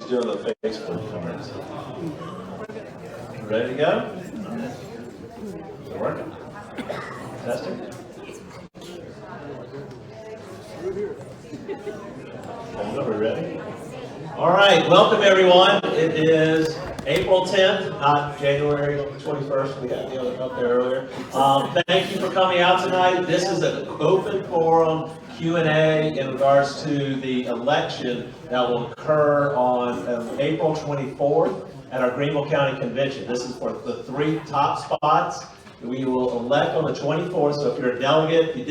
doing the Facebook comments. Ready to go? Is it working? Testing? Are we ready? All right, welcome everyone. It is April 10th, not January 21st. We had the other up there earlier. Thank you for coming out tonight. This is an open forum Q&A in regards to the election that will occur on April 24th at our Greenville County Convention. This is for the 3 top spots. We will elect on the 24th, so if you're a delegate, if you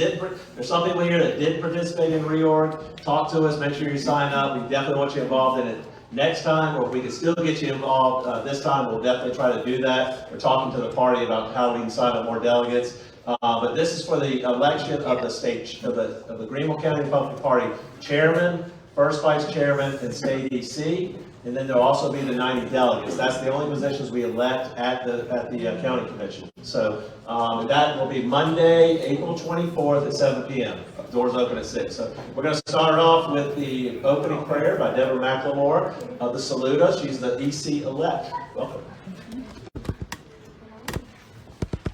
there's some people here that didn't participate in reorg, talk to us, make sure you sign up. We definitely want you involved in it next time, or if we can still get you involved this time, we'll definitely try to do that. We're talking to the party about how we can sign up more delegates. But this is for the election of the state, of the Greenville County Republican Party Chairman, First Vice Chairman, and State EC. And then there'll also be the 90 delegates. That's the only positions we elect at the county convention. So that will be Monday, April 24th at 7 p.m. Doors open at 6. So we're going to start off with the opening prayer by Deborah McLemore of the Saluda. She's the EC elect. Welcome.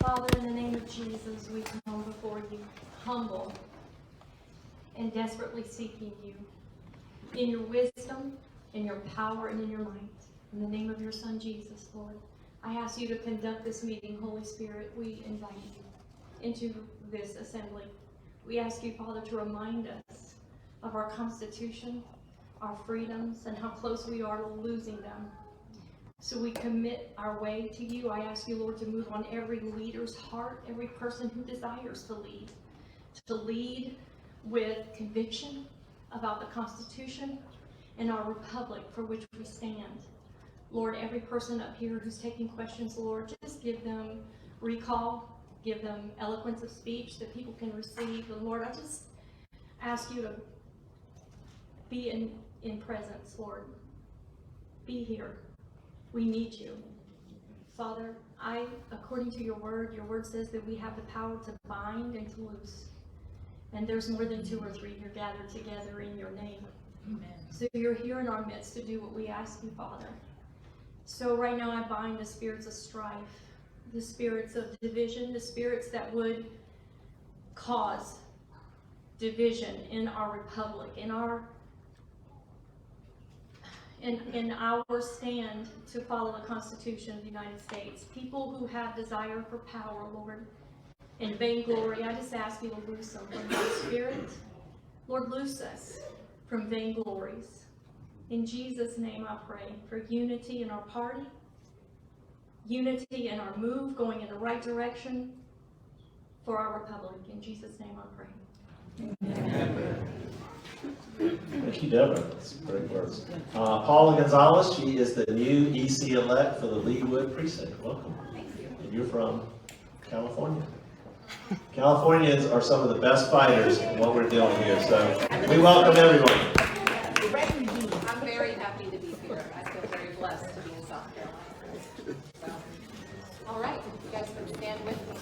Father, in the name of Jesus, we come before you, humble and desperately seeking you in your wisdom, in your power, and in your might. In the name of your Son, Jesus, Lord, I ask you to conduct this meeting. Holy Spirit, we invite you into this assembly. We ask you, Father, to remind us of our Constitution, our freedoms, and how close we are to losing them. So we commit our way to you. I ask you, Lord, to move on every leader's heart, every person who desires to lead with conviction about the Constitution and our republic for which we stand. Lord, every person up here who's taking questions, Lord, just give them recall, give them eloquence of speech that people can receive. And Lord, I just ask you to be in presence, Lord. Be here. We need you. Father, according to your word says that we have the power to bind and to loose. And there's more than 2 or 3 here gathered together in your name. Amen. So you're here in our midst to do what we ask you, Father. So right now I bind the spirits of strife, the spirits of division, the spirits that would cause division in our republic, in our stand to follow the Constitution of the United States. People who have desire for power, Lord, and vainglory, I just ask you to loose them from that spirit. Lord, loose us from vainglories. In Jesus' name I pray for unity in our party, unity in our move, going in the right direction for our republic. In Jesus' name I pray. Amen. Thank you, Deborah. That's great words. Paula Gonzalez, she is the new EC elect for the Leawood precinct. Welcome. Thank you. And you're from California. Californians are some of the best fighters in what we're doing here, so we welcome everyone. I'm very happy to be here. I feel very blessed to be in South Carolina. So, all right, you guys can stand with me.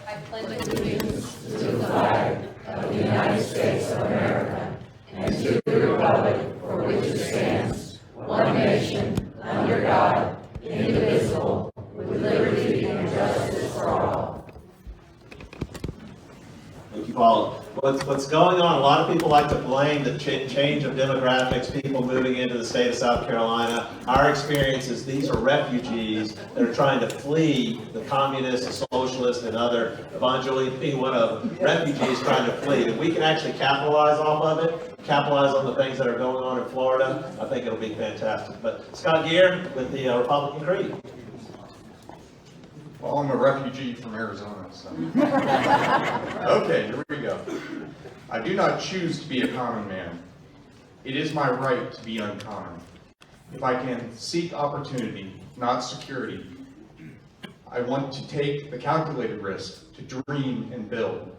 I pledge allegiance to the flag of the United States of America and to the republic for which it stands, one nation, under God, indivisible, with liberty and justice for all. Thank you, Paula. What's going on, a lot of people like to blame the change of demographics, people moving into the state of South Carolina. Our experience is these are refugees that are trying to flee the communists, the socialists, and other, Yvonne Julian being one of them, refugees trying to flee. If we can actually capitalize off of it, capitalize on the things that are going on in Florida, I think it'll be fantastic. But Scott Gear with the Republican Creed. Well, I'm a refugee from Arizona, so. Okay, here we go. I do not choose to be a common man. It is my right to be uncommon. If I can seek opportunity, not security, I want to take the calculated risk to dream and build,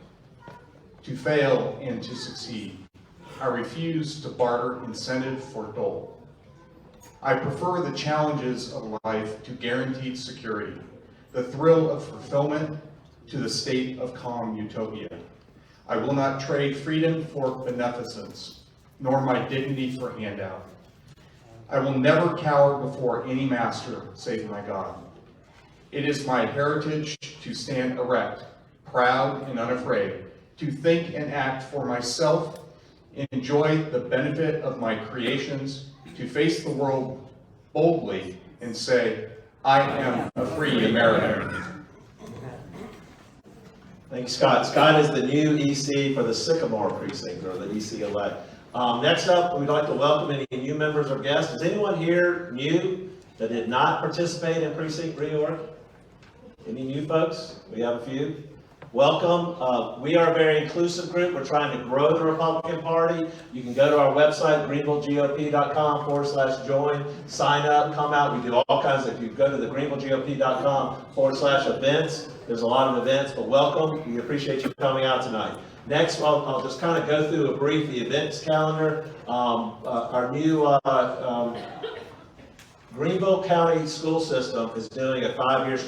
to fail and to succeed. I refuse to barter incentive for dole. I prefer the challenges of life to guaranteed security, the thrill of fulfillment to the state of calm utopia. I will not trade freedom for beneficence, nor my dignity for handout. I will never cower before any master save my God. It is my heritage to stand erect, proud and unafraid, to think and act for myself, enjoy the benefit of my creations, to face the world boldly and say, I am a free American. Thanks, Scott. Scott is the new EC for the Sycamore precinct, or the EC elect. Next up, we'd like to welcome any new members or guests. Is anyone here new that did not participate in Precinct Reorg? Any new folks? We have a few. Welcome. We are a very inclusive group. We're trying to grow the Republican Party. You can go to our website, greenvillegop.com/join, sign up, come out. We do all kinds of, if you go to the greenvillegop.com/events, there's a lot of events, but welcome. We appreciate you coming out tonight. Next, I'll just kind of go through a brief the events calendar. Our new Greenville County School System is doing a 5-year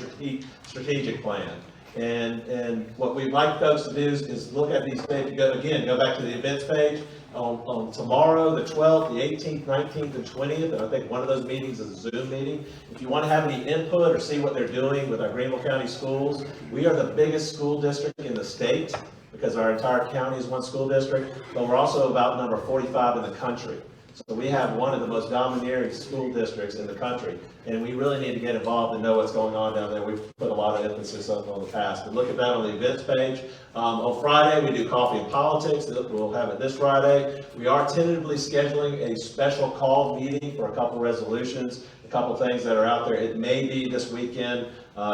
strategic plan. And what we'd like folks to do is look at these things. Go back to the events page. On tomorrow, the 12th, the 18th, 19th, and 20th, and I think one of those meetings is a Zoom meeting. If you want to have any input or see what they're doing with our Greenville County schools, we are the biggest school district in the state because our entire county is one school district, but we're also about number 45 in the country. So we have one of the most domineering school districts in the country, and we really need to get involved and know what's going on down there. We've put a lot of emphasis on the past, but look at that on the events page. On Friday, we do coffee and politics. We'll have it this Friday. We are tentatively scheduling a special call meeting for a couple resolutions, a couple things that are out there. It may be this weekend,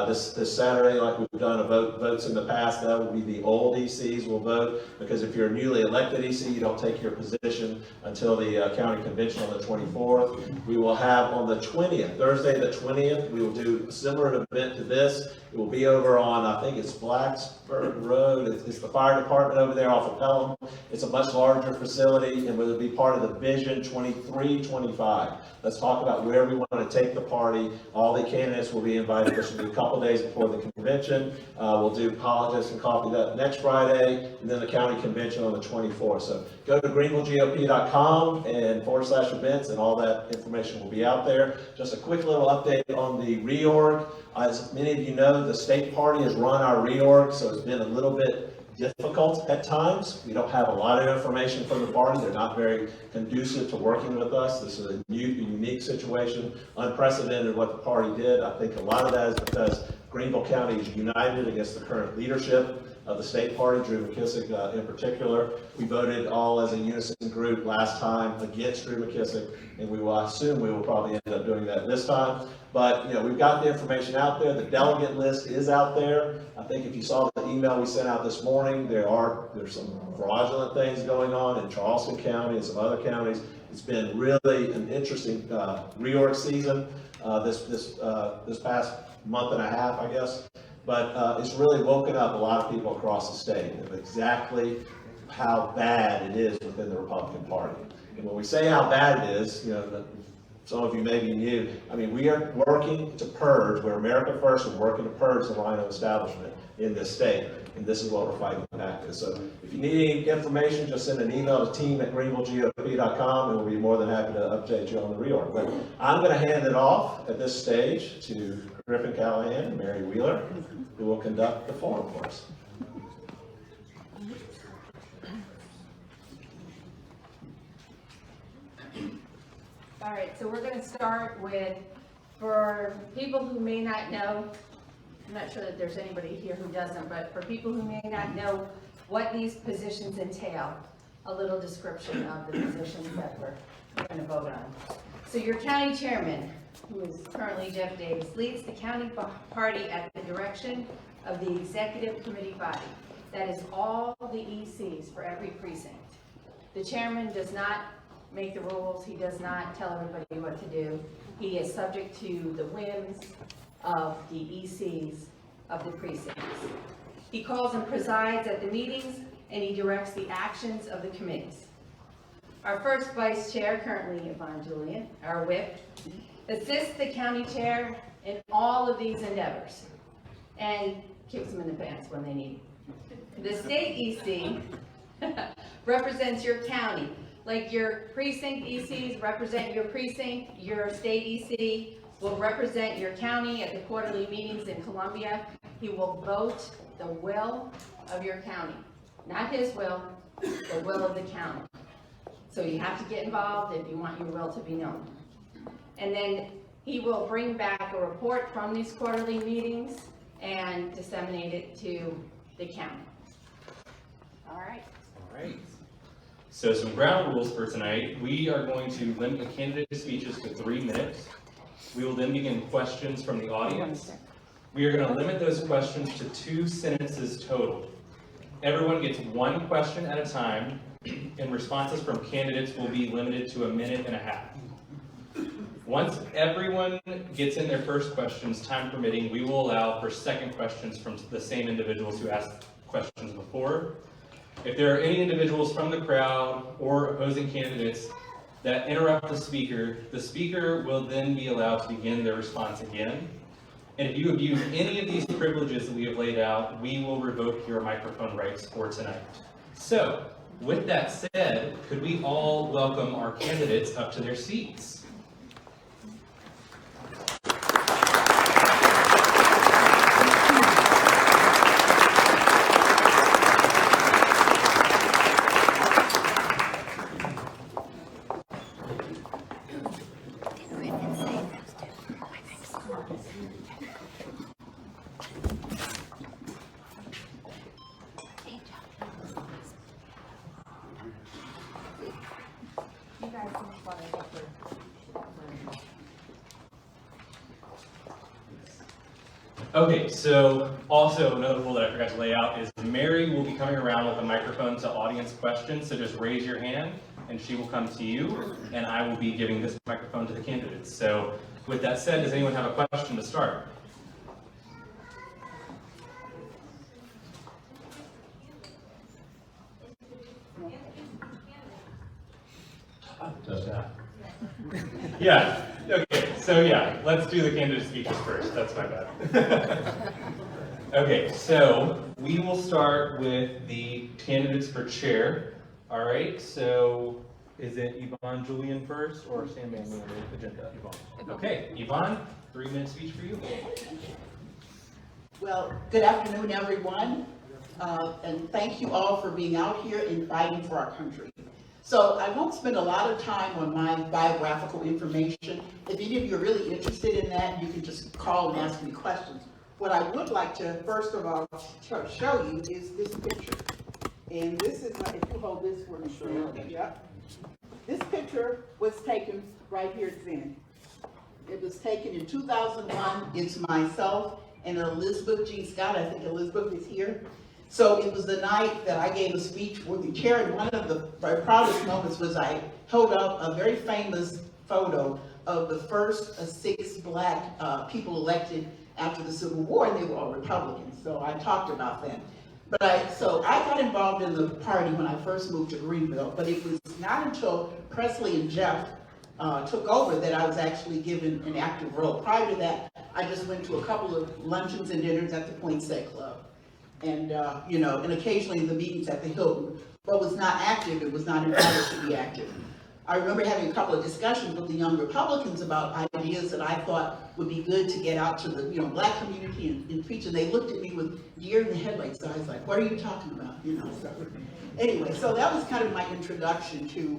this Saturday, like we've done votes in the past. That will be the old ECs will vote, because if you're a newly elected EC, you don't take your position until the county convention on the 24th. We will have on the 20th, Thursday the 20th, we will do a similar event to this. It will be over on, I think it's Blacksburg Road. It's the fire department over there off of Pelham. It's a much larger facility, and will be part of the Vision 23-25. Let's talk about where we want to take the party. All the candidates will be invited. This will be a couple days before the convention. We'll do politics and coffee that next Friday, and then the county convention on the 24th. So go to greenvillegop.com and /events, and all that information will be out there. Just a quick little update on the reorg. As many of you know, the state party has run our reorg, so it's been a little bit difficult at times. We don't have a lot of information from the party. They're not very conducive to working with us. This is a unique situation, unprecedented what the party did. I think a lot of that is because Greenville County is united against the current leadership of the state party, Drew McKissick in particular. We voted all as a unison group last time against Drew McKissick, and we will assume we will probably end up doing that this time. But we've got the information out there. The delegate list is out there. I think if you saw the email we sent out this morning, there's some fraudulent things going on in Charleston County and some other counties. It's been really an interesting reorg season this past month and a half, I guess. But it's really woken up a lot of people across the state of exactly how bad it is within the Republican Party. And when we say how bad it is, some of you may be new. I mean, we are working to purge. We're America First. We're working to purge the rhino establishment in this state, and this is what we're fighting back with. So if you need any information, just send an email to team@greenvillegop.com, and we'll be more than happy to update you on the reorg. But I'm going to hand it off at this stage to Griffin Callahan and Mary Wheeler, who will conduct the forum for us. All right, so we're going to start with, for people who may not know, I'm not sure that there's anybody here who doesn't, but for people who may not know what these positions entail, a little description of the positions that we're going to vote on. So your county chairman, who is currently Jeff Davis, leads the county party at the direction of the executive committee body. That is all the ECs for every precinct. The chairman does not make the rules. He does not tell everybody what to do. He is subject to the whims of the ECs of the precincts. He calls and presides at the meetings, and he directs the actions of the committees. Our first vice chair, currently Yvonne Julian, our whip, assists the county chair in all of these endeavors and kicks them in the pants when they need. The state EC represents your county like your precinct ECs represent your precinct, your state EC will represent your county at the quarterly meetings in Columbia. He will vote the will of your county, not his will, the will of the county. So you have to get involved if you want your will to be known. And then he will bring back a report from these quarterly meetings and disseminate it to the county. All right. All right. So some ground rules for tonight. We are going to limit the candidate speeches to 3 minutes. We will then begin questions from the audience. We are going to limit those questions to 2 sentences total. Everyone gets 1 question at a time, and responses from candidates will be limited to 1.5 minutes. Once everyone gets in their first questions, time permitting, we will allow for second questions from the same individuals who asked questions before. If there are any individuals from the crowd or opposing candidates that interrupt the speaker will then be allowed to begin their response again. And if you abuse any of these privileges that we have laid out, we will revoke your microphone rights for tonight. So, with that said, could we all welcome our candidates up to their seats? Okay, so also another rule that I forgot to lay out is Mary will be coming around with a microphone to audience questions, so just raise your hand and she will come to you, and I will be giving this microphone to the candidates. So with that said, does anyone have a question to start? Just that. Yeah, okay, so yeah, let's do the candidate speeches first. That's my bad. Okay, so we will start with the candidates for chair. All right, so is it Yvonne Julian first or Sam Manley on the agenda? Yvonne. Okay, Yvonne, 3-minute speech for you. Well, good afternoon, everyone, and thank you all for being out here and fighting for our country. So I won't spend a lot of time on my biographical information. If any of you are really interested in that, you can just call and ask me questions. What I would like to, first of all, show you is this picture. And this is, if you hold this for me, yep. This picture was taken right here at Zen. It was taken in 2001. It's myself and Elizabeth G. Scott. I think Elizabeth is here. So it was the night that I gave a speech for the chair, and one of my proudest moments was I held up a very famous photo of the first 6 black people elected after the Civil War, and they were all Republicans. So I talked about that. But I got involved in the party when I first moved to Greenville, but it was not until Presley and Jeff took over that I was actually given an active role. Prior to that, I just went to a couple of luncheons and dinners at the Poinsett Club. And, and occasionally the meetings at the Hilton, but was not active. It was not invited to be active. I remember having a couple of discussions with the young Republicans about ideas that I thought would be good to get out to the, black community and preach. And they looked at me with deer in the headlights. So I was like, what are you talking about? So anyway, so that was kind of my introduction to,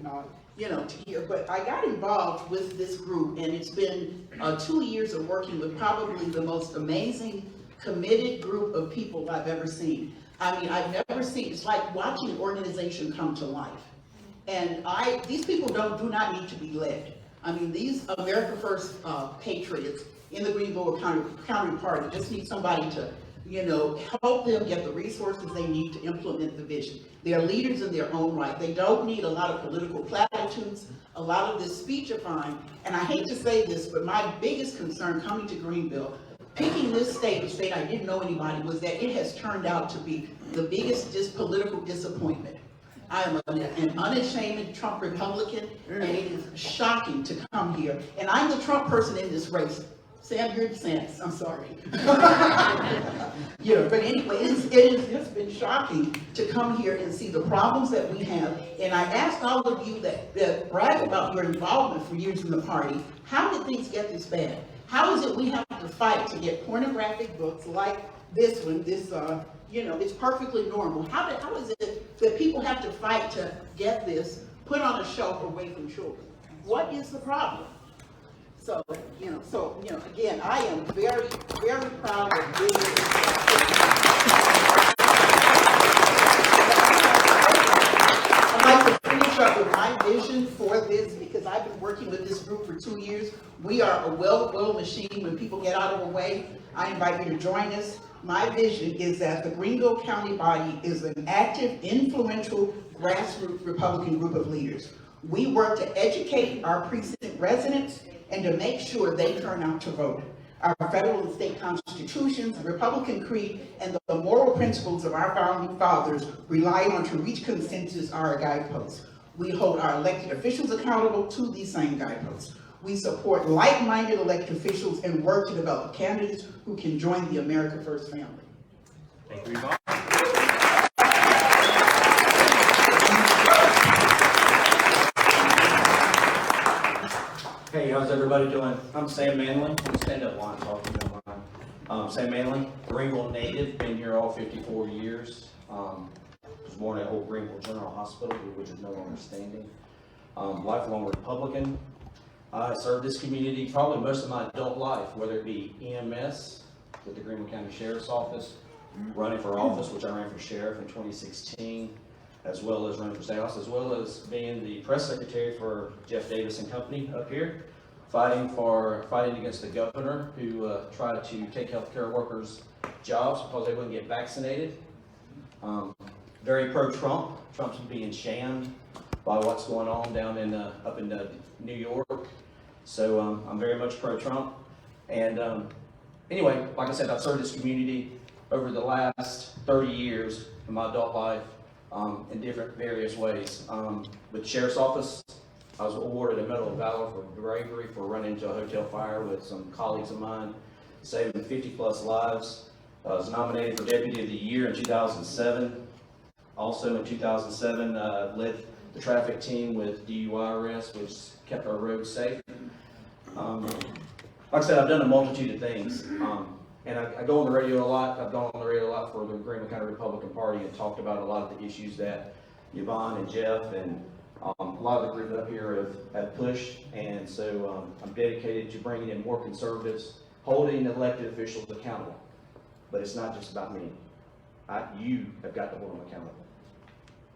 to here. But I got involved with this group, and it's been 2 years of working with probably the most amazing, committed group of people I've ever seen. I mean, I've never seen, it's like watching an organization come to life. And these people do not need to be led. I mean, these America First patriots in the Greenville County Party just need somebody to, help them get the resources they need to implement the vision. They are leaders in their own right. They don't need a lot of political platitudes, a lot of this speechifying. And I hate to say this, but my biggest concern coming to Greenville, picking this state, a state I didn't know anybody, was that it has turned out to be the biggest political disappointment. I am an unashamed Trump Republican, and it is shocking to come here. And I'm the Trump person in this race. Sam, you're DeSantis, I'm sorry. You know, but anyway, it has just been shocking to come here and see the problems that we have. And I asked all of you that brag about your involvement for years in the party, how did things get this bad? How is it we have to fight to get pornographic books like this one, you know, it's perfectly normal. How is it that people have to fight to get this put on a shelf away from children? What is the problem? So, again, I am very, very proud of being I'd like to finish up with my vision for this because I've been working with this group for 2 years. We are a well-oiled machine. When people get out of the way, I invite you to join us. My vision is that the Greenville County body is an active, influential, grassroots Republican group of leaders. We work to educate our precinct residents and to make sure they turn out to vote. Our federal and state constitutions, the Republican creed, and the moral principles of our founding fathers rely on to reach consensus are our guideposts. We hold our elected officials accountable to these same guideposts. We support like-minded elected officials and work to develop candidates who can join the America First family. Thank you, Yvonne. Hey, how's everybody doing? I'm Sam Manley. I'm stand up while I'm talking about Sam Manley, Greenville native, been here all 54 years. Was born at Old Greenville General Hospital, which is no longer standing. Lifelong Republican. I served this community probably most of my adult life, whether it be EMS with the Greenville County Sheriff's Office, running for office, which I ran for sheriff in 2016, as well as running for state house, as well as being the press secretary for Jeff Davis and Company up here, fighting against the governor who tried to take healthcare workers' jobs because they wouldn't get vaccinated. Very pro-Trump. Trump's being shammed by what's going on down in up in New York. So I'm very much pro-Trump. And anyway, like I said, I've served this community over the last 30 years of my adult life. In different various ways. With the Sheriff's Office, I was awarded a Medal of Valor for bravery for running into a hotel fire with some colleagues of mine, saving 50 plus lives. I was nominated for Deputy of the Year in 2007. Also in 2007, led the traffic team with DUI arrests, which kept our roads safe. Like I said, I've done a multitude of things. And I go on the radio a lot. I've gone on the radio a lot for the Greenville County Republican Party and talked about a lot of the issues that Yvonne and Jeff and a lot of the group up here have pushed. And so I'm dedicated to bringing in more conservatives, holding elected officials accountable. But it's not just about me. You have got to hold them accountable.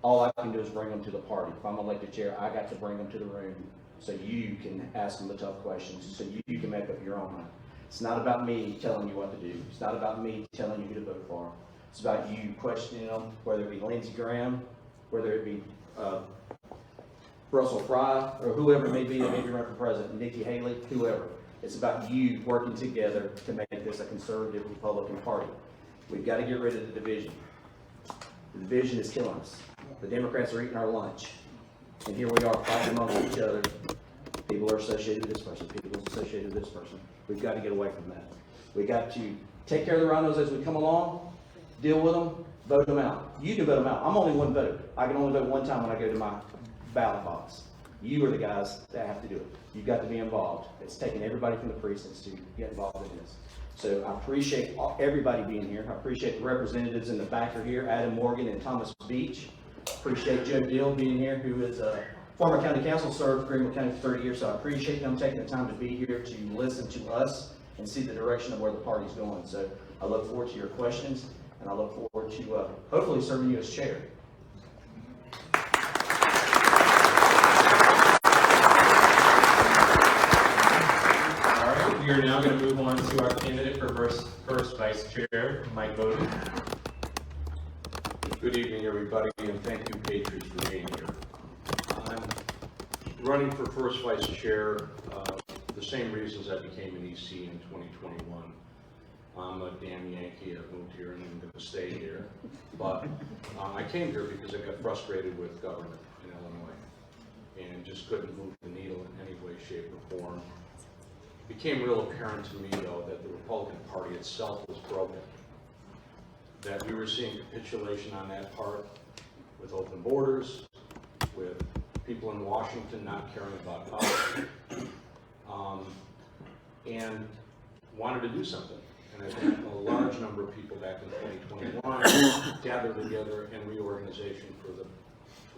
All I can do is bring them to the party. If I'm elected chair, I got to bring them to the room so you can ask them the tough questions, so you can make up your own mind. It's not about me telling you what to do. It's not about me telling you who to vote for. It's about you questioning them, whether it be Lindsey Graham, whether it be Russell Fry, or whoever it may be that may be running for president, Nikki Haley, whoever. It's about you working together to make this a conservative Republican Party. We've got to get rid of the division. The division is killing us. The Democrats are eating our lunch. And here we are fighting amongst each other. People are associated with this person. People are associated with this person. We've got to get away from that. We've got to take care of the rhinos as we come along, deal with them, vote them out. You can vote them out. I'm only one vote. I can only vote one time when I go to my ballot box. You are the guys that have to do it. You've got to be involved. It's taking everybody from the precincts to get involved in this. So I appreciate everybody being here. I appreciate the representatives in the back are here, Adam Morgan and Thomas Beach. Appreciate Joe Dill being here, who is a former county council, served Greenville County for 30 years. So I appreciate them taking the time to be here to listen to us and see the direction of where the party's going. So I look forward to your questions, and I look forward to hopefully serving you as chair. We are now going to move on to our candidate for first vice chair, Mike Voaden. Good evening, everybody, and thank you, Patriots, for being here. I'm running for first vice chair, the same reasons I became an EC in 2021. I'm a damn Yankee. I moved here and I'm going to stay here. But I came here because I got frustrated with government in Illinois and just couldn't move the needle in any way, shape, or form. It became real apparent to me, though, that the Republican Party itself was broken. That we were seeing capitulation on that part with open borders, with people in Washington not caring about us, and wanted to do something. And I think a large number of people back in 2021 gathered together in reorganization to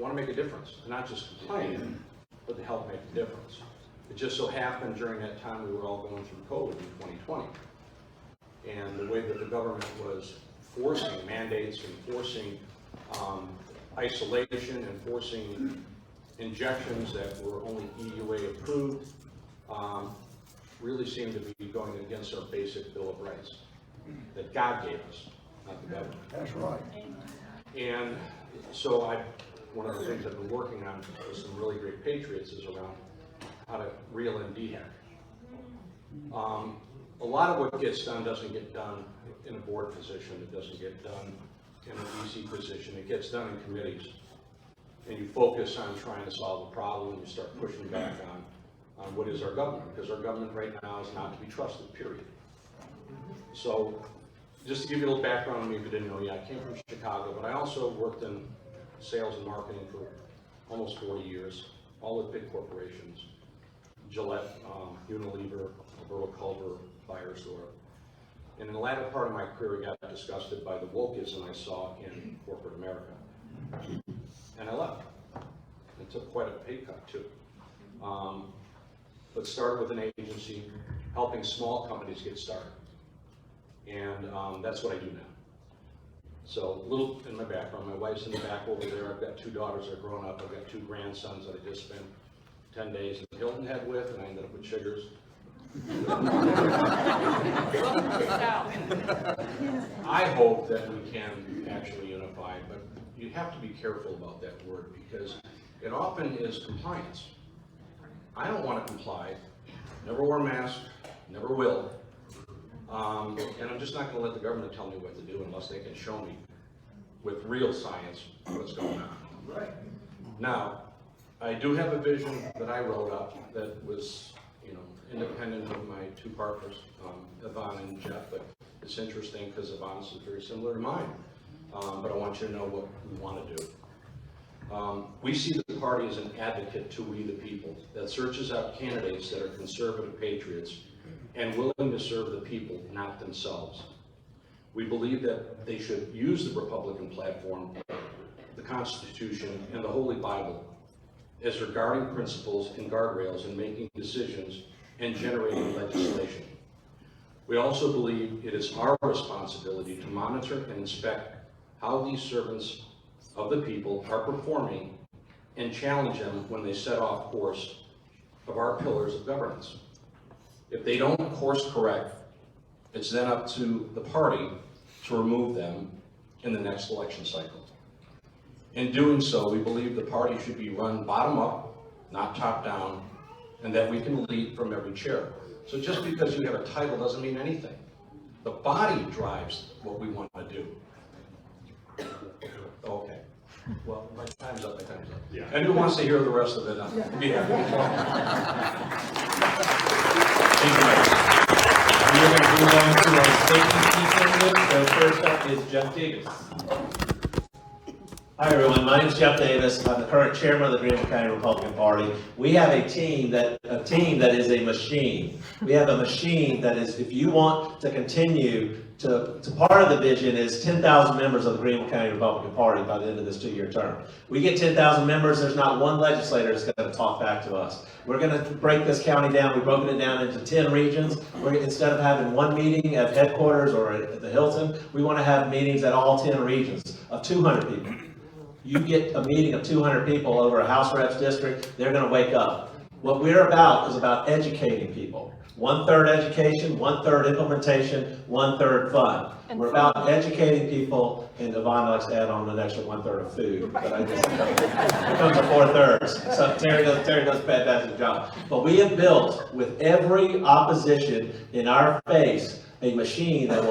want to make a difference, not just complain, but to help make a difference. It just so happened during that time we were all going through COVID in 2020. And the way that the government was forcing mandates and forcing isolation and forcing injections that were only EUA approved really seemed to be going against our basic Bill of Rights that God gave us, not the government. That's right. And so one of the things I've been working on with some really great patriots is around how to reel in DHEC. A lot of what gets done doesn't get done in a board position. It doesn't get done in an EC position. It gets done in committees. And you focus on trying to solve a problem, and you start pushing back on what is our government, because our government right now is not to be trusted, period. So just to give you a little background on me if you didn't know yet, I came from Chicago, but I also worked in sales and marketing for almost 40 years, all with big corporations, Gillette, Unilever, Alberto Culver, Beiersdorf. And in the latter part of my career, I got disgusted by the wokeism I saw in corporate America. And I left. It took quite a pay cut too. But started with an agency, helping small companies get started. And that's what I do now. So a little in my background, my wife's in the back over there. I've got 2 daughters that are grown up. I've got 2 grandsons that I just spent 10 days in Hilton Head with, and I ended up with Chiggers. I hope that we can actually unify, but you have to be careful about that word because it often is compliance. I don't want to comply, never wore a mask, never will, and I'm just not going to let the government tell me what to do unless they can show me with real science what's going on. Right. Now, I do have a vision that I wrote up that was, independent of my 2 partners, Yvonne and Jeff, but it's interesting because Yvonne's is very similar to mine, but I want you to know what we want to do. We see the party as an advocate to we the people that searches out candidates that are conservative patriots and willing to serve the people, not themselves. We believe that they should use the Republican platform, the Constitution, and the Holy Bible as their guiding principles and guardrails in making decisions and generating legislation. We also believe it is our responsibility to monitor and inspect how these servants of the people are performing and challenge them when they set off course of our pillars of governance. If they don't course correct, it's then up to the party to remove them in the next election cycle. In doing so, we believe the party should be run bottom up, not top down, and that we can lead from every chair. So just because you have a title doesn't mean anything. The body drives what we want to do. Okay. Well, my time's up, my time's up. Yeah. And who wants to hear the rest of it? Thank you, Mike. We are going to move on to our state EC candidate. So first up is Jeff Davis. Hi everyone, my name is Jeff Davis. I'm the current chairman of the Greenville County Republican Party. We have a team that is a machine. We have a machine that is, if you want to continue to part of the vision is 10,000 members of the Greenville County Republican Party by the end of this 2-year term. We get 10,000 members, there's not one legislator that's going to talk back to us. We're going to break this county down. We've broken it down into 10 regions. Instead of having one meeting at headquarters or at the Hilton, we want to have meetings at all 10 regions of 200 people. You get a meeting of 200 people over a House Reps district, they're going to wake up. What we're about is about educating people. 1/3 education, 1/3 implementation, 1/3 fun. We're about educating people, and Yvonne likes to add on an extra 1/3 of food, but I just, it comes to 4/3. So Terry does a fantastic job. But we have built, with every opposition in our face, a machine that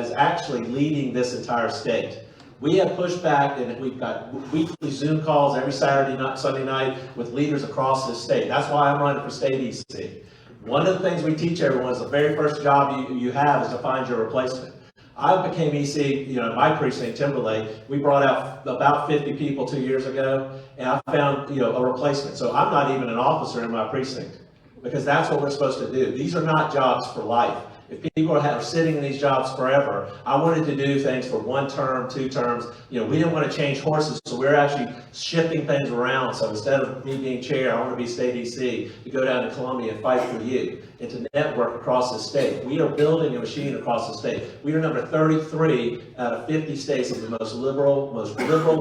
is actually leading this entire state. We have pushed back, and we've got weekly Zoom calls every Saturday night, Sunday night with leaders across this state. That's why I'm running for state EC. One of the things we teach everyone is the very first job you have is to find your replacement. I became EC, my precinct, Timberlake. We brought out about 50 people 2 years ago, and I found, a replacement. So I'm not even an officer in my precinct, because that's what we're supposed to do. These are not jobs for life. If people are sitting in these jobs forever, I wanted to do things for 1 term, 2 terms. We didn't want to change horses, so we're actually shifting things around. So instead of me being chair, I want to be state EC, to go down to Columbia and fight for you, and to network across the state. We are building a machine across the state. We are number 33 out of 50 states as the most liberal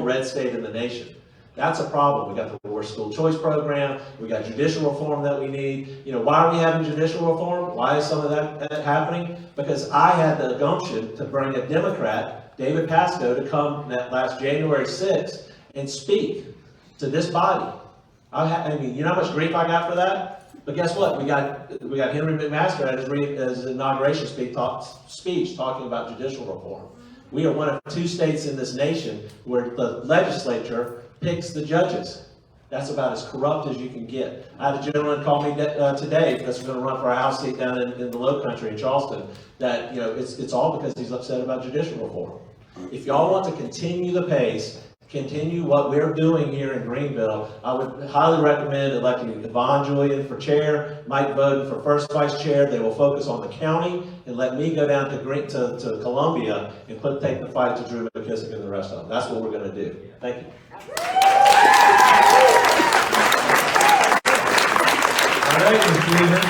red state in the nation. That's a problem. We got the worst school choice program. We got judicial reform that we need. Why are we having judicial reform? Why is some of that happening? Because I had the gumption to bring a Democrat, David Pascoe, to come that last January 6th and speak to this body. You know how much grief I got for that? But guess what? We got Henry McMaster at his inauguration speech talking about judicial reform. We are one of 2 states in this nation where the legislature picks the judges. That's about as corrupt as you can get. I had a gentleman call me today that's going to run for a House seat down in the Low Country in Charleston. That it's all because he's upset about judicial reform. If y'all want to continue the pace, continue what we're doing here in Greenville, I would highly recommend electing Yvonne Julian for chair, Mike Voaden for first vice chair. They will focus on the county, and let me go down to Columbia and take the fight to Drew McKissick and the rest of them. That's what we're going to do. Thank you. All right, Ms. Weaver.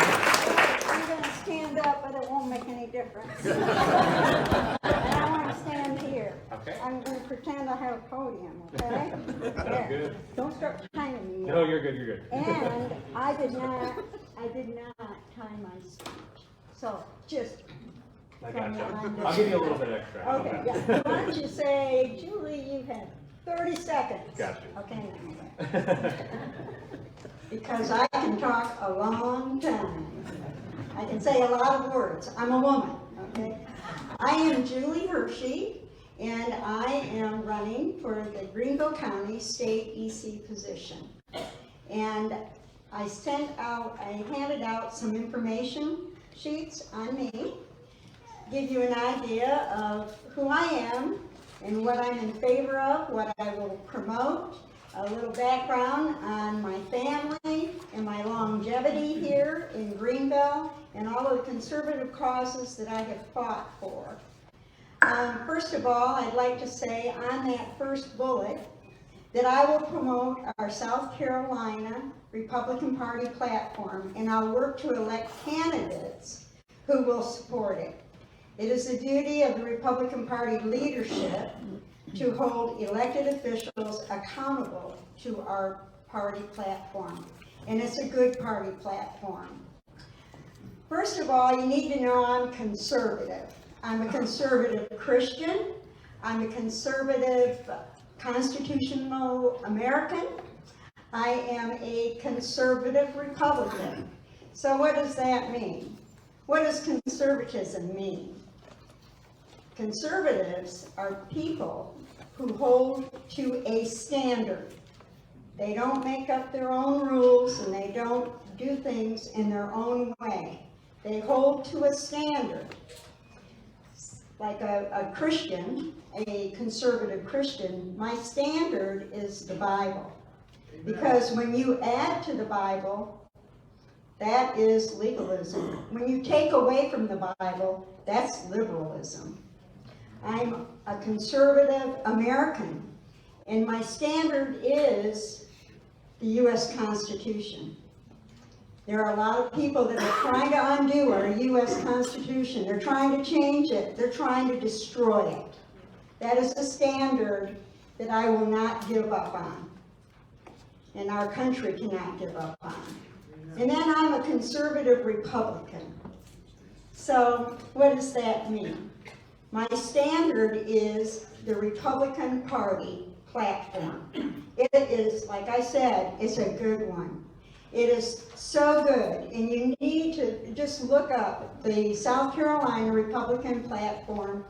I'm going to stand up, but it won't make any difference. And I want to stand here. Okay. I'm going to pretend I have a podium, okay? Yeah. Good. Don't start timing me. No, you're good, you're good. And I did not time my speech. So just. I gotcha. I'll give you a little bit extra. Okay, yeah. Why don't you say, Julie, you have 30 seconds. Gotcha. Okay, now. Because I can talk a long time. I can say a lot of words. I'm a woman, okay? I am Julie Hershey, and I am running for the Greenville County State EC position. And I handed out some information sheets on me, give you an idea of who I am and what I'm in favor of, what I will promote, a little background on my family and my longevity here in Greenville, and all of the conservative causes that I have fought for. First of all, I'd like to say on that first bullet that I will promote our South Carolina Republican Party platform, and I'll work to elect candidates who will support it. It is the duty of the Republican Party leadership to hold elected officials accountable to our party platform. And it's a good party platform. First of all, you need to know I'm conservative. I'm a conservative Christian. I'm a conservative constitutional American. I am a conservative Republican. So what does that mean? What does conservatism mean? Conservatives are people who hold to a standard. They don't make up their own rules, and they don't do things in their own way. They hold to a standard. Like a Christian, a conservative Christian, my standard is the Bible. Because when you add to the Bible, that is legalism. When you take away from the Bible, that's liberalism. I'm a conservative American, and my standard is the U.S. Constitution. There are a lot of people that are trying to undo our U.S. Constitution. They're trying to change it. They're trying to destroy it. That is a standard that I will not give up on, and our country cannot give up on. And then I'm a conservative Republican. So what does that mean? My standard is the Republican Party platform. It is, like I said, it's a good one. It is so good, and you need to just look up the South Carolina Republican platform,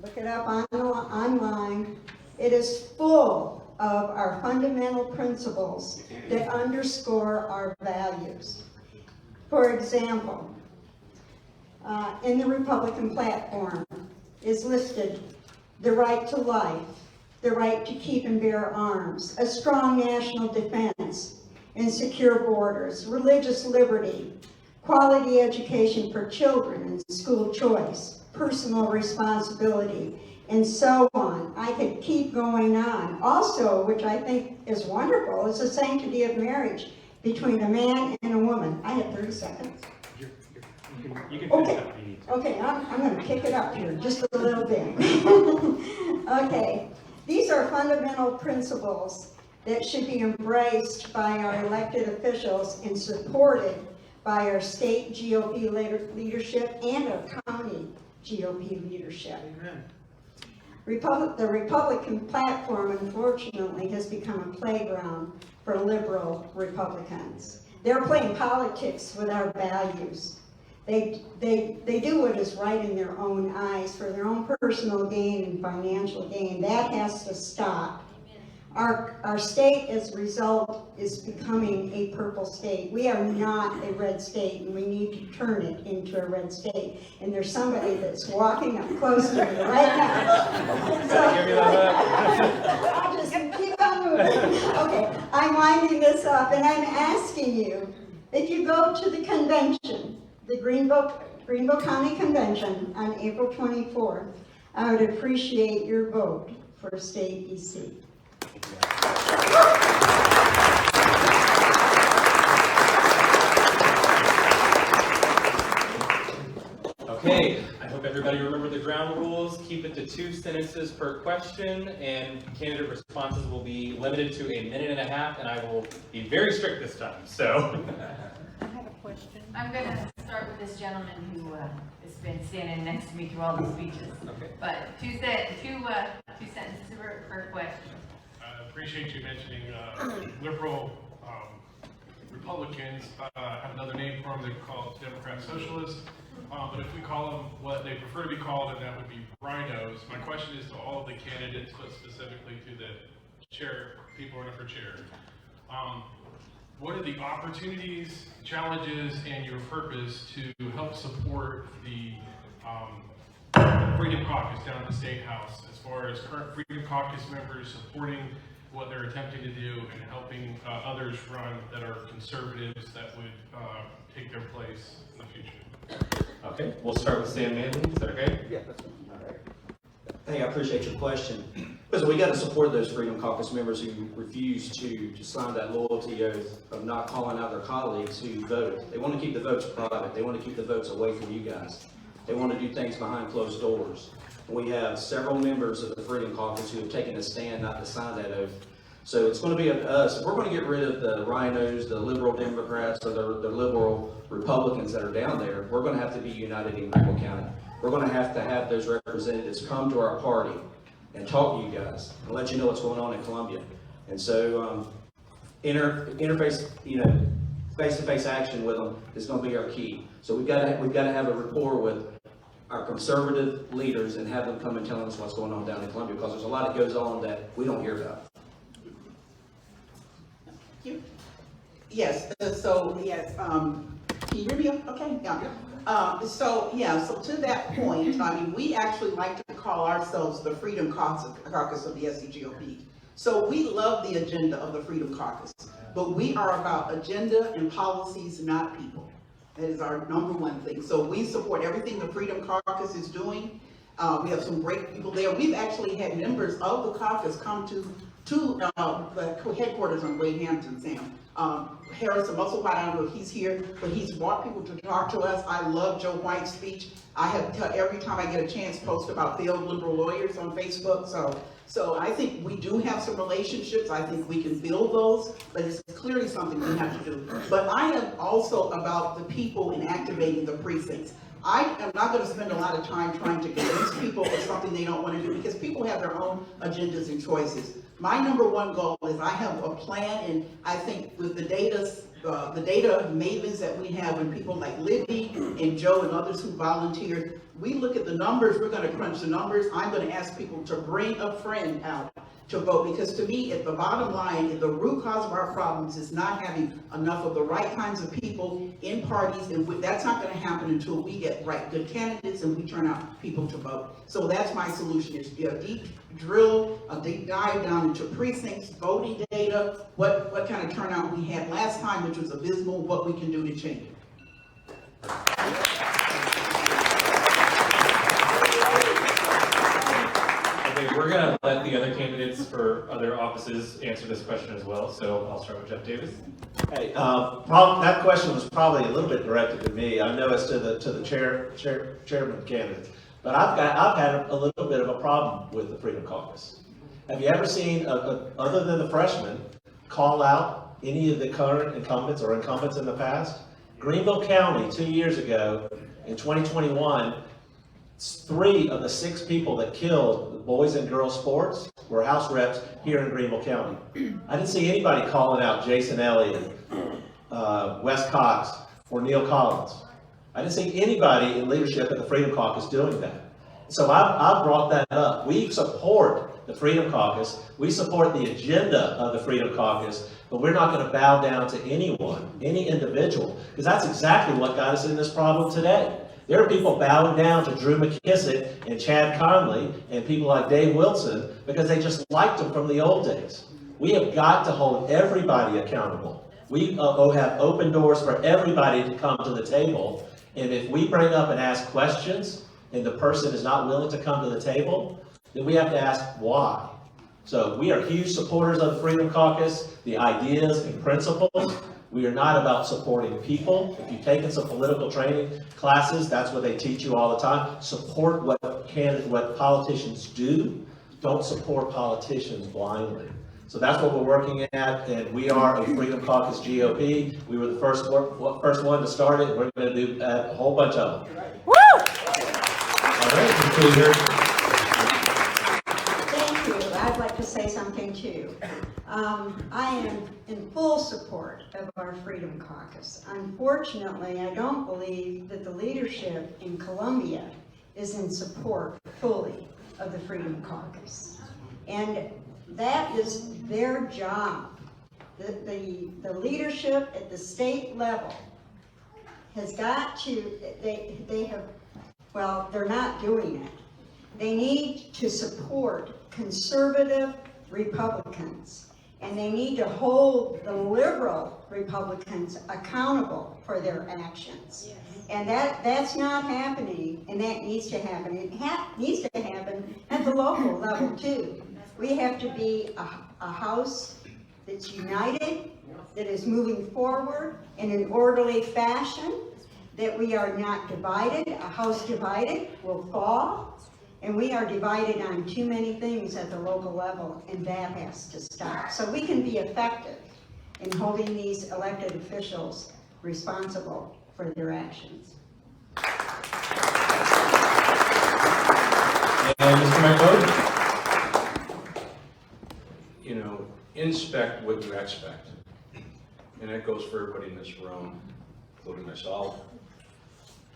look it up online. It is full of our fundamental principles that underscore our values. For example, in the Republican platform is listed the right to life, the right to keep and bear arms, a strong national defense and secure borders, religious liberty, quality education for children and school choice, personal responsibility, and so on. I could keep going on. Also, which I think is wonderful, is the sanctity of marriage between a man and a woman. I have 30 seconds. You can Okay. finish up if you need to. Okay, I'm going to kick it up here just a little bit. Okay, these are fundamental principles that should be embraced by our elected officials and supported by our state GOP leadership and our county GOP leadership. Amen. The Republican platform, unfortunately, has become a playground for liberal Republicans. They're playing politics with our values. They do what is right in their own eyes for their own personal gain and financial gain. That has to stop. Our state, as a result, is becoming a purple state. We are not a red state, and we need to turn it into a red state. And there's somebody that's walking up close to me right now. I'll just keep on moving. Okay, I'm winding this up, and I'm asking you, if you go to the convention, the Greenville County Convention on April 24th, I would appreciate your vote for State EC. Okay, I hope everybody remembered the ground rules. Keep it to 2 sentences per question, and candidate responses will be limited to 1.5 minutes, and I will be very strict this time, so. I have a question. I'm going to start with this gentleman who has been standing next to me through all these speeches. Okay. But two sentences per question. I appreciate you mentioning liberal Republicans. Have another name for them. They're called Democrat Socialists. But if we call them what they prefer to be called, then that would be rhinos. My question is to all of the candidates, but specifically to the chair, people running for chair. What are the opportunities, challenges, and your purpose to help support the Freedom Caucus down at the State House, as far as current Freedom Caucus members supporting what they're attempting to do and helping others run that are conservatives that would take their place in the future? Okay, we'll start with Sam Manley. Is that okay? Yeah, that's fine. All right. Hey, I appreciate your question. Because we got to support those Freedom Caucus members who refuse to sign that loyalty oath of not calling out their colleagues who voted. They want to keep the votes private. They want to keep the votes away from you guys. They want to do things behind closed doors. We have several members of the Freedom Caucus who have taken a stand not to sign that oath. So it's going to be up to us. If we're going to get rid of the rhinos, the liberal Democrats, or the liberal Republicans that are down there, we're going to have to be united in Greenville County. We're going to have those representatives come to our party and talk to you guys and let you know what's going on in Columbia. And so interface, face-to-face action with them is going to be our key. So we've got to have a rapport with our conservative leaders and have them come and tell us what's going on down in Columbia, because there's a lot that goes on that we don't hear about. Yes, so can you hear me? Okay, yeah. So to that point, I mean, we actually like to call ourselves the Freedom Caucus of the SCGOP. So we love the agenda of the Freedom Caucus, but we are about agenda and policies, not people. That is our #1 thing. So we support everything the Freedom Caucus is doing. We have some great people there. We've actually had members of the caucus come to the headquarters on Wade Hampton, Sam. Harrison Musselwhite, I don't know if he's here, but he's brought people to talk to us. I love Joe White's speech. I have, every time I get a chance, post about failed liberal lawyers on Facebook. So I think we do have some relationships. I think we can build those, but it's clearly something we have to do. But I am also about the people and activating the precincts. I am not going to spend a lot of time trying to convince people of something they don't want to do, because people have their own agendas and choices. My #1 goal is I have a plan, and I think with the data mavens that we have, and people like Libby and Joe and others who volunteered, we look at the numbers, we're going to crunch the numbers. I'm going to ask people to bring a friend out to vote, because to me, at the bottom line, if the root cause of our problems is not having enough of the right kinds of people in parties, and that's not gonna happen until we get good candidates and we turn out people to vote. So that's my solution, is a deep drill, a deep dive down into precincts, voting data, what kind of turnout we had last time, which was abysmal, what we can do to change it. Okay, we're gonna let the other candidates for other offices answer this question as well, so I'll start with Jeff Davis. Hey, that question was probably a little bit directed to me. I know it's to the chairman candidate, but I've had a little bit of a problem with the Freedom Caucus. Have you ever seen, other than the freshmen, call out any of the current incumbents or incumbents in the past? Greenville County, 2 years ago, in 2021, 3 of the 6 people that killed boys and girls sports were House reps here in Greenville County. I didn't see anybody calling out Jason Elliott, Wes Cox, or Neil Collins. I didn't see anybody in leadership at the Freedom Caucus doing that. So I brought that up. We support the Freedom Caucus. We support the agenda of the Freedom Caucus, but we're not going to bow down to anyone, any individual, because that's exactly what got us in this problem today. There are people bowing down to Drew McKissick and Chad Conley and people like Dave Wilson because they just liked them from the old days. We have got to hold everybody accountable. We have open doors for everybody to come to the table. And if we bring up and ask questions and the person is not willing to come to the table, then we have to ask why. So we are huge supporters of the Freedom Caucus, the ideas and principles. We are not about supporting people. If you've taken some political training classes, that's what they teach you all the time. Support what politicians do. Don't support politicians blindly. So that's what we're working at, and we are a Freedom Caucus GOP. We were the first one to start it. We're going to do a whole bunch of them. Woo! All right, conclusion. Thank you. I'd like to say something too. I am in full support of our Freedom Caucus. Unfortunately, I don't believe that the leadership in Columbia is in support fully of the Freedom Caucus. And that is their job. The leadership at the state level has got to, they're not doing it. They need to support conservative Republicans, and they need to hold the liberal Republicans accountable for their actions. Yes. And that's not happening, and that needs to happen. It needs to happen at the local level too. We have to be a house that's united, that is moving forward in an orderly fashion, that we are not divided. A house divided will fall, and we are divided on too many things at the local level, and that has to stop. So we can be effective in holding these elected officials responsible for their actions. And Mr. Mike Voaden. You know, inspect what you expect. And that goes for everybody in this room, including myself.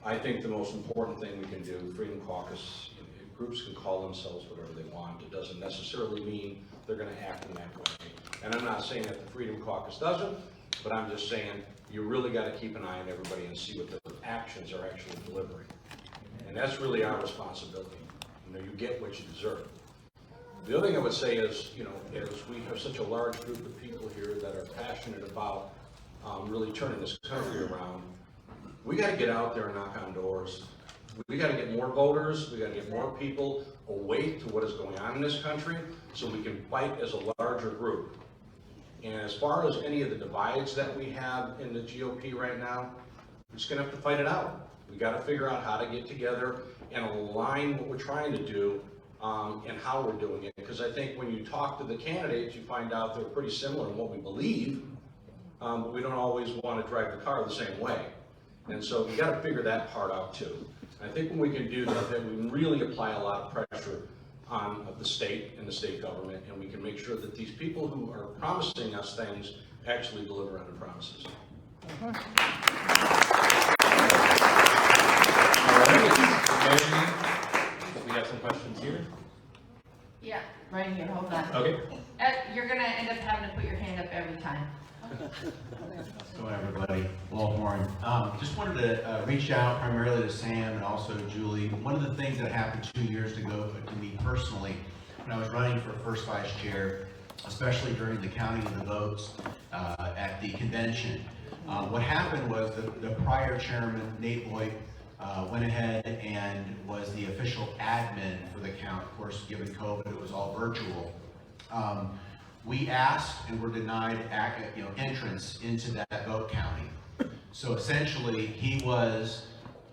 I think the most important thing we can do, Freedom Caucus, groups can call themselves whatever they want. It doesn't necessarily mean they're going to act in that way. And I'm not saying that the Freedom Caucus doesn't, but I'm just saying you really got to keep an eye on everybody and see what their actions are actually delivering. And that's really our responsibility. You know, you get what you deserve. The other thing I would say is, you know, as we have such a large group of people here that are passionate about really turning this country around, we got to get out there and knock on doors. We got to get more voters. We got to get more people awake to what is going on in this country so we can fight as a larger group. And as far as any of the divides that we have in the GOP right now, we're just going to have to fight it out. We got to figure out how to get together and align what we're trying to do and how we're doing it. Because I think when you talk to the candidates, you find out they're pretty similar in what we believe, but we don't always want to drive the car the same way. And so we got to figure that part out too. I think when we can do that, then we can really apply a lot of pressure on the state and the state government, and we can make sure that these people who are promising us things actually deliver on the promises. All right, we have some questions here. Yeah, right here, hold on. Okay. Baltimore. Just wanted to reach out primarily to Sam and also Julie. One of the things that happened 2 years ago to me personally, when I was running for first vice chair, especially during the counting of the votes at the convention, what happened was the prior chairman, Nate Boyd, went ahead and was the official admin for the count. Of course, given COVID, it was all virtual. We asked and were denied entrance into that vote counting. So essentially, he was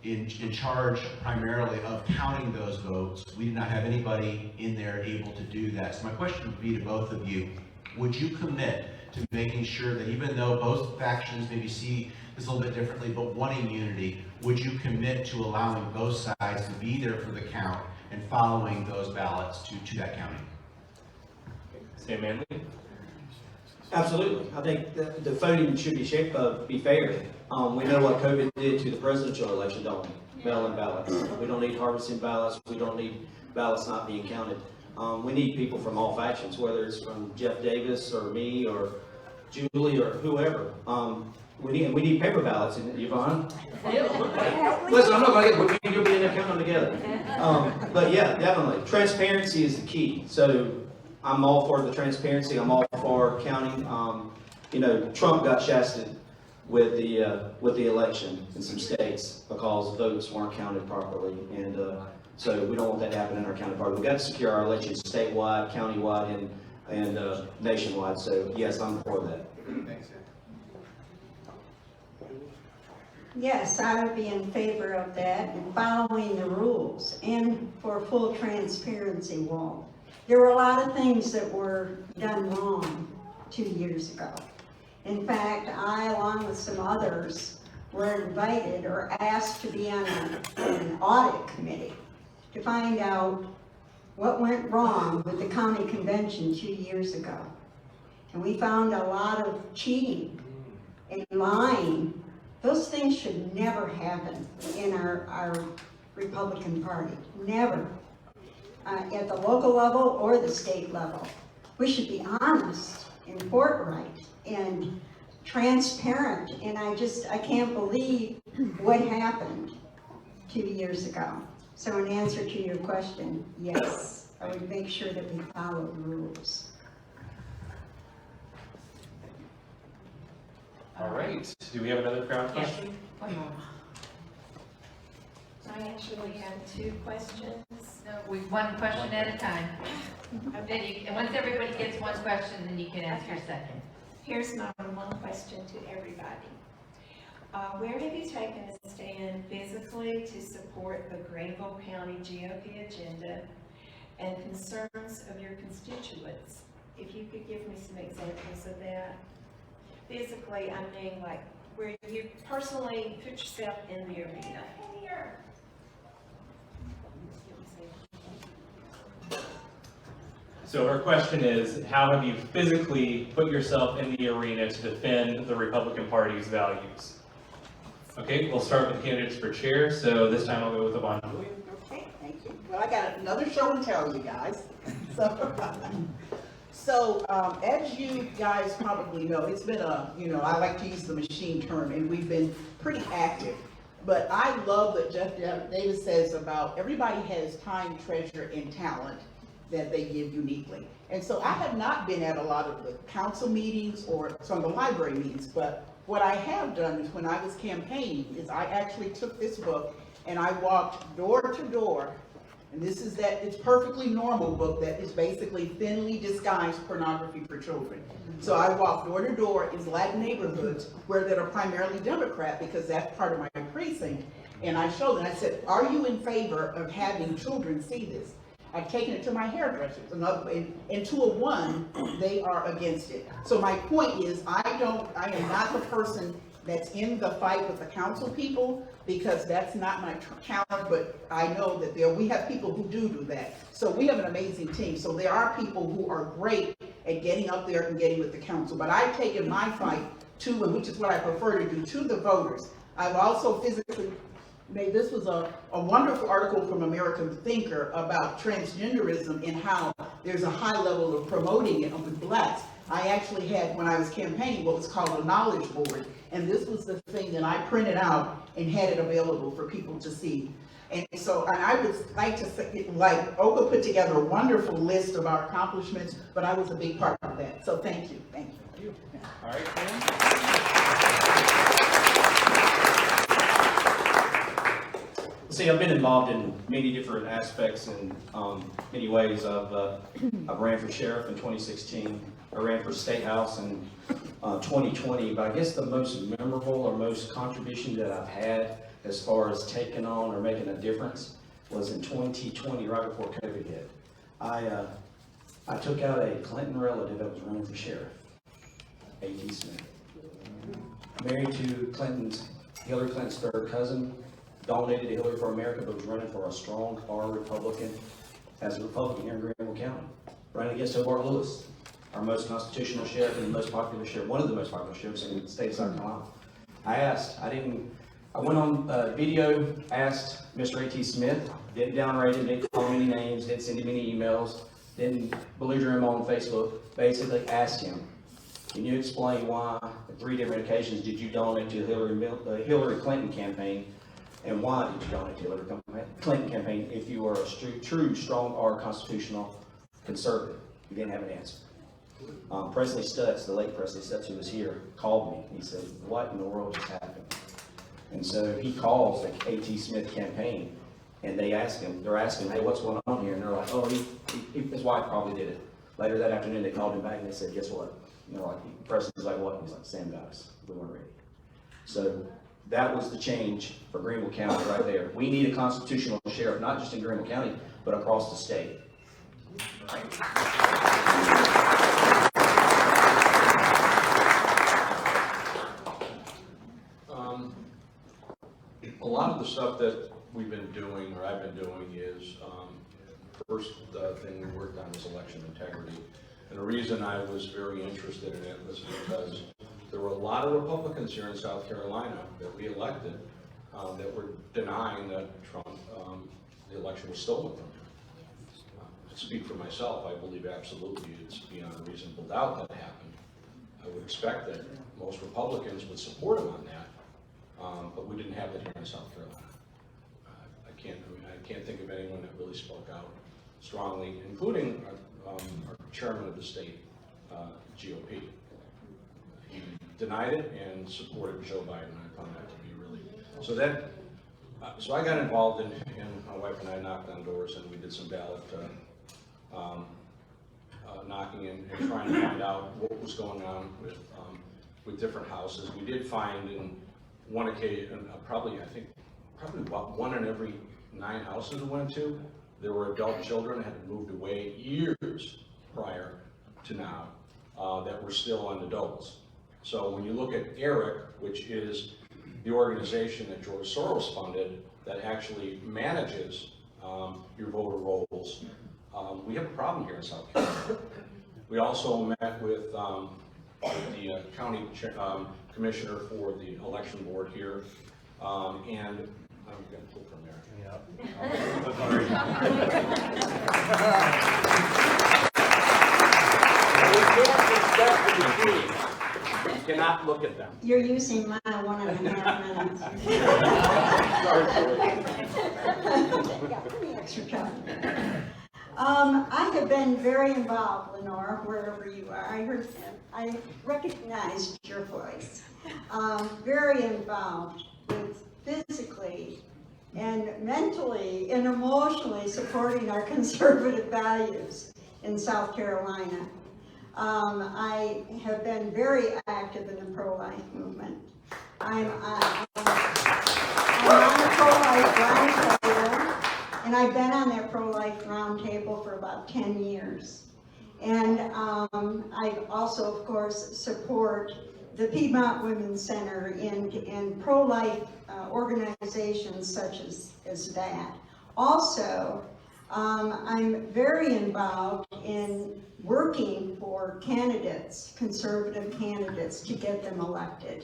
in charge primarily of counting those votes. We did not have anybody in there able to do that. So my question would be to both of you, would you commit to making sure that even though both factions maybe see this a little bit differently, but wanting unity, would you commit to allowing both sides to be there for the count and following those ballots to that counting? Sam Manley? Absolutely. I think the voting should be fair. We know what COVID did to the presidential election, don't we? Mail-in ballots. We don't need harvesting ballots. We don't need ballots not being counted. We need people from all factions, whether it's from Jeff Davis or me or Julie or whoever. We need paper ballots, Yvonne. Listen, I'm not going to get, you'll be in there counting them together. But yeah, definitely. Transparency is the key. So I'm all for the transparency. I'm all for counting. You know, Trump got shafted with the election in some states because votes weren't counted properly, and so we don't want that to happen in our county party. We've got to secure our elections statewide, countywide, and nationwide. So yes, I'm for that. Thanks. Yes, I would be in favor of that and following the rules and for full transparency, Walt. There were a lot of things that were done wrong 2 years ago. In fact, I, along with some others, were invited or asked to be on an audit committee to find out what went wrong with the county convention 2 years ago. And we found a lot of cheating and lying. Those things should never happen in our Republican Party, never. At the local level or the state level. We should be honest and forthright and transparent, and I can't believe what happened 2 years ago. So in answer to your question, yes, I would make sure that we follow the rules. All right, do we have another crowd question? One more. I actually have 2 questions. No, one question at a time. And once everybody gets one question, then you can ask your second. Here's my one question to everybody. Where have you taken a stand physically to support the Greenville County GOP agenda and concerns of your constituents? If you could give me some examples of that. Physically, I mean like where you personally put yourself in the arena. So her question is, how have you physically put yourself in the arena to defend the Republican Party's values? Okay, we'll start with candidates for chair. So this time I'll go with Yvonne Julian. Okay, thank you. Well, I got another show and tell, you guys. So as you guys probably know, it's been I like to use the machine term, and we've been pretty active. But I love that Jeff Davis says about everybody has time, treasure, and talent that they give uniquely. And so I have not been at a lot of the council meetings or some of the library meetings, but what I have done is when I was campaigning is I actually took this book and I walked door to door, and it's perfectly normal book that is basically thinly disguised pornography for children. So I walked door to door in Latin neighborhoods that are primarily Democrat, because that's part of my precinct, and I showed them, I said, are you in favor of having children see this? I've taken it to my hairdressers, and 2 of 1, they are against it. So my point is, I am not the person that's in the fight with the council people, because that's not my talent, but I know that we have people who do that. So we have an amazing team. So there are people who are great at getting up there and getting with the council, but I've taken my fight to, and which is what I prefer to do, to the voters. I've also physically made, this was a wonderful article from American Thinker about transgenderism and how there's a high level of promoting it with blacks. I actually had, when I was campaigning, what was called a knowledge board, And this was the thing that I printed out and had it available for people to see. And so, and I would like to say, like, Olga put together a wonderful list of our accomplishments, but I was a big part of that. So thank you, thank you. All right, Pam? See, I've been involved in many different aspects and many ways. I ran for sheriff in 2016. I ran for state house in 2020. But I guess the most memorable or most contribution that I've had as far as taking on or making a difference was in 2020, right before COVID hit. I took out a Clinton relative that was running for sheriff, A.T. Smith. Married to Hillary Clinton's third cousin. Donated to Hillary for America, but was running for a strong R Republican as a Republican here in Greenville County. Running against Hobart Lewis, our most constitutional sheriff and the most popular sheriff, one of the most popular sheriffs in the state of South Carolina. I went on video, asked Mr. A.T. Smith, didn't downrate him, didn't call him any names, didn't send him any emails, didn't belliger him on Facebook, basically asked him, can you explain why on 3 different occasions did you donate to the Hillary Clinton campaign? And why did you donate to the Hillary Clinton campaign if you are a true, strong R constitutional conservative? He didn't have an answer. Presley Stutz, the late Presley Stutz, who was here, called me. He said, what in the world just happened? And so he calls the A.T. Smith campaign, and they're asking, hey, what's going on here? And they're like, oh, his wife probably did it. Later that afternoon, they called him back and they said, guess what? You know, like, Presley's like, what? And he's like, Sam got us. We weren't ready. So that was the change for Greenville County right there. We need a constitutional sheriff, not just in Greenville County, but across the state. A lot of the stuff that we've been doing, or I've been doing, is first thing we worked on was election integrity. And the reason I was very interested in it was because there were a lot of Republicans here in South Carolina that we elected that were denying that Trump, the election was stolen from him. To speak for myself, I believe absolutely it's beyond a reasonable doubt that happened. I would expect that most Republicans would support him on that, but we didn't have that here in South Carolina. I can't think of anyone that really spoke out strongly, including our chairman of the state GOP. He denied it and supported Joe Biden. I found that to be really, so I got involved in my wife and I knocked on doors and we did some ballot knocking and trying to find out what was going on with different houses. We did find in one occasion, probably about 1 in every 9 houses we went to, there were adult children that had moved away years prior to now that were still on adults. So when you look at ERIC, which is the organization that George Soros funded that actually manages your voter rolls, we have a problem here in South Carolina. We also met with the county commissioner for the election board here, and I'm going to pull from there. You cannot look at them. You're using my 1.5 minutes. Sorry. Extra time. I have been very involved, Lenore, wherever you are. I recognized your voice. Very involved with physically and mentally and emotionally supporting our conservative values in South Carolina. I have been very active in the pro-life movement. I'm on the pro-life roundtable, and I've been on that pro-life roundtable for about 10 years. And I also, of course, support the Piedmont Women's Center and pro-life organizations such as that. Also, I'm very involved in working for candidates, conservative candidates, to get them elected.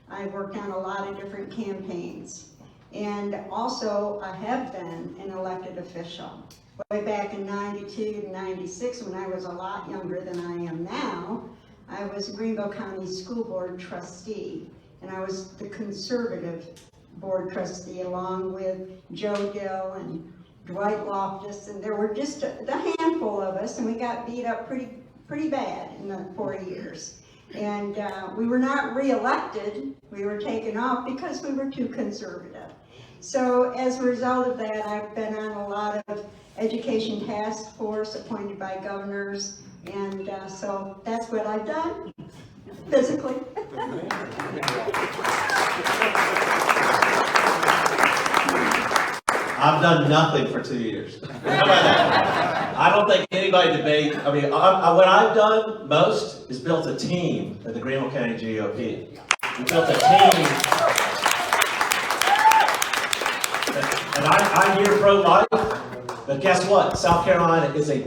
I worked on a lot of different campaigns. And also, I have been an elected official. Way back in 92 to 96, when I was a lot younger than I am now, I was a Greenville County School Board trustee. and I was the conservative board trustee along with Joe Dill and Dwight Loftus, and there were just a handful of us, and we got beat up pretty bad in the 4 years. And we were not re-elected, we were taken off because we were too conservative. So as a result of that, I've been on a lot of education task force appointed by governors, and so that's what I've done, physically. I've done nothing for 2 years. How about that? I don't think anybody debate. I mean, what I've done most is built a team at the Greenville County GOP. We built a team. And I'm here pro-life, but guess what? South Carolina is a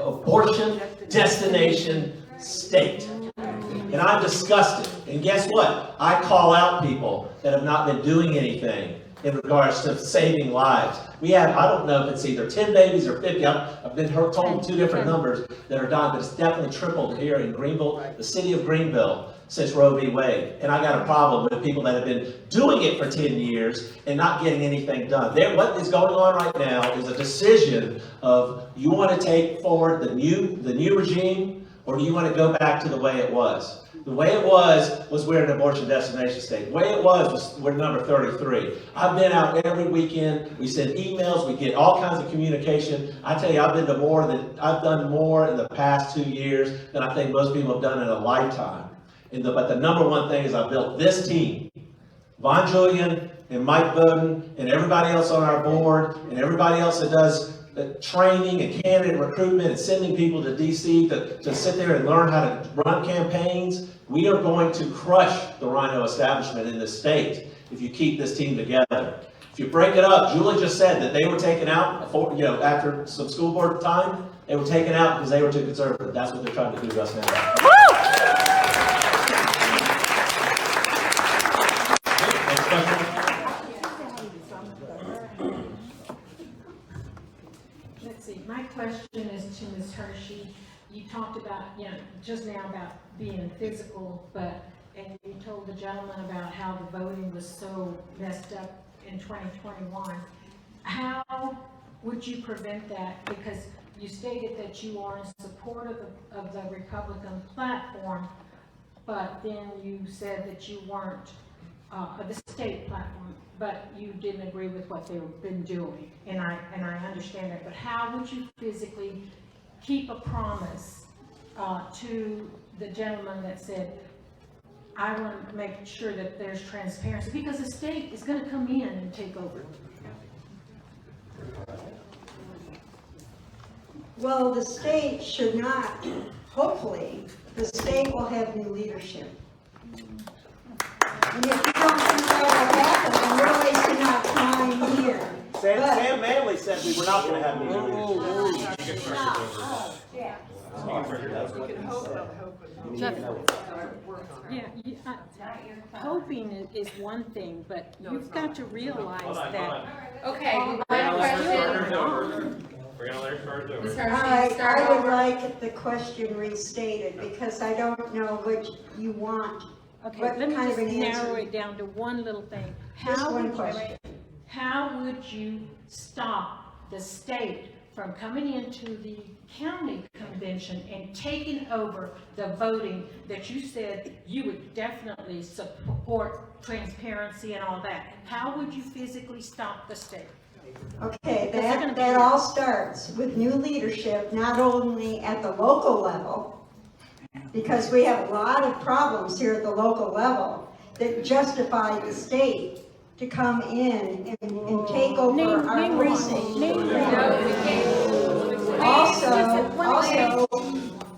abortion destination state. And I'm disgusted. And guess what? I call out people that have not been doing anything in regards to saving lives. We have, I don't know if it's either 10 babies or 50, I've been told 2 different numbers that are dying, but it's definitely tripled here in Greenville, the city of Greenville, since Roe v. Wade. And I got a problem with people that have been doing it for 10 years and not getting anything done. What is going on right now is a decision of, you want to take forward the new regime, or do you want to go back to the way it was? The way it was we're an abortion destination state. The way it was we're number 33. I've been out every weekend. We send emails. We get all kinds of communication. I tell you, I've done more in the past 2 years than I think most people have done in a lifetime. But the number one thing is I built this team. Yvonne Julian and Mike Voaden and everybody else on our board and everybody else that does training and candidate recruitment and sending people to DC to sit there and learn how to run campaigns. We are going to crush the rhino establishment in this state if you keep this team together. If you break it up, Julie just said that they were taken out after some school board time. They were taken out because they were too conservative. That's what they're trying to do to us now. My question is to Ms. Hershey. You talked about, just now about being physical, and you told the gentleman about how the voting was so messed up in 2021. How would you prevent that? Because you stated that you are in support of the Republican platform, but then you said that you weren't, the state platform, but you didn't agree with what they've been doing, and I understand that. But how would you physically keep a promise to the gentleman that said, I want to make sure that there's transparency, because the state is going to come in and take over? Well, the state should not, hopefully, the state will have new leadership. And if you don't think that will happen, then we're wasting our time here. Sam Manley said we were not going to have new Hoping is one thing, but you've got to realize that. Okay, one question. We're going to let her start over. Ms. All Hershey, right, start I would over. like the question restated, because I don't know what you want. Okay, What let me kind just of an narrow answer? it down to one little thing. Just one question. How would you stop the state from coming into the county convention and taking over the voting that you said you would definitely support transparency and all that? How would you physically stop the state? Okay, that all starts with new leadership, not only at the local level, because we have a lot of problems here at the local level that justify the state to come in and take over our precinct. Also,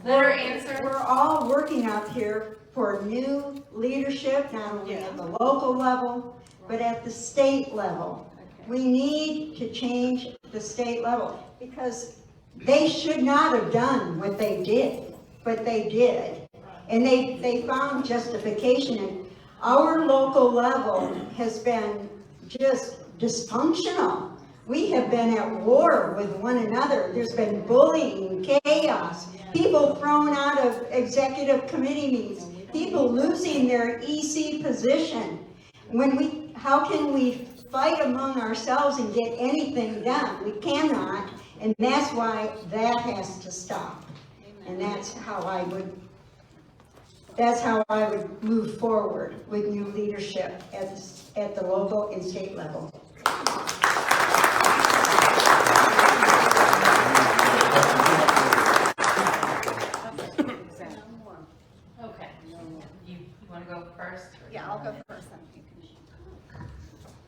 we're all working up here for new leadership, not only at the local level, but at the state level. We need to change the state level, because they should not have done what they did, but they did. And they found justification. And our local level has been just dysfunctional. We have been at war with one another. There's been bullying, chaos, people thrown out of executive committee meetings, people losing their EC position. How can we fight among ourselves and get anything done? We cannot, and that's why that has to stop. And that's how I would move forward with new leadership at the local and state level. Okay. You want to go first? Yeah, I'll go first.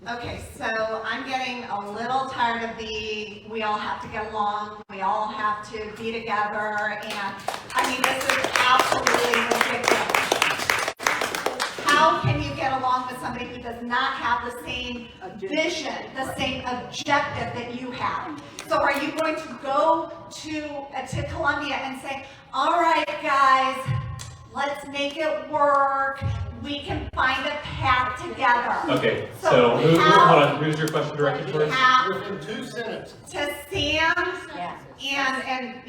Okay, so I'm getting a little tired of we all have to get along, we all have to be together, and I mean, this is absolutely ridiculous. How can you get along with somebody who does not have the same vision, the same objective that you have? So are you going to go to Columbia and say, all right, guys, let's make it work. We can find a path together. Okay, so hold on, who's your question directed towards? Within 2 sentences. To Sam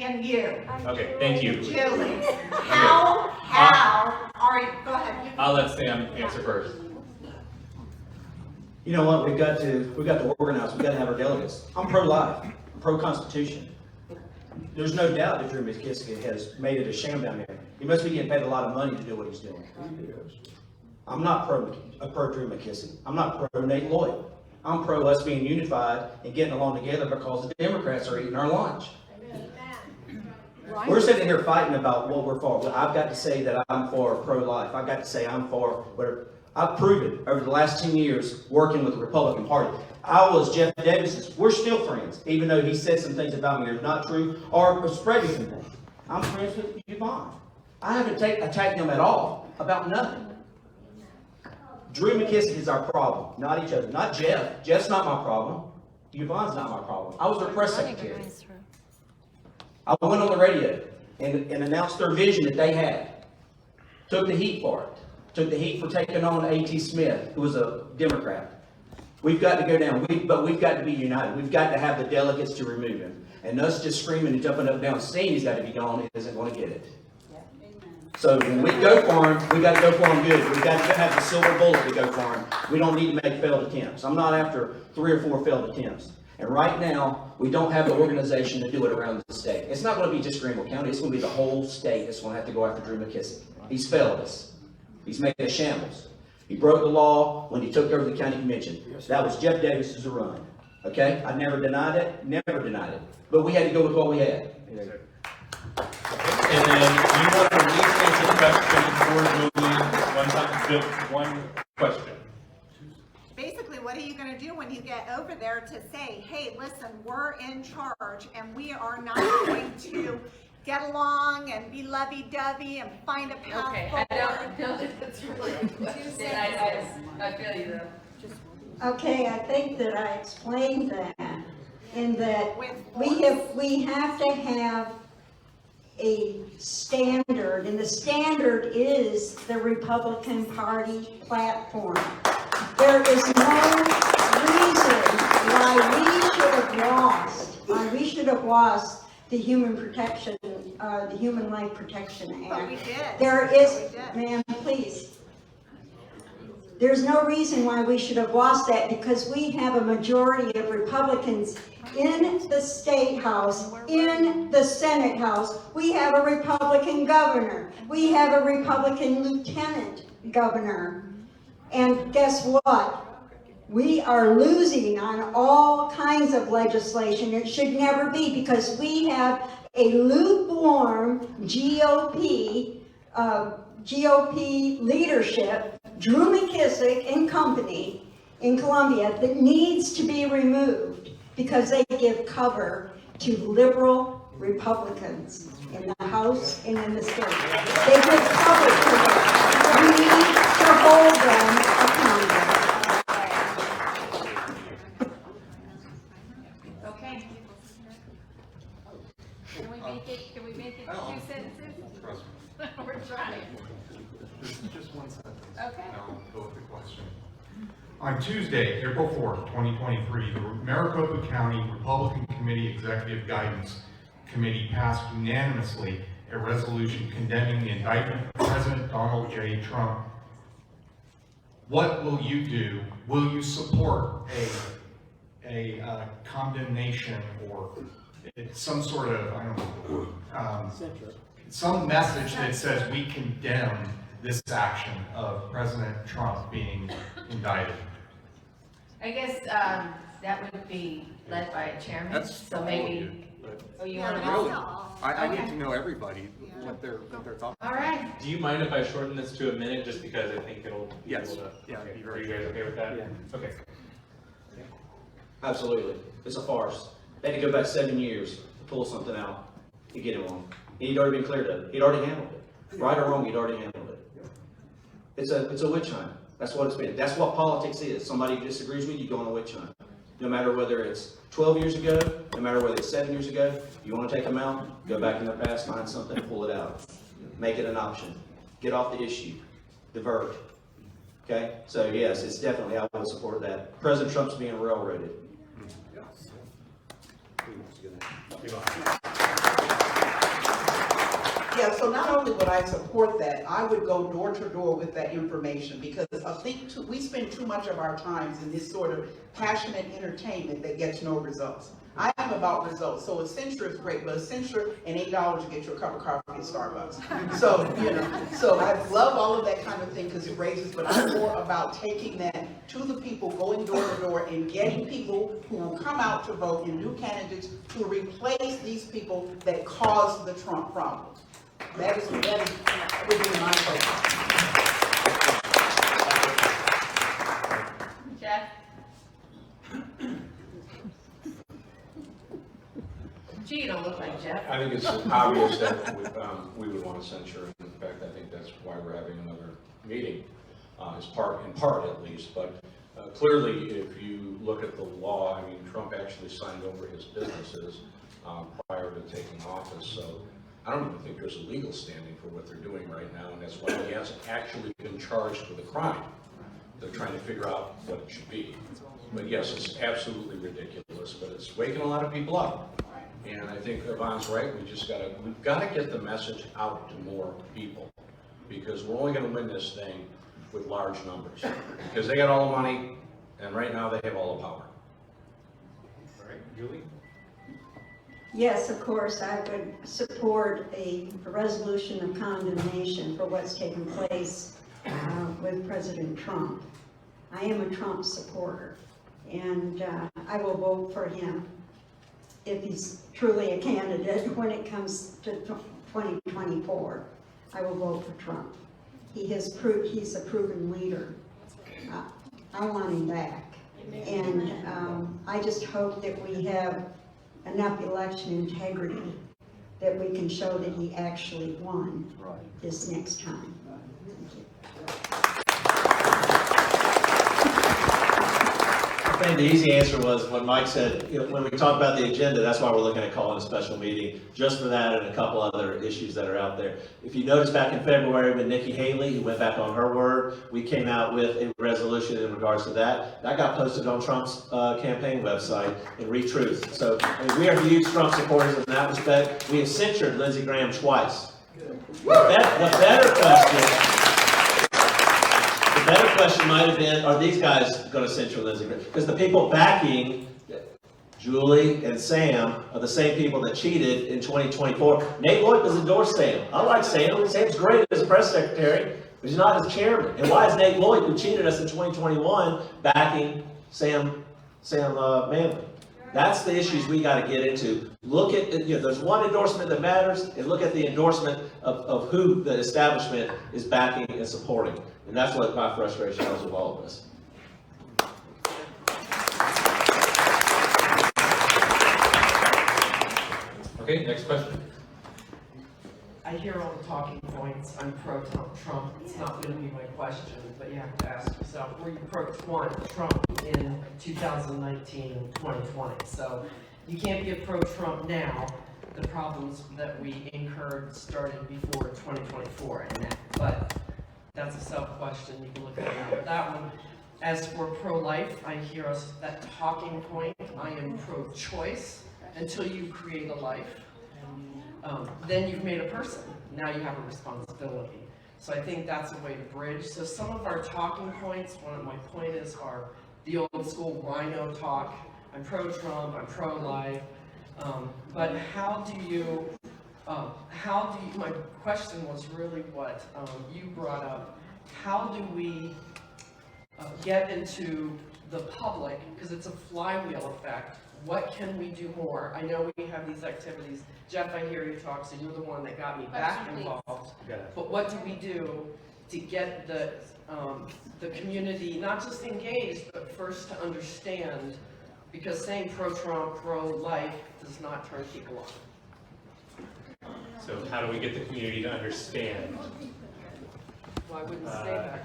and you. Okay, thank you. Julie, how are you, go ahead. I'll let Sam answer first. You know what, we've got to organize, we've got to have our delegates. I'm pro-life, I'm pro-constitution. There's no doubt that Drew McKissick has made it a sham down there. He must be getting paid a lot of money to do what he's doing. I'm not pro Drew McKissick. I'm not pro Nate Lloyd. I'm pro us being unified and getting along together because the Democrats are eating our lunch. We're sitting here fighting about what we're for. I've got to say that I'm for pro-life. I've got to say I'm for whatever. I've proven over the last 10 years working with the Republican Party. I was Jeff Davis's. We're still friends, even though he said some things about me that are not true or spreading some things. I'm friends with Yvonne. I haven't attacked him at all about nothing. Drew McKissick is our problem, not each other. Not Jeff. Jeff's not my problem. Yvonne's not my problem. I was their press secretary. I went on the radio and announced their vision that they had. Took the heat for it. Took the heat for taking on A.T. Smith, who was a Democrat. We've got to go down, but we've got to be united. We've got to have the delegates to remove him. And us just screaming and jumping up and down saying he's got to be gone isn't going to get it. So when we go for him, we got to go for him good. We've got to have the silver bullet to go for him. We don't need to make failed attempts. I'm not after 3 or 4 failed attempts. And right now, we don't have the organization to do it around the state. It's not going to be just Greenville County. It's going to be the whole state that's going to have to go after Drew McKissick. He's failed us. He's made a shambles. He broke the law when he took over the county convention. That was Jeff Davis's run. Okay? I never denied it. Never denied it. But we had to go with what we had. And then you want to answer the question for Julie one question. Basically, what are you going to do when you get over there to say, hey, listen, we're in charge and we are not going to get along and be lovey-dovey and find a path forward? I don't feel that's really I feel you though. Okay, I think that I explained that, in that we have to have a standard, and the standard is the Republican Party platform. There is no reason why we should have lost the Human Life Protection Act. But we did. There is, ma'am, please. There's no reason why we should have lost that, because we have a majority of Republicans in the State House, in the Senate House. We have a Republican governor. We have a Republican lieutenant governor. And guess what? We are losing on all kinds of legislation. It should never be, because we have a lukewarm GOP leadership, Drew McKissick and company in Columbia, that needs to be removed because they give cover to liberal Republicans in the House and in the state. They give cover to them. We need to hold them accountable. Okay. Can we make it 2 sentences? We're trying. Just one sentence. Okay. And I'll go with the question. On Tuesday, April 4th, 2023, the Maricopa County Republican Committee Executive Guidance Committee passed unanimously a resolution condemning the indictment of President Donald J. Trump. What will you do? Will you support a condemnation or some sort of, I don't know, some message that says we condemn this action of President Trump being indicted? I guess, that would be led by a chairman, so maybe, oh, you want to know? I need to know everybody, what they're talking. All right. Do you mind if I shorten this to a minute, just because I think it'll be Yes. able to? Yeah, Okay. it'd be Are very you guys okay with that? Yeah. Okay. Absolutely. It's a farce. They had to go back 7 years to pull something out to get him on. He'd already been cleared of it. He'd already handled it. Right or wrong, he'd already handled it. It's a witch hunt. That's what it's been. That's what politics is. Somebody disagrees with you, go on a witch hunt. No matter whether it's 12 years ago, no matter whether it's 7 years ago, you want to take them out, go back in the past, find something, pull it out. Make it an option. Get off the issue. Divert. Okay? So yes, it's definitely, I would support that. President Trump's being railroaded. Yeah, so not only would I support that, I would go door to door with that information, because I think we spend too much of our times in this sort of passionate entertainment that gets no results. I am about results, so a censure is great, but a censure and $8 to get you a cup of coffee at Starbucks. So, so I love all of that kind of thing because it raises, but I'm more about taking that to the people, going door to door and getting people who will come out to vote in new candidates to replace these people that caused the Trump problem. That would be my focus. Jeff? Gee, you don't look like Jeff. I think it's obvious that we would want to censure. In fact, I think that's why we're having another meeting, in part at least. But clearly, if you look at the law, I mean, Trump actually signed over his businesses prior to taking office. So I don't even think there's a legal standing for what they're doing right now, and that's why he hasn't actually been charged with a crime. They're trying to figure out what it should be. But yes, it's absolutely ridiculous, but it's waking a lot of people up. And I think Yvonne's right, we've got to get the message out to more people, because we're only going to win this thing with large numbers, because they got all the money, and right now they have all the power. All right, Julie? Yes, of course, I would support a resolution of condemnation for what's taken place with President Trump. I am a Trump supporter, and I will vote for him if he's truly a candidate when it comes to 2024. I will vote for Trump. He's a proven leader. I want him back. And I just hope that we have enough election integrity that we can show that he actually won this next time. I think the easy answer was when Mike said, when we talk about the agenda, that's why we're looking at calling a special meeting, just for that and a couple other issues that are out there. If you notice back in February with Nikki Haley, who went back on her word, we came out with a resolution in regards to that. That got posted on Trump's campaign website in ReTruth. So I mean, we are huge Trump supporters in that respect. We have censured Lindsey Graham twice. The better question might have been, are these guys going to censure Lindsey Graham? Because the people backing Julie and Sam are the same people that cheated in 2024. Nate Lloyd has endorsed Sam. I like Sam. Sam's great as a press secretary, but he's not as chairman. And why is Nate Lloyd, who cheated us in 2021, backing Sam Manley? That's the issues we got to get into. Look at, there's one endorsement that matters, and look at the endorsement of who the establishment is backing and supporting. And that's what my frustration is with all of this. Okay, next question. I hear all the talking points. I'm pro-Trump. It's not going to be my question, but you have to ask yourself, were you pro-Trump in 2019, 2020? So you can't be a pro-Trump now. The problems that we incurred started before 2024, but that's a sub-question. You can look at that one. As for pro-life, I hear that talking point. I am pro-choice until you create a life. then you've made a person. Now you have a responsibility. So I think that's a way to bridge. So some of our talking points, one of my point is, are the old school rhino talk. I'm pro-Trump, I'm pro-life. But how do you, my question was really what you brought up. How do we get into the public, because it's a flywheel effect. What can we do more? I know we have these activities. Jeff, I hear you talk, so you're the one that got me back involved. But what do we do to get the community not just engaged, but first to understand? Because saying pro-Trump, pro-life does not turn people on. So how do we get the community to understand? Well, I wouldn't say that.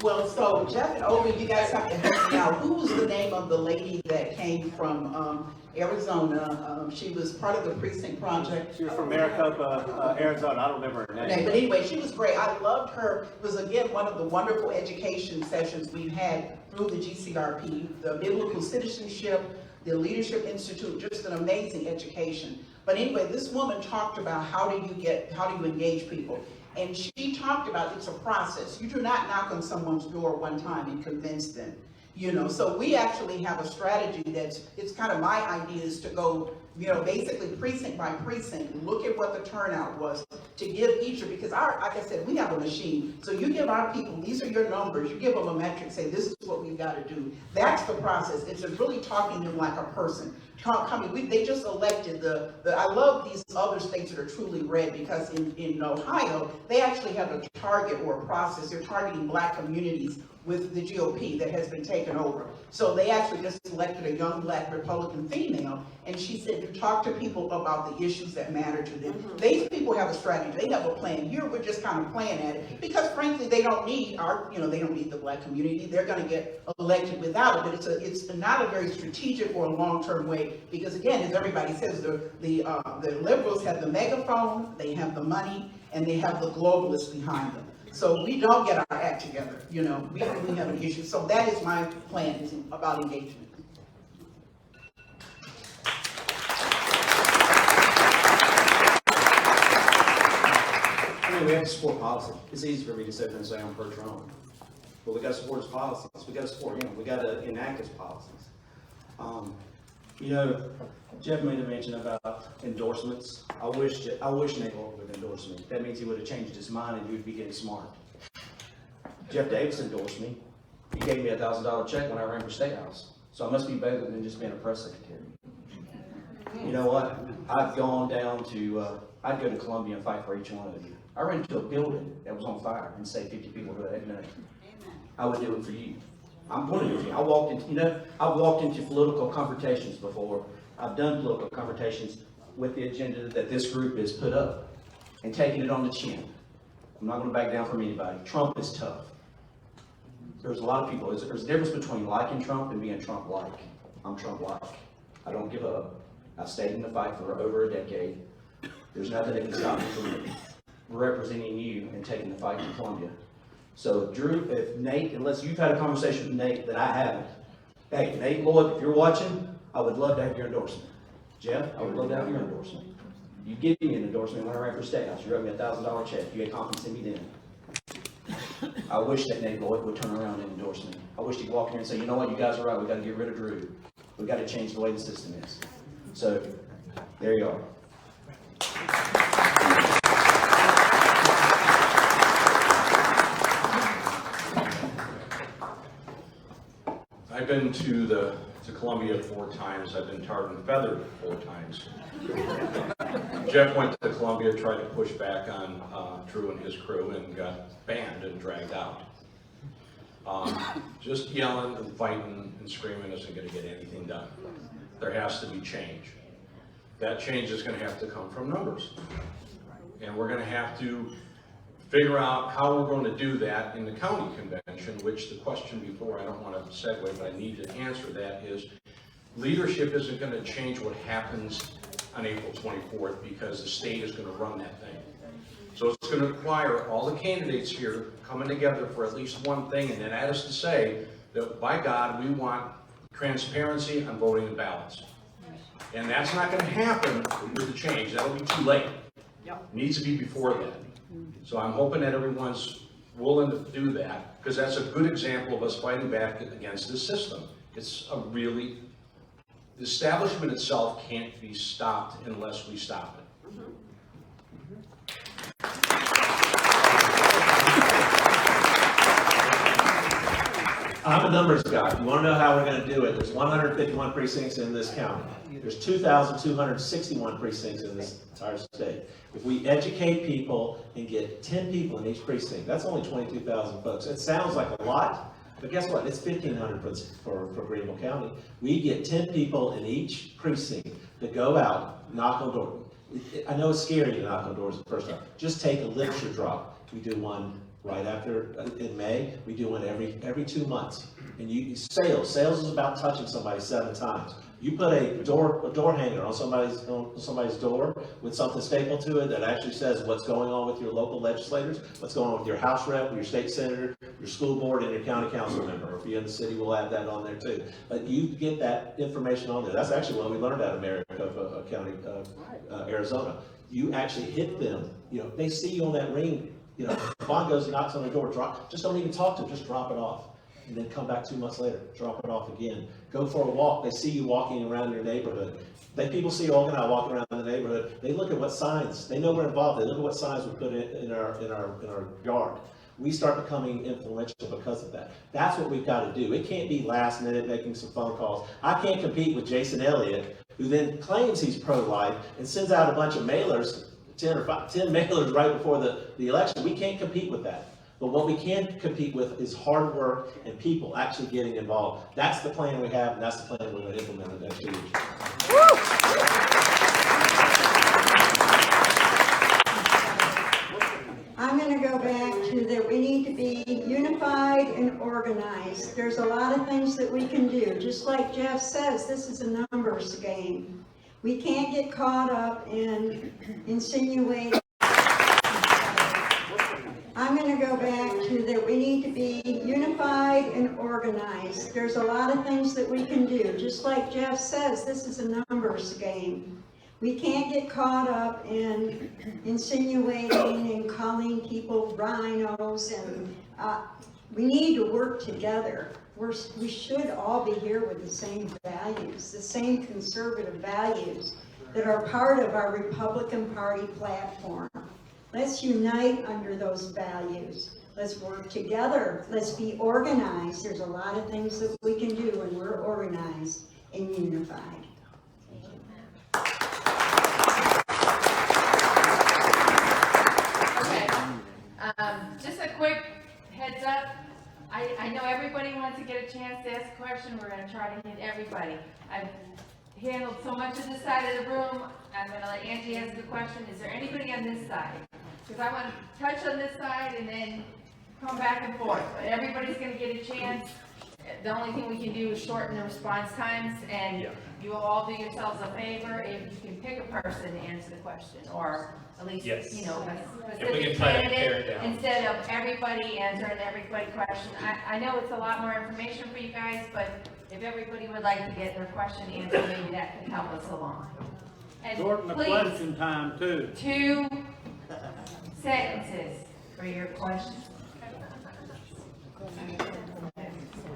Well, so Jeff and Owen, you guys have to help me out. Who was the name of the lady that came from Arizona? She was part of the Precinct Project. She was from Maricopa, Arizona. I don't remember her name. But anyway, she was great. I loved her. It was, again, one of the wonderful education sessions we've had through the GCRP, the Biblical Citizenship, the Leadership Institute, just an amazing education. But anyway, this woman talked about how do you engage people. And she talked about it's a process. You do not knock on someone's door one time and convince them. So we actually have a strategy it's kind of my idea is to go, basically precinct by precinct, look at what the turnout was, to give each, because like I said, we have a machine. So you give our people, these are your numbers, you give them a metric, say this is what we've got to do. That's the process. It's just really talking to them like a person. They just elected I love these other states that are truly red, because in Ohio, they actually have a target or a process. They're targeting black communities with the GOP that has been taken over. So they actually just elected a young black Republican female, and she said you talk to people about the issues that matter to them. These people have a strategy. They have a plan. Here we're just kind of playing at it, because frankly they don't need they don't need the black community. They're going to get elected without it. But it's not a very strategic or long-term way, because again, as everybody says, the liberals have the megaphone, they have the money, and they have the globalists behind them. So we don't get our act together, we have an issue. So that is my plan, is about engagement. We have to support policy. It's easy for me to sit there and say I'm pro-Trump, but we got to support his policies. We got to support him. We got to enact his policies. Jeff made a mention about endorsements. I wish Nate Lloyd would endorse me. That means he would have changed his mind and you'd be getting smart. Jeff Davis endorsed me. He gave me a $1,000 check when I ran for State House. So I must be better than just being a press secretary. You know what? I've gone down to, I'd go to Columbia and fight for each one of you. I ran into a building that was on fire and saved 50 people that night. I would do it for you. I'm going to do it for you. I've walked into political confrontations before. I've done political confrontations with the agenda that this group has put up and taken it on the chin. I'm not going to back down from anybody. Trump is tough. There's a lot of people. There's a difference between liking Trump and being Trump-like. I'm Trump-like. I don't give up. I've stayed in the fight for over a decade. There's nothing that can stop me from representing you and taking the fight to Columbia. So Drew, if Nate, unless you've had a conversation with Nate that I haven't, hey, Nate Lloyd, if you're watching, I would love to have your endorsement. Jeff, I would love to have your endorsement. You give me an endorsement when I ran for State House. You wrote me a $1,000 check. You had confidence in me then. I wish that Nate Lloyd would turn around and endorse me. I wish he'd walk in here and say, you know what, you guys are right. We've got to get rid of Drew. We've got to change the way the system is. So, there you are. I've been to Columbia 4 times. I've been tarred and feathered 4 times. Jeff went to Columbia, tried to push back on Drew and his crew, and got banned and dragged out. Just yelling and fighting and screaming isn't going to get anything done. There has to be change. That change is going to have to come from numbers. And we're going to have to figure out how we're going to do that in the county convention, which the question before, I don't want to segue, but I need to answer that, is leadership isn't going to change what happens on April 24th because the state is going to run that thing. So it's going to require all the candidates here coming together for at least one thing, and that is to say that, by God, we want transparency on voting and ballots. And that's not gonna happen with the change, that'll be too late. Needs to be before that. So I'm hoping that everyone's willing to do that, because that's a good example of us fighting back against this system. It's a really, the establishment itself can't be stopped unless we stop it. I'm a numbers guy. You want to know how we're going to do it? There's 151 precincts in this county. There's 2,261 precincts in this entire state. If we educate people and get 10 people in each precinct, that's only 22,000 folks. It sounds like a lot, but guess what? It's 1,500 for Greenville County. We get 10 people in each precinct to go out, knock on doors. I know it's scary to knock on doors the first time. Just take a literature drop. We do one right after, in May, we do one every 2 months. And sales is about touching somebody 7 times. You put a door hanger on somebody's door with something stapled to it that actually says what's going on with your local legislators, what's going on with your House rep, your state senator, your school board, and your county council member. If you're in the city, we'll add that on there too. But you get that information on there. That's actually what we learned out of Maricopa County, Arizona. You actually hit them. They see you on that ring. Vaughn goes and knocks on the door, just don't even talk to him, just drop it off. And then come back 2 months later, drop it off again. Go for a walk. They see you walking around your neighborhood. People see Olga and I walking around the neighborhood. They look at what signs, they know we're involved. They look at what signs we put in our yard. We start becoming influential because of that. That's what we've got to do. It can't be last minute making some phone calls. I can't compete with Jason Elliott, who then claims he's pro-life and sends out a bunch of mailers, 10 mailers right before the election. We can't compete with that. But what we can compete with is hard work and people actually getting involved. That's the plan we have, and that's the plan we're going to implement in the next 2 years. I'm going to go back to that we need to be unified and organized. There's a lot of things that we can do. Just like Jeff says, this is a numbers game. We can't get caught up in insinuating. I'm going to go back to that we need to be unified and organized. There's a lot of things that we can do. Just like Jeff says, this is a numbers game. We can't get caught up in insinuating and calling people rhinos, and we need to work together. We should all be here with the same values, the same conservative values that are part of our Republican Party platform. Let's unite under those values. Let's work together. Let's be organized. There's a lot of things that we can do when we're organized and unified. Okay. Just a quick heads up. I know everybody wants to get a chance to ask a question. We're going to try to hit everybody. I've handled so much of this side of the room. I'm going to let Angie ask the question. Is there anybody on this side? Because I want to touch on this side and then come back and forth. But everybody's going to get a chance. The only thing we can do is shorten the response times, and you will all do yourselves a favor if you can pick a person to answer the question, or at least, a specific candidate, instead of everybody answering everybody's question. I know it's a lot more information for you guys, but if everybody would like to get their question answered, maybe that can help us along. And shorten the question time too. 2 sentences for your question.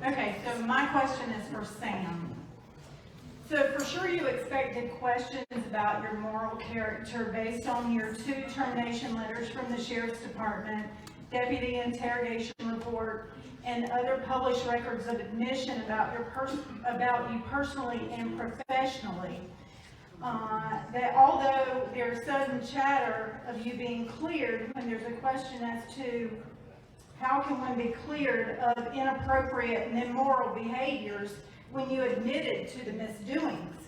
Okay, so my question is for Sam. So for sure you expected questions about your moral character based on your 2 termination letters from the Sheriff's Department, deputy interrogation report, and other published records of admission about you personally and professionally. That although there's sudden chatter of you being cleared, when there's a question as to how can one be cleared of inappropriate and immoral behaviors when you admitted to the misdoings.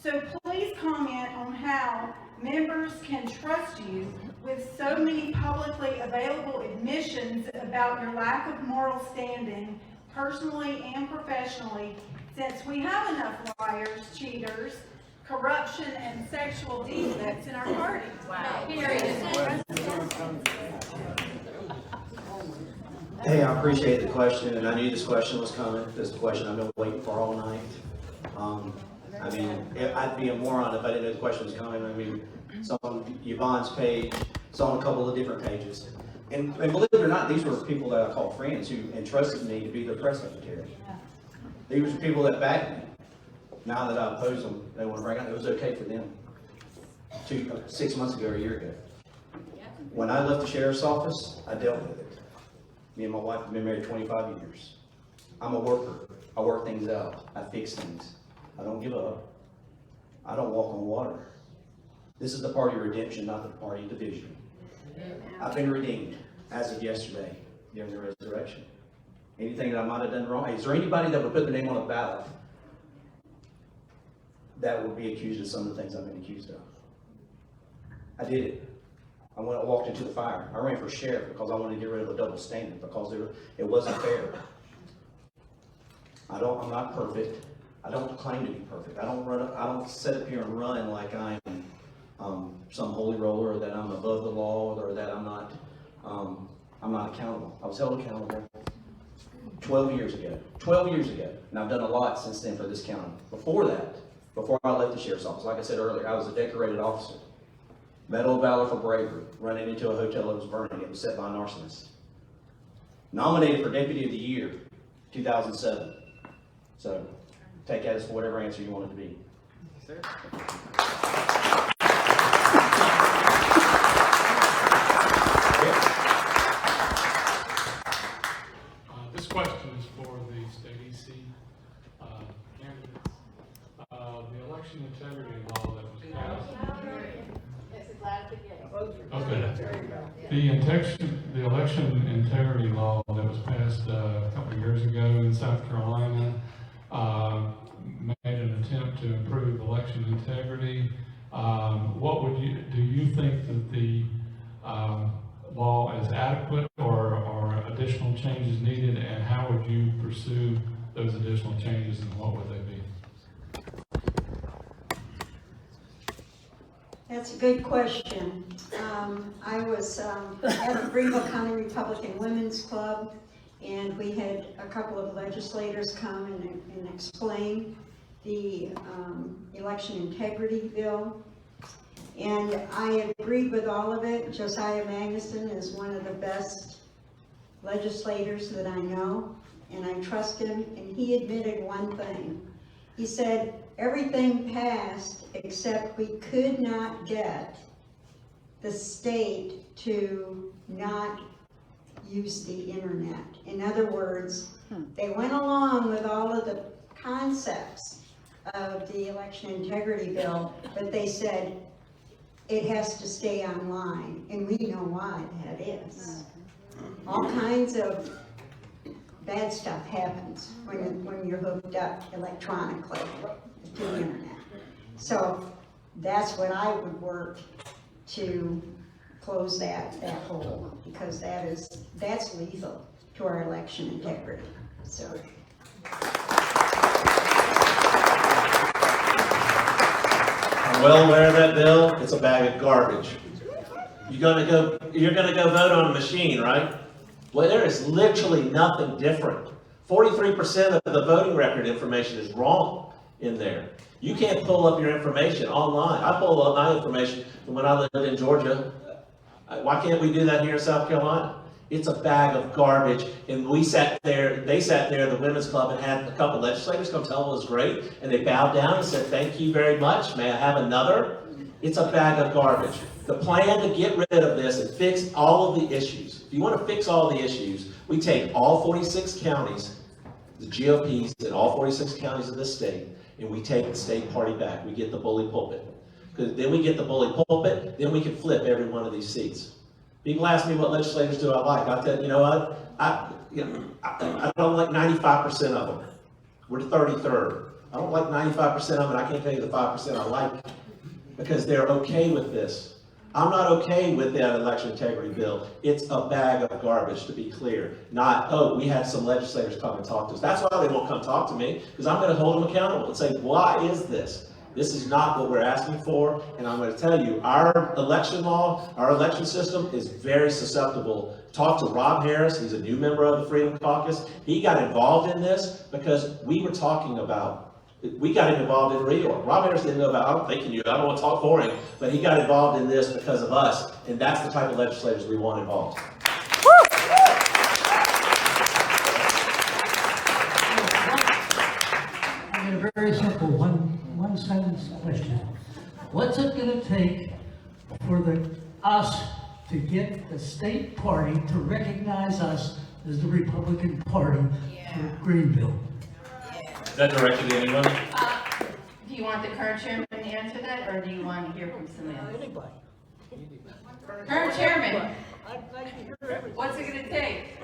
So please comment on how members can trust you with so many publicly available admissions about your lack of moral standing, personally and professionally, since we have enough liars, cheaters, corruption, and sexual defects in our party. Wow. Period. Hey, I appreciate the question, and I knew this question was coming. This is the question I've been waiting for all night. I mean, I'd be a moron if I didn't know the question was coming. I mean, it's on Yvonne's page, it's on a couple of different pages. And believe it or not, these were people that I call friends who entrusted me to be their press secretary. These were people that backed me. Now that I oppose them, they want to bring out, it was okay for them 6 months ago or a year ago. When I left the sheriff's office, I dealt with it. Me and my wife have been married 25 years. I'm a worker. I work things out. I fix things. I don't give up. I don't walk on water. This is the party of redemption, not the party of division. I've been redeemed as of yesterday, during the resurrection. Anything that I might have done wrong, is there anybody that would put their name on a ballot that would be accused of some of the things I've been accused of? I did it. I walked into the fire. I ran for sheriff because I wanted to get rid of a double standard because it wasn't fair. I'm not perfect. I don't claim to be perfect. I don't sit up here and run like I'm some holy roller, or that I'm above the law, or that I'm not accountable. I was held accountable 12 years ago. 12 years ago. And I've done a lot since then for this county. Before that, before I left the sheriff's office, like I said earlier, I was a decorated officer. Medal of Valor for bravery, running into a hotel that was burning. It was set by an arsonist. Nominated for Deputy of the Year, 2007. So, take that as whatever answer you want it to be. Sir. This question is for the state EC candidates. The election integrity law that was passed. Okay. The election integrity law that was passed a couple of years ago in South Carolina made an attempt to improve election integrity. Do you think that the law is adequate, or additional changes needed, and how would you pursue those additional changes, and what would they be? That's a good question. I was at the Greenville County Republican Women's Club, and we had a couple of legislators come and explain the election integrity bill. And I agreed with all of it. Josiah Magnuson is one of the best legislators that I know, and I trust him, and he admitted one thing. He said, everything passed except we could not get the state to not use the internet. In other words, they went along with all of the concepts of the election integrity bill, but they said it has to stay online, and we know why that is. All kinds of bad stuff happens when you're hooked up electronically to the internet. So that's what I would work to close that hole, because that's lethal to our election integrity. So. I'm well aware of that bill. It's a bag of garbage. You're gonna go vote on a machine, right? Well, there is literally nothing different. 43% of the voting record information is wrong in there. You can't pull up your information online. I pull up my information from when I lived in Georgia. Why can't we do that here in South Carolina? It's a bag of garbage. And they sat there, the women's club, and had a couple legislators come tell them it was great. And they bowed down and said, thank you very much. May I have another? It's a bag of garbage. The plan to get rid of this and fix all of the issues. If you want to fix all the issues, we take all 46 counties, the GOPs in all 46 counties of this state, and we take the state party back. We get the bully pulpit. Because then we get the bully pulpit, then we can flip every one of these seats. People ask me what legislators do I like. I tell you know what? I don't like 95% of them. We're the 33rd. I don't like 95% of them, and I can't tell you the 5% I like, because they're okay with this. I'm not okay with that election integrity bill. It's a bag of garbage, to be clear. Not, oh, we had some legislators come and talk to us. That's why they won't come talk to me, because I'm going to hold them accountable and say, why is this? This is not what we're asking for, and I'm going to tell you, our election law, our election system is very susceptible. Talk to Rob Harris, he's a new member of the Freedom Caucus. He got involved in this because we were talking about We got him involved in reorg. Rob Anderson didn't know about, I don't think he knew, I don't want to talk for him, but he got involved in this because of us, and that's the type of legislators we want involved. I got a very simple one sentence question. What's it gonna take for us to get the state party to recognize us as the Republican Party for Greenville? Is that directed to anyone? Do you want the current chairman to answer that, or do you want to hear from somebody else? Anybody. Current chairman, what's it gonna take?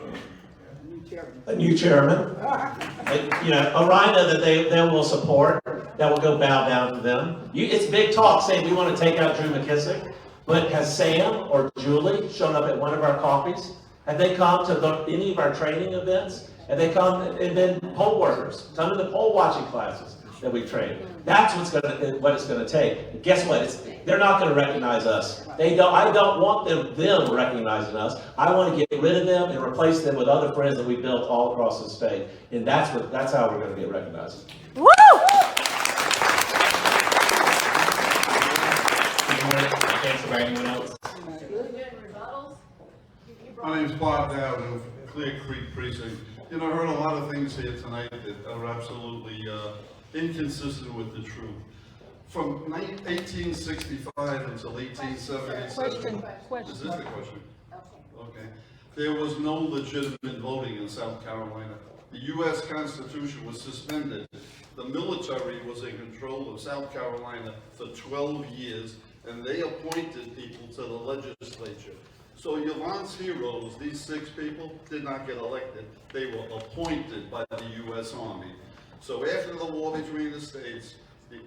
A new chairman, a rhino that they will support, that will go bow down to them. It's big talk saying we want to take out Drew McKissick, but has Sam or Julie shown up at one of our coffees? Have they come to any of our training events? Have they come, and then poll workers, come to the poll watching classes that we train? That's what it's going to take. And guess what? They're not going to recognize us. I don't want them recognizing us. I want to get rid of them and replace them with other friends that we built all across the state. And that's how we're going to get recognized. Woo! Answered by anyone else? My name's Bob Dowd of Clear Creek Precinct. I heard a lot of things here tonight that are absolutely inconsistent with the truth. From 1865 until 1877. Question. Is this the question? Okay. There was no legitimate voting in South Carolina. The U.S. Constitution was suspended. The military was in control of South Carolina for 12 years, and they appointed people to the legislature. So Yvonne's heroes, these 6 people, did not get elected. They were appointed by the U.S. Army. So after the war between the states,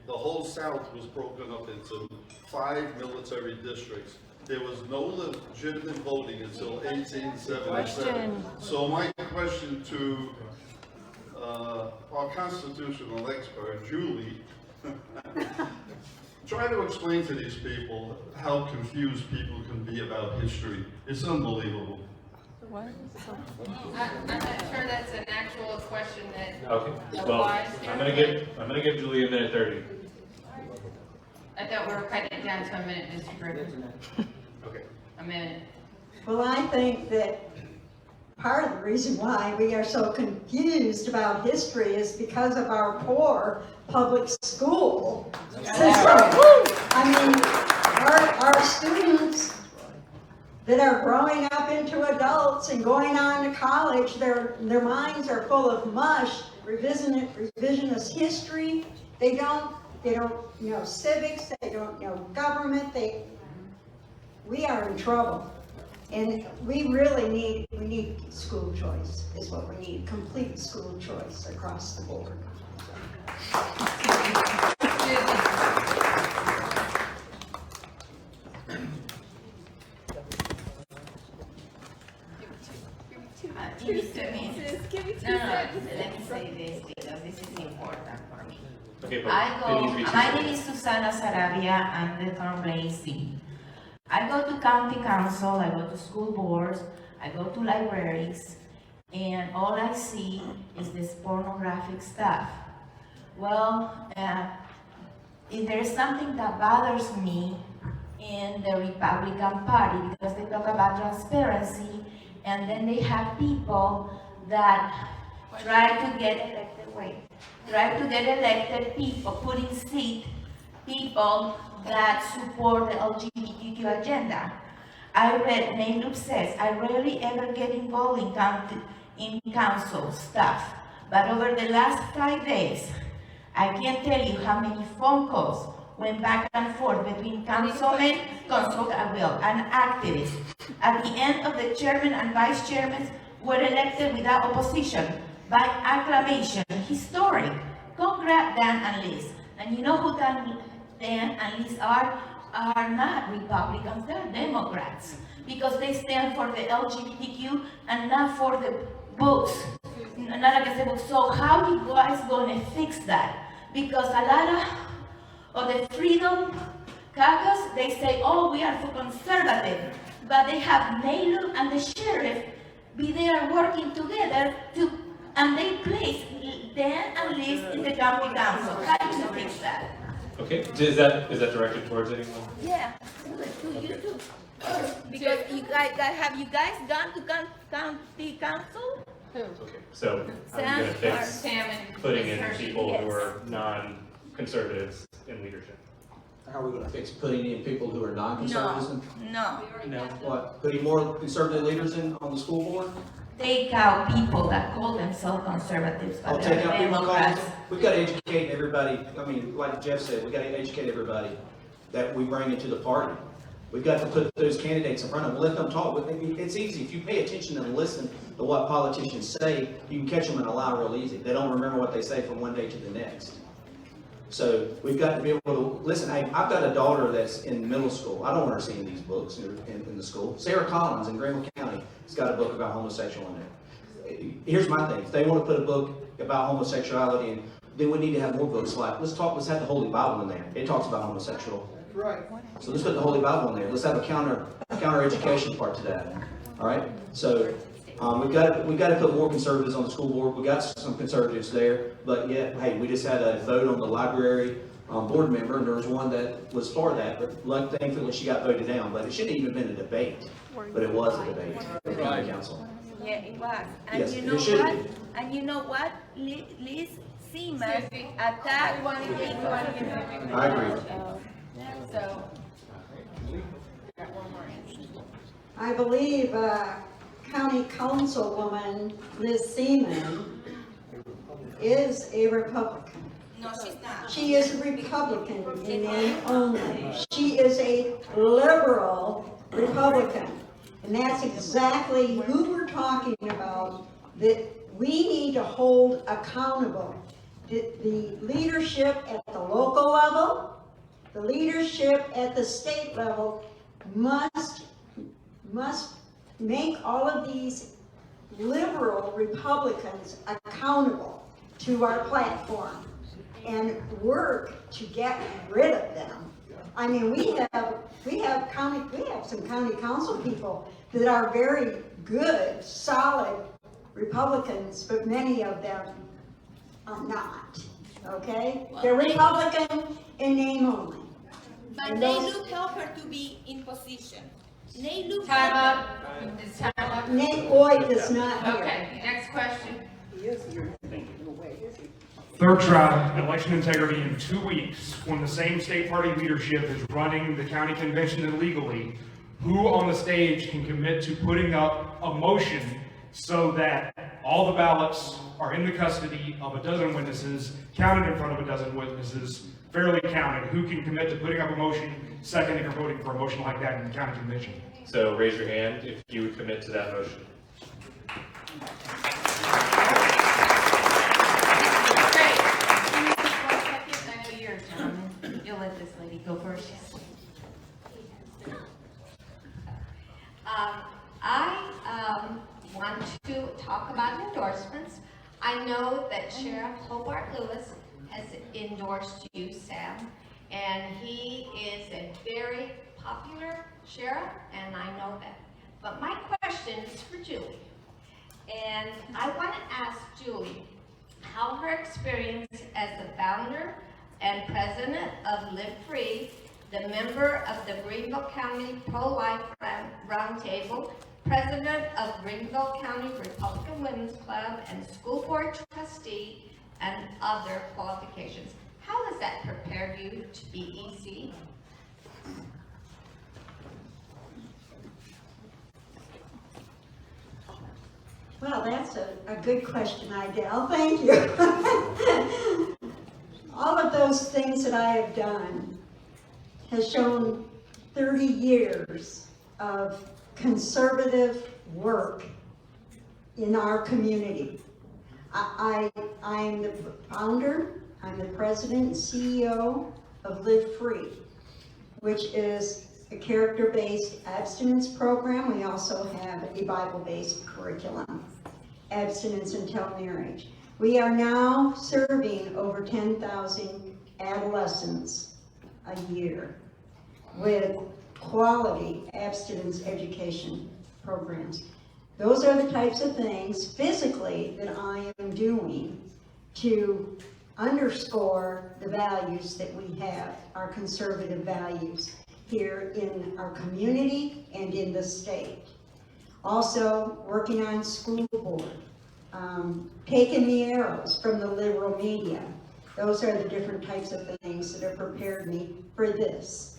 the whole South was broken up into 5 military districts. There was no legitimate voting until 1877. So my question to our constitutional expert, Julie, try to explain to these people how confused people can be about history. It's unbelievable. I'm not sure that's an actual question that Okay. Well, applies here. I'm gonna give Julie a minute 30. I thought we were cutting it down to a minute, Mr. Griffin. Okay. A minute. Well, I think that part of the reason why we are so confused about history is because of our poor public school system. I mean, our students that are growing up into adults and going on to college, their minds are full of mush, revisionist history. They don't know civics, they don't know government. We are in trouble. And we really need school choice, is what we need, complete school choice across the board. Give me 2 minutes. Give me 2 seconds. Let me say this because this is important for me. Okay, my name is Susana Sarabia. I'm the from EC. I go to county council, I go to school boards, I go to libraries, and all I see is this pornographic stuff. Well, if there is something that bothers me in the Republican Party, because they talk about transparency, and then they have people that try to get elected people, putting seat people that support the LGBTQ agenda. I read, Mayloop says, I rarely ever get involved in council stuff, but over the last 5 days, I can't tell you how many phone calls went back and forth between councilmen, and activists. At the end of the chairman and vice chairmen were elected without opposition by acclamation. Historic. Congrats, Dan and Liz. And you know who Dan and Liz are not Republicans, they're Democrats. Because they stand for the LGBTQ and not for the books. Not against the books. So how you guys gonna fix that? Because a lot of the Freedom Caucus, they say, oh, we are for conservative. But they have Mayloop and the sheriff be there working together and they place Dan at least in the county council, trying to fix that. Okay, is that directed towards anyone? Yeah, to you too. Because have you guys gone to county council? Okay, so I'm Sam gonna or fix Sam and putting in Ms. Hershey, people who yes. are non-conservatives in leadership. How are we gonna fix putting in people who are non-conservatives? No. No. What, putting more conservative leaders in on the school board? Take out people that call themselves conservatives, I'll but take they're out people Democrats. we've got to educate everybody. I mean, like Jeff said, we've got to educate everybody that we bring into the party. We've got to put those candidates in front of them, let them talk. It's easy. If you pay attention and listen to what politicians say, you can catch them in a lie real easy. They don't remember what they say from one day to the next. So we've got to be able to listen. I've got a daughter that's in middle school. I don't want her seeing these books in the school. Sarah Collins in Greenville County has got a book about homosexual in there. Here's my thing. If they want to put a book about homosexuality in, then we need to have more books like, let's have the Holy Bible in there. It talks about homosexual. Right. So let's put the Holy Bible in there. Let's have a counter education part to that. All right. So we've got to put more conservatives on the school board. We got some conservatives there, but yeah, hey, we just had a vote on the library board member, and there was one that was for that, but thankfully she got voted down. But it shouldn't even been a debate, but it was a debate for the county council. Yeah, it was. And Yes, you it know should what? be. And you know what? Liz Seaman attacked people. I agree. So, I believe County Councilwoman Liz Seaman is a Republican. No, she's not. She is a Republican in name only. She is a liberal Republican. And that's exactly who we're talking about, that we need to hold accountable. The leadership at the local level, the leadership at the state level must make all of these liberal Republicans accountable to our platform and work to get rid of them. I mean, we have some county council people that are very good, solid Republicans, but many of them are not. Okay? They're Republican in name only. But And they those- look help her to be in position. They look time help up. her. Is time up? Nate Boyd is not here. Okay, next question. Third trial, election integrity in 2 weeks, when the same state party leadership is running the county convention illegally. Who on the stage can commit to putting up a motion so that all the ballots are in the custody of a dozen witnesses, counted in front of a dozen witnesses, fairly counted? Who can commit to putting up a motion, seconding or voting for a motion like that in the county convention? So raise your hand if you would commit to that motion. Great. Give me just 1 second. I know you're Tom. You'll let this lady go first. I want to talk about endorsements. I know that Sheriff Hobart Lewis has endorsed you, Sam, and he is a very popular sheriff, and I know that. But my question is for Julie. And I want to ask Julie how her experience as the founder and president of Live Free, the member of the Greenville County Pro-Life Roundtable, president of Greenville County Republican Women's Club, and school board trustee, and other qualifications. How has that prepared you to be EC? Well, that's a good question, Idell. Thank you. All of those things that I have done has shown 30 years of conservative work in our community. I am the founder, I'm the president and CEO of Live Free, which is a character-based abstinence program. We also have a Bible-based curriculum, abstinence until marriage. We are now serving over 10,000 adolescents a year with quality abstinence education programs. Those are the types of things physically that I am doing to underscore the values that we have, our conservative values here in our community and in the state. Also, working on school board, taking the arrows from the liberal media. Those are the different types of things that have prepared me for this.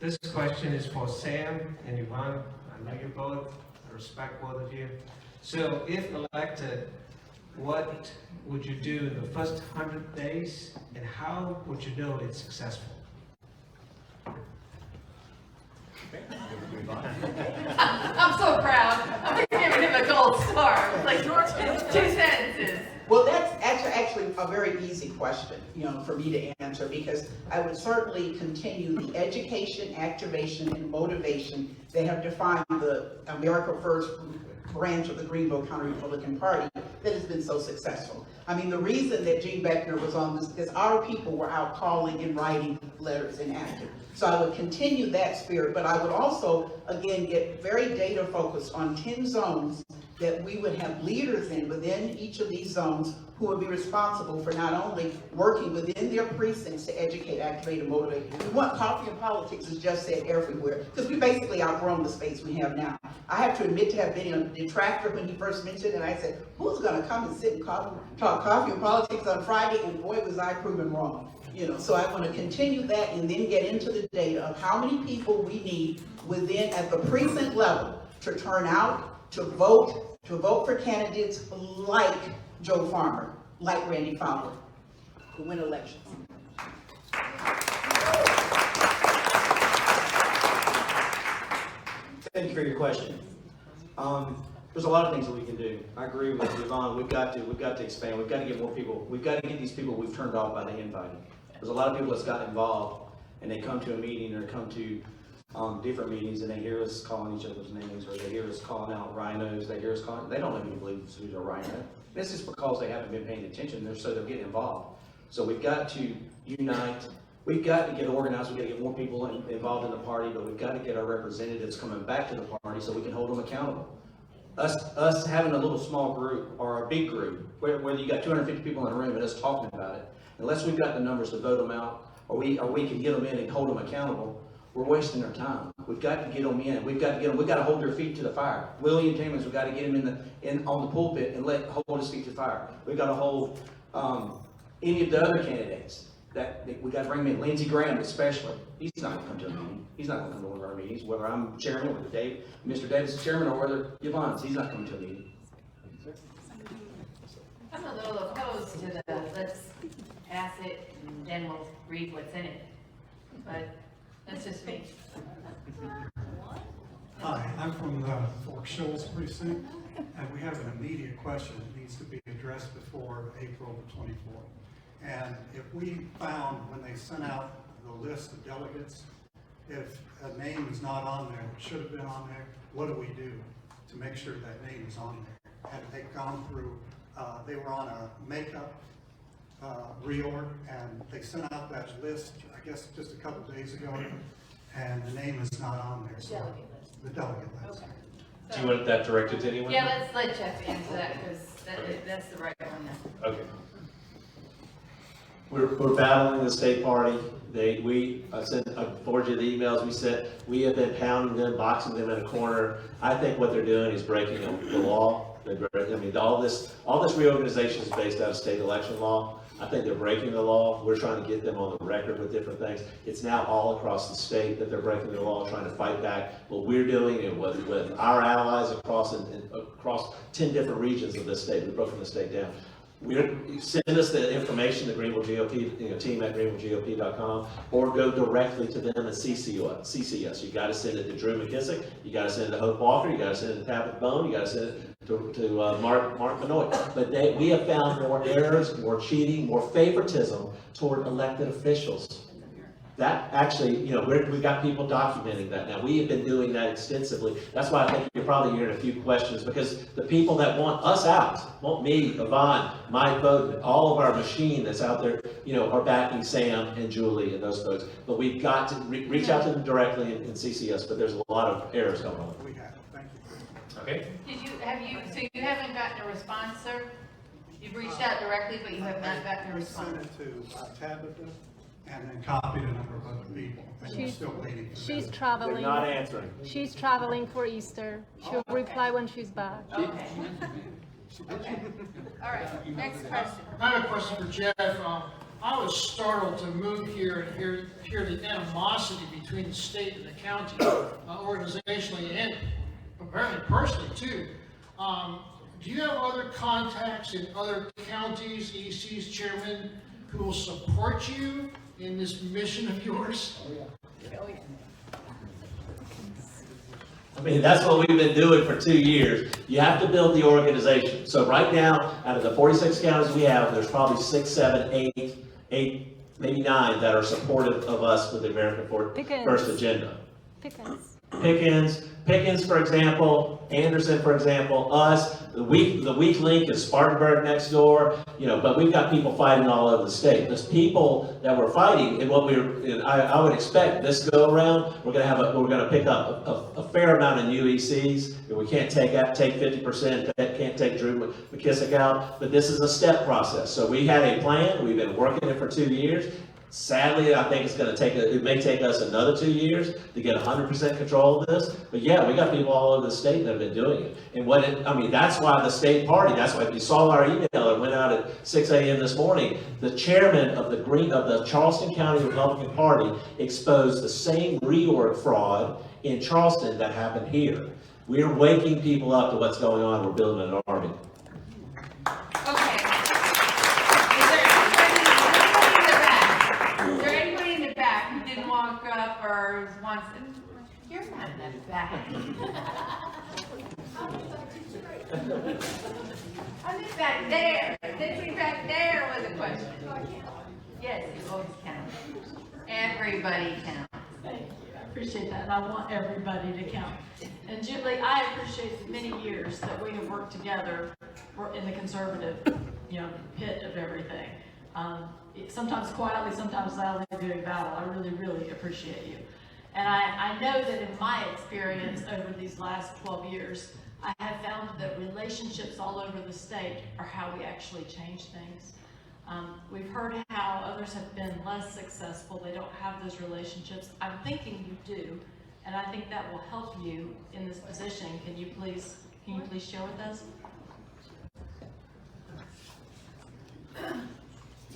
This question is for Sam and Yvonne. I know you both, I respect both of you. So if elected, what would you do in the first 100 days, and how would you know it's successful? I'm so proud. I'm giving him a gold star. Like, two sentences. Well, that's actually a very easy question, for me to answer, because I would certainly continue the education, activation, and motivation that have defined the America First branch of the Greenville County Republican Party that has been so successful. I mean, the reason that Gene Beckner was on this is our people were out calling and writing letters and active. So I would continue that spirit, but I would also, again, get very data focused on 10 zones that we would have leaders in within each of these zones who would be responsible for not only working within their precincts to educate, activate, and motivate. We want coffee and politics is just said everywhere, because we basically outgrown the space we have now. I have to admit to have been a detractor when he first mentioned it, and I said, who's going to come and sit and talk coffee and politics on Friday? And boy, was I proven wrong. So I want to continue that and then get into the data of how many people we need within, at the precinct level, to turn out, to vote for candidates like Joe Farmer, like Randy Fowler, who win elections. Thank you for your question. There's a lot of things that we can do. I agree with Yvonne. We've got to expand. We've got to get more people. We've got to get these people we've turned off by the inviting. There's a lot of people that's got involved, and they come to a meeting or come to different meetings, and they hear us calling each other's names, or they hear us calling out rhinos. They hear us calling. They don't even believe who's a rhino. This is because they haven't been paying attention. They're getting involved. So we've got to unite. We've got to get organized. We've got to get more people involved in the party, but we've got to get our representatives coming back to the party so we can hold them accountable. Us having a little small group or a big group, whether you got 250 people in a room and us talking about it, unless we've got the numbers to vote them out, or we can get them in and hold them accountable, we're wasting their time. We've got to get them in. We've got to hold their feet to the fire. William Timmons, we've got to get him on the pulpit and hold his feet to the fire. We've got to hold any of the other candidates. We got to bring them in. Lindsey Graham especially. He's not going to come to a meeting. He's not going to come to one of our meetings, whether I'm chairman, whether Mr. Davis is chairman, or whether Yvonne's. He's not coming to a meeting. I'm a little opposed to the let's pass it and then we'll read what's in it. But that's just me. Hi, I'm from the Fork Shoals precinct, and we have an immediate question that needs to be addressed before April the 24th. And if we found, when they sent out the list of delegates, if a name is not on there, that should have been on there, what do we do to make sure that name is on there? Had they gone through, they were on a makeup reorg, and they sent out that list, I guess, just a couple days ago, and the name is not on there. So the delegate list. Okay. Do you want that directed to anyone? Yeah, let's let Jeff answer that because that's the right one. Okay. We're battling the state party. I forwarded you the emails we sent. We have been pounding them, boxing them in a corner. I think what they're doing is breaking the law. All this reorganization is based out of state election law. I think they're breaking the law. We're trying to get them on the record with different things. It's now all across the state that they're breaking the law, trying to fight back. What we're doing and with our allies across 10 different regions of this state, we've broken the state down. Send us the information, the Greenville GOP, team at GreenvilleGOP.com, or go directly to them and CC us. You got to send it to Drew McKissick, you got to send it to Hope Walker, you got to send it to Tabitha Bone, you got to send it to Mark Benoit. But we have found more errors, more cheating, more favoritism toward elected officials. that actually, you know, we've got people documenting that now. We have been doing that extensively. That's why I think you're probably hearing a few questions, because the people that want us out, want me, Yvonne, Mike Voaden, all of our machine that's out there, you know, are backing Sam and Julie and those folks. But we've got to reach out to them directly and CC us, but there's a lot of errors going on. We have, thank you. Okay? So you haven't gotten a response, sir? You've reached out directly, but you have not gotten a We response? sent it to Tabitha and then copied a number of other people, and we're still waiting for them. She's traveling. They're not answering. She's traveling for Easter. She'll reply when she's back. Okay. Okay. All right, next question. I have a question for Jeff. I was startled to move here and hear the animosity between the state and the county, organizationally and apparently personally too. Do you have other contacts in other counties, ECs, chairman, who will support you in this mission of yours? Oh, yeah. I mean, that's what we've been doing for 2 years. You have to build the organization. So right now, out of the 46 counties we have, there's probably 6, 7, 8, maybe 9 that are supportive of us with the American First Agenda. Pickens, for example, Anderson, for example, us, the weak link is Spartanburg next door, you know, but we've got people fighting all over the state. There's people that we're fighting, and I would expect this go around, we're gonna pick up a fair amount of new ECs. We can't take 50%, can't take Drew McKissick out, but this is a step process. So we had a plan, we've been working it for 2 years. Sadly, I think it may take us another 2 years to get 100% control of this. But yeah, we got people all over the state that have been doing it. And that's why the state party, that's why if you saw our email, it went out at 6 a.m. this morning. The chairman of the Charleston County Republican Party exposed the same reorg fraud in Charleston that happened here. We're waking people up to what's going on. We're building an army. Or wants, you're not in the back. I'm just back there. Sitting back there was a question. Yes, it always counts. Everybody counts. Thank you. I appreciate that, and I want everybody to count. And Julie, I appreciate the many years that we have worked together in the conservative, pit of everything. Sometimes quietly, sometimes loudly doing battle. I really, really appreciate you. And I know that in my experience over these last 12 years, I have found that relationships all over the state are how we actually change things. We've heard how others have been less successful. They don't have those relationships. I'm thinking you do, and I think that will help you in this position. Can you please share with us?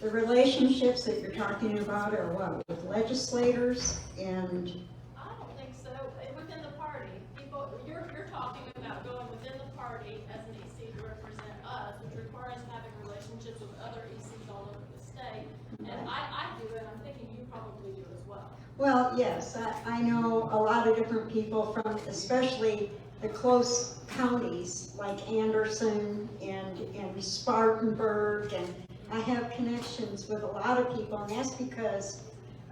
The relationships that you're talking about are what, with legislators and? I don't think so. Within the party, people, you're talking about going within the party as an EC to represent us, which requires having relationships with other ECs all over the state. And I do it. I'm thinking you probably do as well. Well, yes, I know a lot of different people from, especially the close counties like Anderson and Spartanburg, and I have connections with a lot of people, and that's because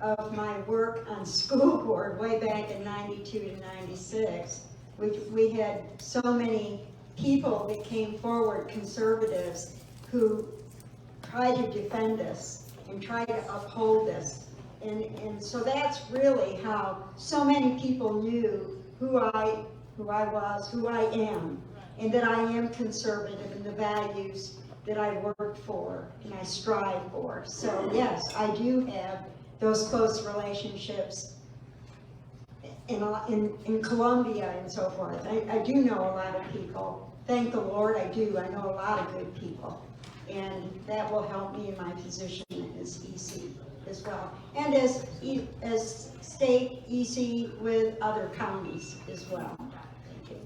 of my work on school board way back in 92 to 96. We had so many people that came forward, conservatives, who tried to defend us and tried to uphold us. And so that's really how so many people knew who I was, who I am, and that I am conservative in the values that I work for and I strive for. So yes, I do have those close relationships in Columbia and so forth. I do know a lot of people. Thank the Lord, I do. I know a lot of good people. And that will help me in my position as EC as well. And as state EC with other counties as well. Thank you.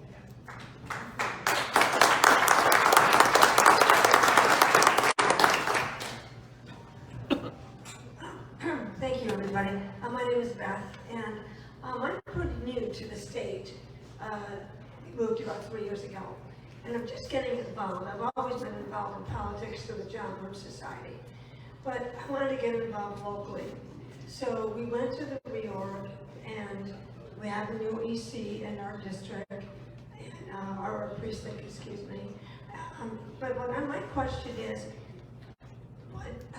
Thank you, everybody. My name is Beth, and I'm pretty new to the state. Moved about 3 years ago, and I'm just getting involved. I've always been involved in politics through the John Birch Society, but I wanted to get involved locally. So we went to the reorg, and we have a new EC in our district, our precinct, excuse me. But my question is,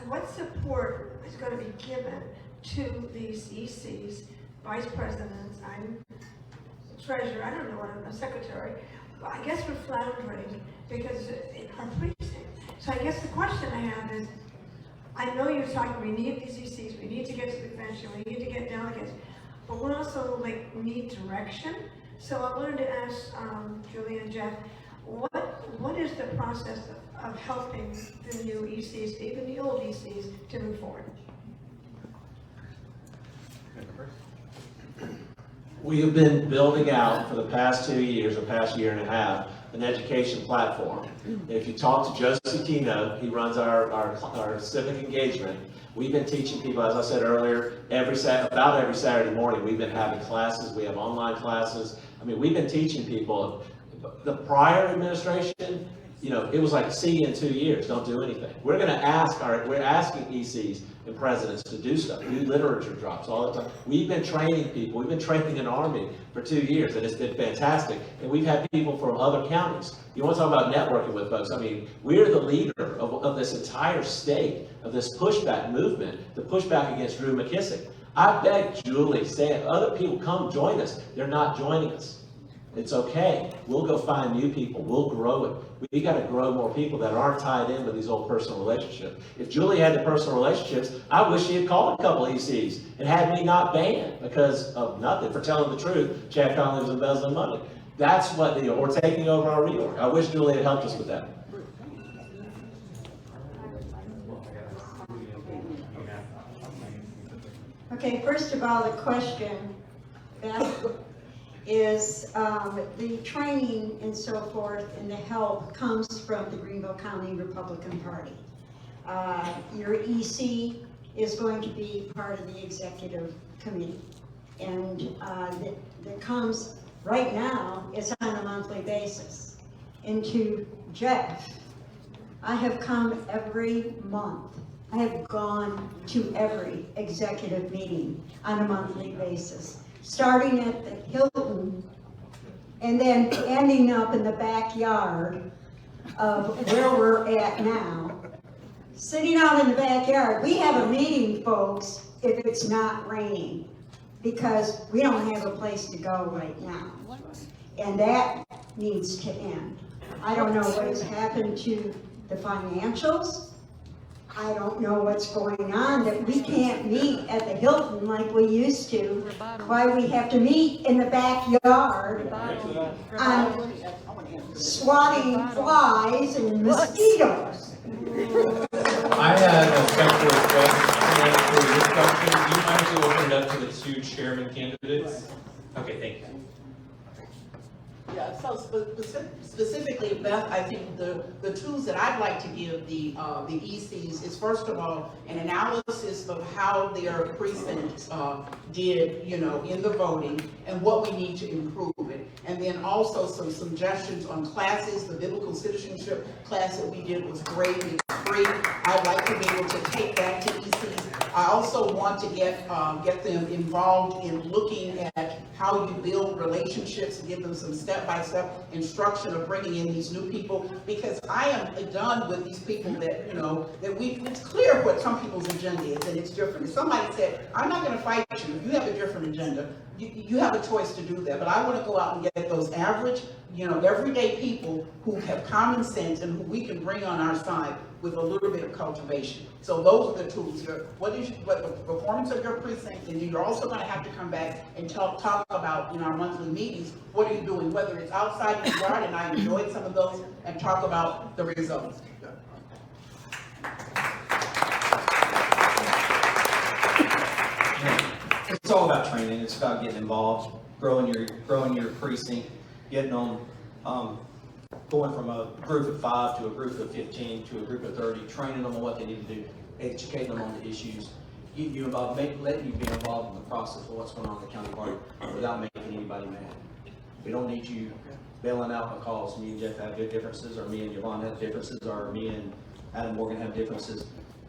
what support is going to be given to these ECs, vice presidents? I'm treasurer, I don't know what I'm a secretary. I guess we're floundering because in our precinct. So I guess the question I have is, I know you're talking, we need these ECs, we need to get to the convention, we need to get delegates, but we also need direction. So I wanted to ask Julie and Jeff, what is the process of helping the new ECs, even the old ECs, to move forward? We have been building out for the past 2 years, or past year and a half, an education platform. If you talk to Josie Tino, he runs our civic engagement. We've been teaching people, as I said earlier, about every Saturday morning. We've been having classes. We have online classes. I mean, we've been teaching people. The prior administration, it was like, see you in 2 years, don't do anything. We're asking ECs and presidents to do stuff, do literature drops all the time. We've been training people, we've been training an army for 2 years, and it's been fantastic. And we've had people from other counties. You want to talk about networking with folks? I mean, we're the leader of this entire state, of this pushback movement, the pushback against Drew McKissick. I beg Julie, say other people come join us. They're not joining us. It's okay. We'll go find new people. We'll grow it. We got to grow more people that aren't tied in with these old personal relationships. If Julie had the personal relationships, I wish she had called a couple ECs and had me not banned because of nothing, for telling the truth. Chad Conley was embezzling money. That's what, we're taking over our reorg. I wish Julie had helped us with that. Okay, first of all, the question, Beth, is the training and so forth and the help comes from the Greenville County Republican Party. Your EC is going to be part of the executive committee, and that comes right now, it's on a monthly basis. And to Jeff, I have come every month. I have gone to every executive meeting on a monthly basis, starting at the Hilton and then ending up in the backyard of where we're at now. Sitting out in the backyard, we have a meeting, folks, if it's not raining, because we don't have a place to go right now. And that needs to end. I don't know what has happened to the financials. I don't know what's going on, that we can't meet at the Hilton like we used to. Why we have to meet in the backyard on swatting flies and mosquitoes. I have a special request for this question. Do you mind to open it up to the 2 chairman candidates? Okay, thank you. Yeah, so specifically, Beth, I think the tools that I'd like to give the ECs is, first of all, an analysis of how their precincts did, in the voting and what we need to improve it. And then also some suggestions on classes. The biblical citizenship class that we did was great. It was free. I'd like to be able to take that to ECs. I also want to get them involved in looking at how you build relationships and give them some step-by-step instruction of bringing in these new people, because I am done with these people that, it's clear what some people's agenda is, and it's different. If somebody said, I'm not going to fight you, if you have a different agenda, you have a choice to do that, but I want to go out and get those average, everyday people who have common sense and who we can bring on our side with a little bit of cultivation. So those are the tools. What the performance of your precinct, and you're also going to have to come back and talk about in our monthly meetings, what are you doing, whether it's outside in the yard, and I enjoyed some of those, and talk about the results. It's all about training. It's about getting involved, growing your precinct, getting on, going from a group of 5 to a group of 15 to a group of 30, training them on what they need to do, educating them on the issues, getting you involved, letting you be involved in the process of what's going on in the county party without making anybody mad. We don't need you bailing out because me and Jeff have differences, or me and Yvonne have differences, or me and Adam Morgan have differences.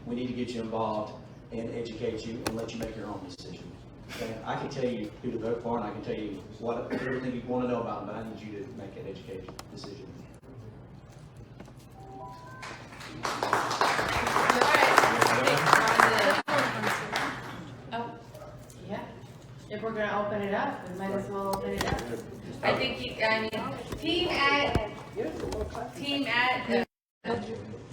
We need to get you involved and educate you and let you make your own decision. Okay? I can tell you who to vote for, and I can tell you everything you want to know about them, but I need you to make an educated decision. Oh, yeah. If we're gonna open it up, we might as well open it up. I think team at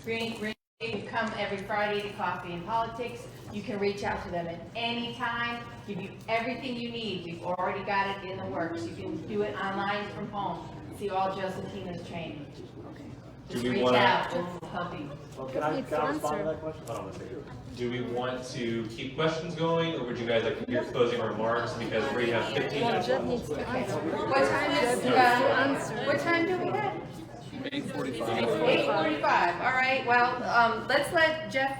Green you come every Friday to Coffee and Politics. You can reach out to them at any time, give you everything you need. You've already got it in the works. You can do it online from home. See all Josephtina's training. Just reach out, we'll help you. Well, can I respond to that question? Hold on a second. Do we want to keep questions going, or would you guys like to hear closing remarks, because we have 15 minutes left? What time do we have? 8:45. 8:45, all right, well, let's let Jeff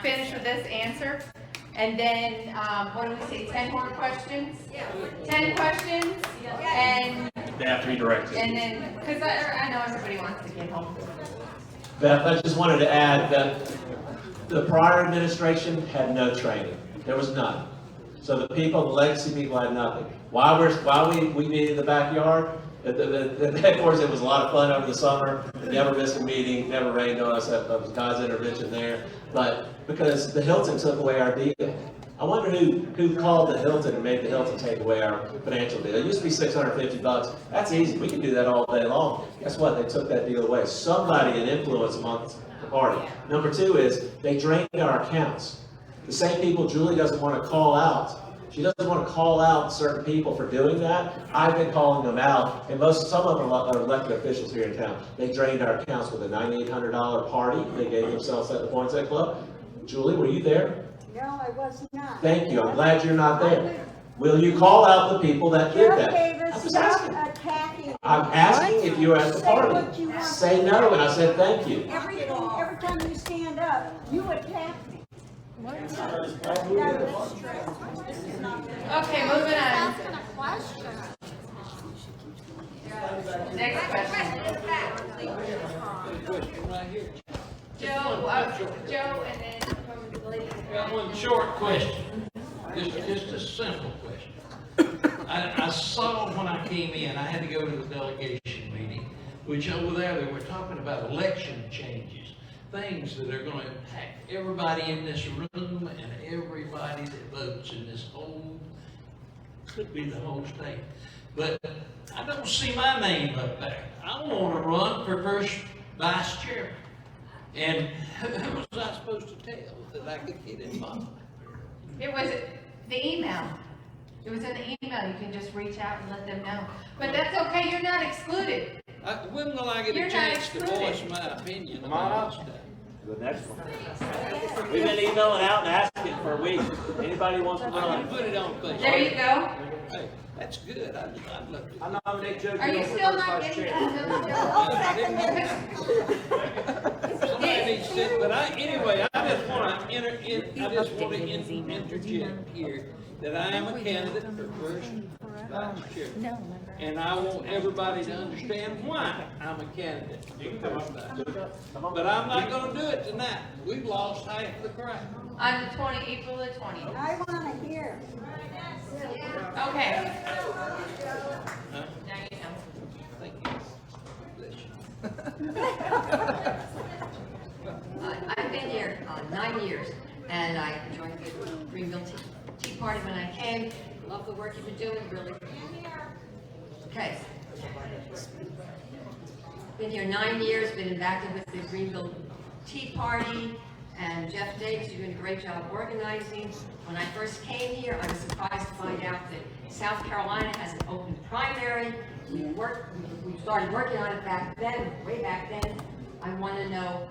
finish with this answer. And then, what do we say, 10 more questions? 10 questions, and They have to be directed. and then, because I know everybody wants to get home. Beth, I just wanted to add that the prior administration had no training. There was none. So the people, the legacy people had nothing. While we meet in the backyard, at the headquarters, it was a lot of fun over the summer. Never missed a meeting, never rained on us. That was God's intervention there. But because the Hilton took away our deal. I wonder who called the Hilton and made the Hilton take away our financial deal. It used to be $650. That's easy. We can do that all day long. Guess what? They took that deal away. Somebody in influence amongst the party. Number two is they drained our accounts. The same people Julie doesn't want to call out. She doesn't want to call out certain people for doing that. I've been calling them out, and some of them are elected officials here in town. They drained our accounts with a $9,800 party they gave themselves at the Poinsett Club. Julie, were you there? No, I was not. Thank you. I'm glad you're not there. Will you call out the people that did Jeff that? gave us attacking. I'm asking if you were at the party. Say no, and I said thank you. Every time you stand up, you attack me. Okay, moving on. Next question. Joe, and then from the lady. Got one short question, just a simple question. I saw when I came in, I had to go to the delegation meeting, which over there they were talking about election changes, things that are going to impact everybody in this room and everybody that votes in this whole, could be the whole state. But I don't see my name up there. I want to run for first vice chairman. And who was I supposed to tell that I could get involved? It was the email. It was in the email. You can just reach out and let them know. But that's okay. You're not excluded. When will I get a chance to voice my opinion about stuff? The next one. We've been emailing out and asking for a week. Anybody wants to I run? can put it on Facebook. There you go. Hey, that's good. I'd love to. I nominate Joe. Are you still not getting Somebody needs to, but anyway, I just want to interject here that I am a candidate for first vice chair. And I want everybody to understand why I'm a candidate for first vice chair. But I'm not going to do it tonight. We've lost half the crowd. On the April the 20th. I want to hear. Okay. Huh? Now you know. Thank you. I've been here 9 years, and I joined the Greenville Tea Party when I came. Love the work you've been doing, really. Okay. Been here 9 years, been active with the Greenville Tea Party, and Jeff Davis, you're doing a great job organizing. When I first came here, I was surprised to find out that South Carolina has an open primary. We started working on it back then, way back then. I want to know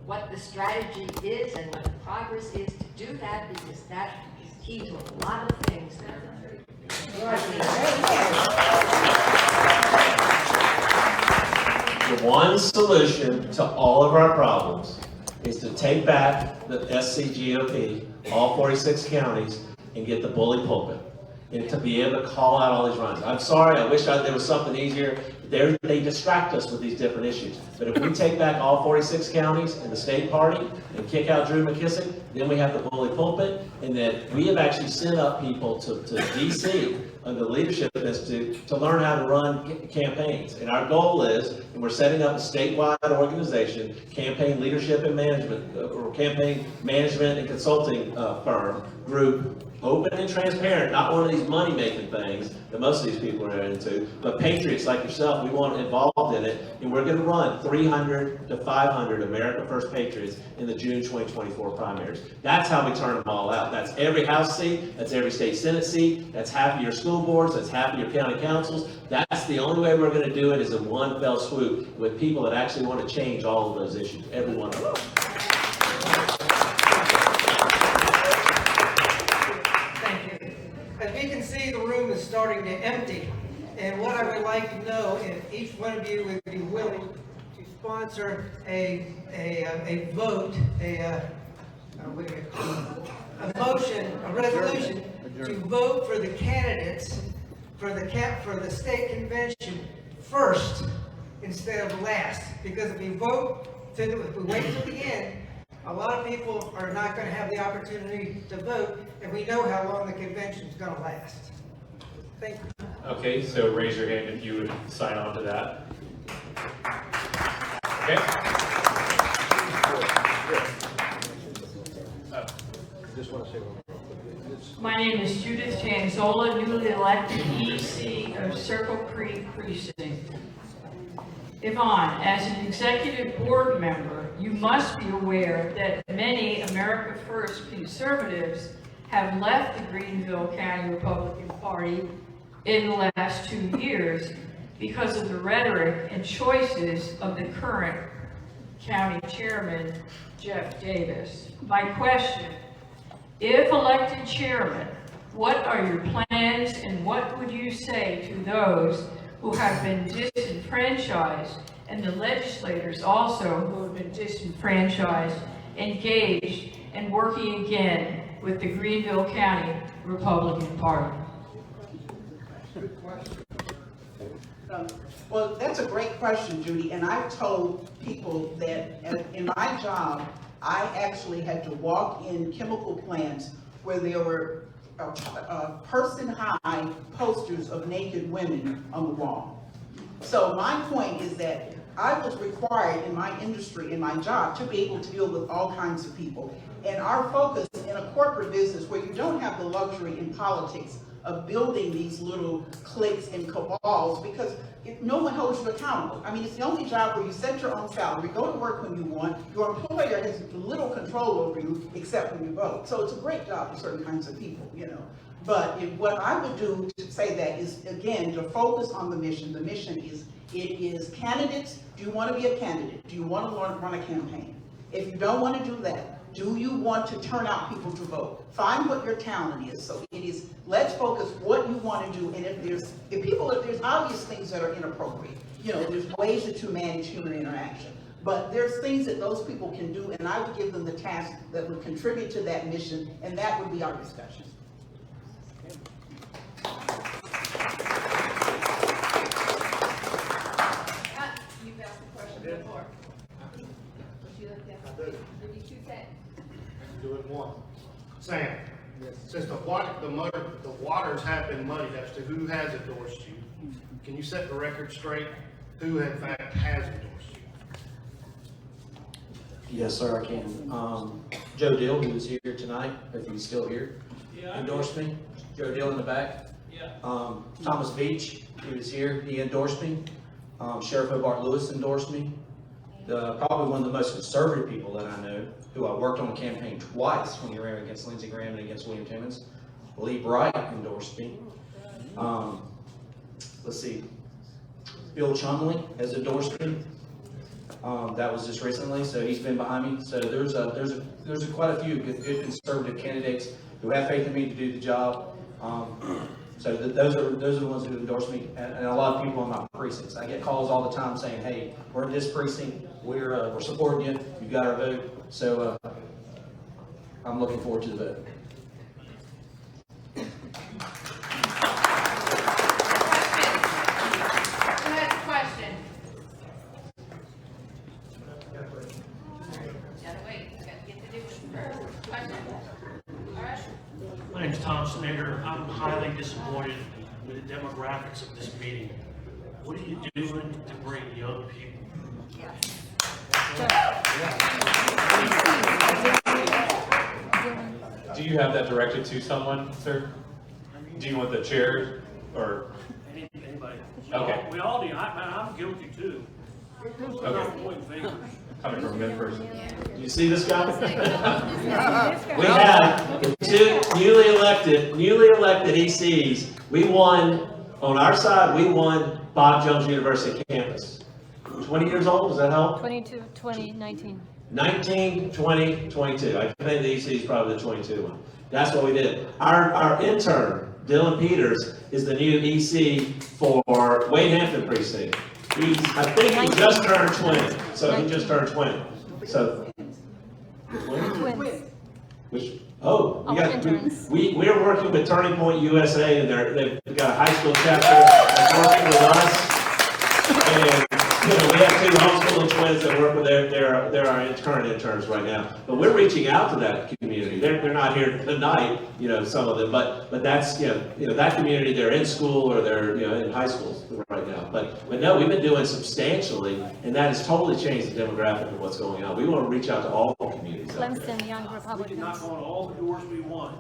what the strategy is and what the progress is to do that, because that is key to a lot of things that are The one solution to all of our problems is to take back the SCGOP, all 46 counties, and get the bully pulpit. and to be able to call out all these runs. I'm sorry, I wish there was something easier. They distract us with these different issues. But if we take back all 46 counties in the state party and kick out Drew McKissick, then we have the bully pulpit, and that we have actually sent up people to DC under the leadership of this to learn how to run campaigns. And our goal is, and we're setting up a statewide organization, campaign leadership and management, or campaign management and consulting firm group, open and transparent, not one of these money-making things that most of these people are into, but patriots like yourself, we want involved in it, and we're going to run 300 to 500 America First Patriots in the June 2024 primaries. That's how we turn them all out. That's every House seat, that's every state Senate seat, that's half of your school boards, that's half of your county councils. That's the only way we're going to do it, is in one fell swoop with people that actually want to change all of those issues, every one of them. As we can see, the room is starting to empty. And what I would like to know, if each one of you would be willing to sponsor a vote, a motion, a resolution to vote for the candidates for the state convention first instead of last. Because if we wait till the end, a lot of people are not going to have the opportunity to vote, and we know how long the convention is going to last. Thank you. Okay, so raise your hand if you would sign on to that. Okay. My name is Judith Chanzola, newly elected EC of Circle Creek Precinct. Yvonne, as an executive board member, you must be aware that many America First conservatives have left the Greenville County Republican Party in the last 2 years because of the rhetoric and choices of the current county chairman, Jeff Davis. My question, if elected chairman, what are your plans and what would you say to those who have been disenfranchised, and the legislators also who have been disenfranchised, engaged and working again with the Greenville County Republican Party? Well, that's a great question, Judy, and I've told people that in my job, I actually had to walk in chemical plants where there were person-high posters of naked women on the wall. So my point is that I was required in my industry, in my job, to be able to deal with all kinds of people. And our focus in a corporate business where you don't have the luxury in politics of building these little cliques and cabals, because no one holds you accountable. I mean, it's the only job where you set your own salary, go to work when you want, your employer has little control over you except when you vote. So it's a great job for certain kinds of people, you know. But what I would do to say that is, again, to focus on the mission. The mission is, it is candidates. Do you want to be a candidate? Do you want to run a campaign? If you don't want to do that, do you want to turn out people to vote? Find what your talent is. So it is, let's focus what you want to do. And if there's obvious things that are inappropriate, you know, there's ways that you manage human interaction. But there's things that those people can do, and I would give them the task that would contribute to that mission, and that would be our discussion. You've asked a question before. Would you like to ask? Give you 2 seconds. Do it one. Sam, since the waters have been muddied as to who has endorsed you, can you set the record straight? Who, in fact, has endorsed you? Yes, sir, I can. Joe Dill, who was here tonight, if he's still here, endorsed me. Joe Dill in the back. Thomas Beach, he was here, he endorsed me. Sheriff Hobart Lewis endorsed me. Probably one of the most conservative people that I know, who I worked on a campaign twice when he ran against Lindsey Graham and against William Timmons. Lee Bright endorsed me. Let's see, Bill Chumley has endorsed me. That was just recently, so he's been behind me. So there's quite a few good conservative candidates who have faith in me to do the job. So those are the ones who endorse me, and a lot of people in my precincts. I get calls all the time saying, "Hey, we're in this precinct. We're supporting you. You got our vote." So I'm looking forward to the vote. disappointed with the demographics of this meeting. What are you doing to bring young people? Do you have that directed to someone, sir? Do you want the chair or? Anybody? Okay. We all do. I'm guilty too. Okay. Pointing fingers. Coming from a person. You see this guy? We have the two newly elected ECs. We won, on our side, we won Bob Jones University campus. 20 years old, does that help? 22, 20, 19. 19, 20, 22. I think the EC is probably the 22 one. That's what we did. Our intern, Dylan Peters, is the new EC for Wade Hampton precinct. I think he just turned 20. So he just turned 20. So, Twins. which, oh, Interns. we're working with Turning Point USA, and they've got a high school chapter that's working with us. And we have two homeschooling twins that work with they're our current interns right now. But we're reaching out to that community. They're not here tonight, some of them, but that's that community. They're in school or they're in high schools right now. But no, we've been doing substantially, and that has totally changed the demographic of what's going on. We want to reach out to all communities. Clemson Young We Republicans. can knock on all the doors we want.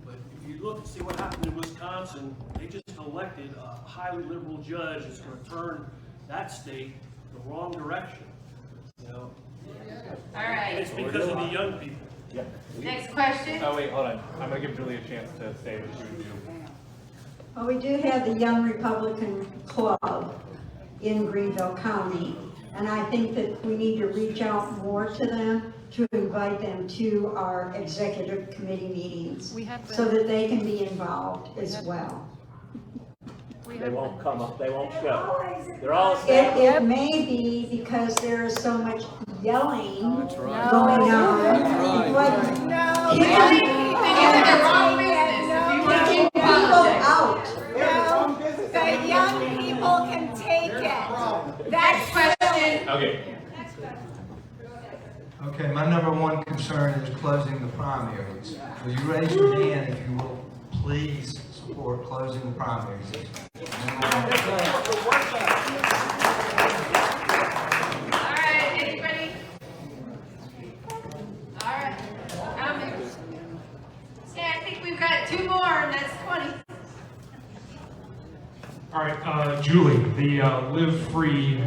But if you look and see what happened in Wisconsin, they just elected a highly liberal judge that's going to turn that state the wrong direction. All right. And it's because of the young people. Next question. Oh, wait, hold on. I'm going to give Julie a chance to say what she would do. Well, we do have the Young Republican Club in Greenville County, and I think that we need to reach out more to them to invite them to our executive committee meetings so that they can be involved as well. They won't come up. They won't show. They're all established. It may be because there is so much yelling going on. But kicking people out. The young people can take it. That's question. Okay. Okay, my number one concern is closing the primaries. Will you raise your hand if you will please support closing the primaries? All right, anybody? All right. Okay, I think we've got two more, and that's 20. All right, Julie, the Live Free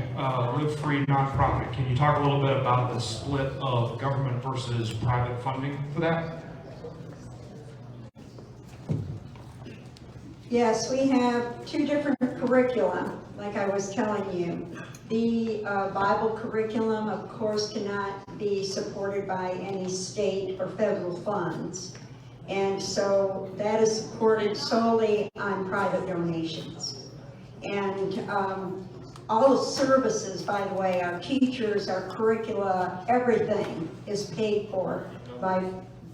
nonprofit. Can you talk a little bit about the split of government versus private funding for that? Yes, we have two different curricula, like I was telling you. The Bible curriculum, of course, cannot be supported by any state or federal funds. And so that is supported solely on private donations. And all the services, by the way, our teachers, our curricula, everything is paid for by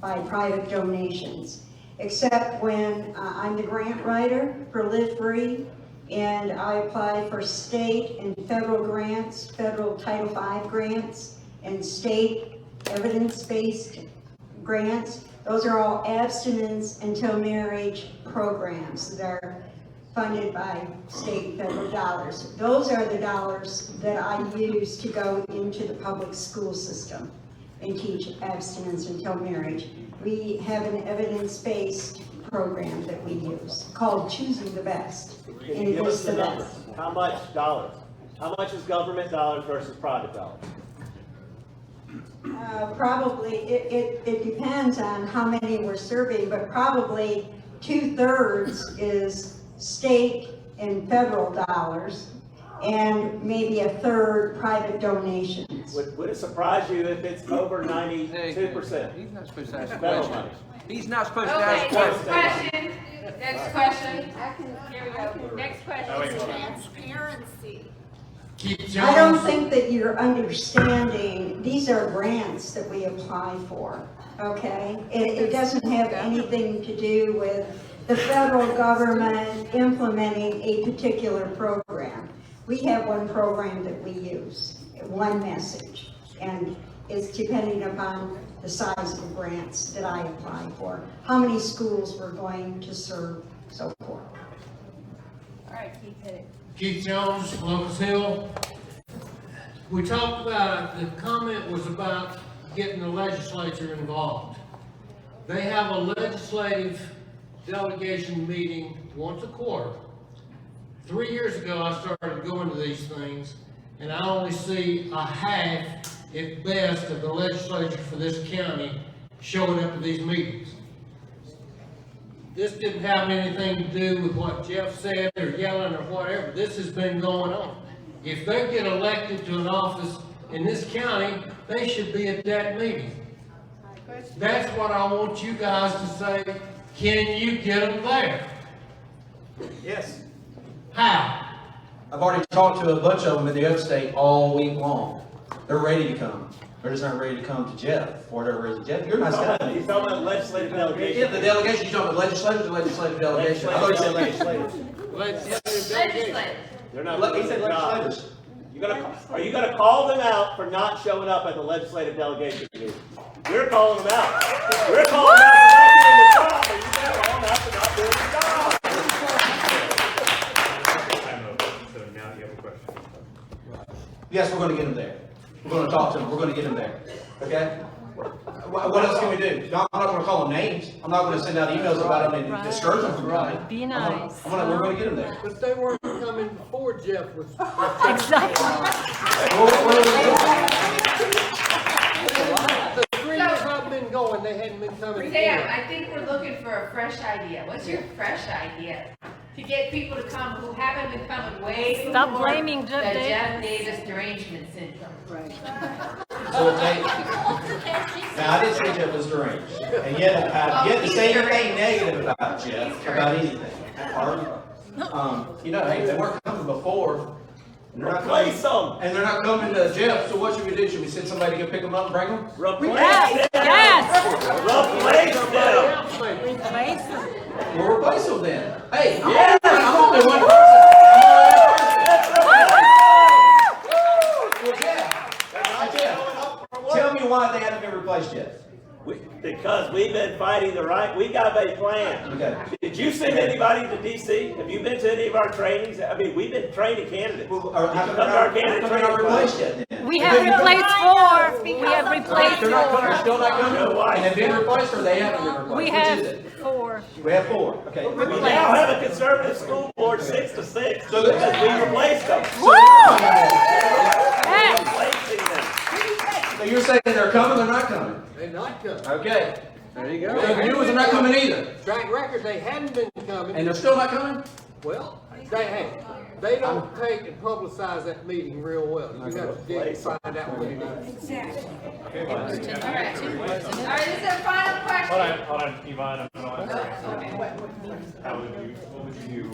private donations. Except when I'm the grant writer for Live Free, and I apply for state and federal grants, federal Title V grants, and state evidence-based grants. Those are all abstinence until marriage programs that are funded by state and federal dollars. Those are the dollars that I use to go into the public school system and teach abstinence until marriage. We have an evidence-based program that we use called Choosing the Best. Can you give us the numbers? How much dollars? How much is government dollars versus private dollars? Probably, it depends on how many we're serving, but probably 2/3 is state and federal dollars, and maybe 1/3 private donations. Would it surprise you if it's over 92%? He's not supposed to ask Federal questions. money. He's not supposed to Okay, ask next questions. question. Next question. Here we go. Next question. Transparency. I don't think that you're understanding, these are grants that we apply for, okay? It doesn't have anything to do with the federal government implementing a particular program. We have one program that we use, one message, and it's depending upon the size of the grants that I apply for, how many schools we're going to serve, so forth. right, Keith, hit it. Keith Jones, Locust Hill. We talked about, the comment was about getting the legislature involved. They have a legislative delegation meeting once a quarter. 3 years ago, I started going to these things, and I only see a half, at best, of the legislature for this county showing up to these meetings. This didn't have anything to do with what Jeff said or yelling or whatever. This has been going on. If they get elected to an office in this county, they should be at that meeting. That's what I want you guys to say. Can you get them there? Yes. How? I've already talked to a bunch of them in the upstate all week long. They're ready to come. They're just not ready to come to Jeff. Or they're ready to Jeff. You're not saying He's talking about legislative delegation. Yeah, the delegation. You talking about legislators or legislative delegation? I thought you said legislators. Legislative. They're not. He said legislators. Are you gonna call them out for not showing up at the legislative delegation meeting? We're calling them out. We're calling them out for not doing the job, but you gotta call them out for not doing the job. So now you have a question. Yes, we're going to get them there. We're going to talk to them. We're going to get them there. Okay? What else can we do? I'm not going to call them names. I'm not going to send out emails about them and discourage them from coming. Be nice. We're going to get them there. But they weren't coming before Jeff was. The 3 years I've been going, they hadn't been coming. Sam, I think we're looking for a fresh idea. What's your fresh idea? To get people to come who haven't been coming way Stop before blaming Jeff the Davis. Jeff Davis derangement syndrome. Right. So, now, I didn't say Jeff was deranged. And yet to say anything negative about Jeff, about anything. You know, hey, they weren't coming before. And they're not Replace coming, them. and they're not coming to Jeff, so what should we do? Should we send somebody to go pick them up and bring them? Replace Yes. them. Replace them. We'll replace them then. Hey, Yeah. I'm only one person. Tell me why they haven't been replaced yet. Because we've been fighting the right, we got a plan. Okay. Did you send anybody to DC? Have you been to any of our trainings? I mean, we've been training candidates. Did you come to our candidate They're not training? replaced yet then. We have replaced 4. We have replaced They're not coming, they're 4. still not coming. No, why? And they've been replaced or they haven't been replaced? We Which have is it? 4. We have 4. Okay. We now have a conservative school board 6 to 6. So because we replaced them. Woo! Replacing them. So you're saying they're coming, they're not coming? They're not coming. Okay. There you go. The new ones are not coming either. Track record, they hadn't been coming. And they're still not coming? Well, they don't take and publicize that meeting real well. You have to dig and find out what it is. Exactly. All right, this is our final question. Hold on, Yvonne, I'm going to answer. What would you do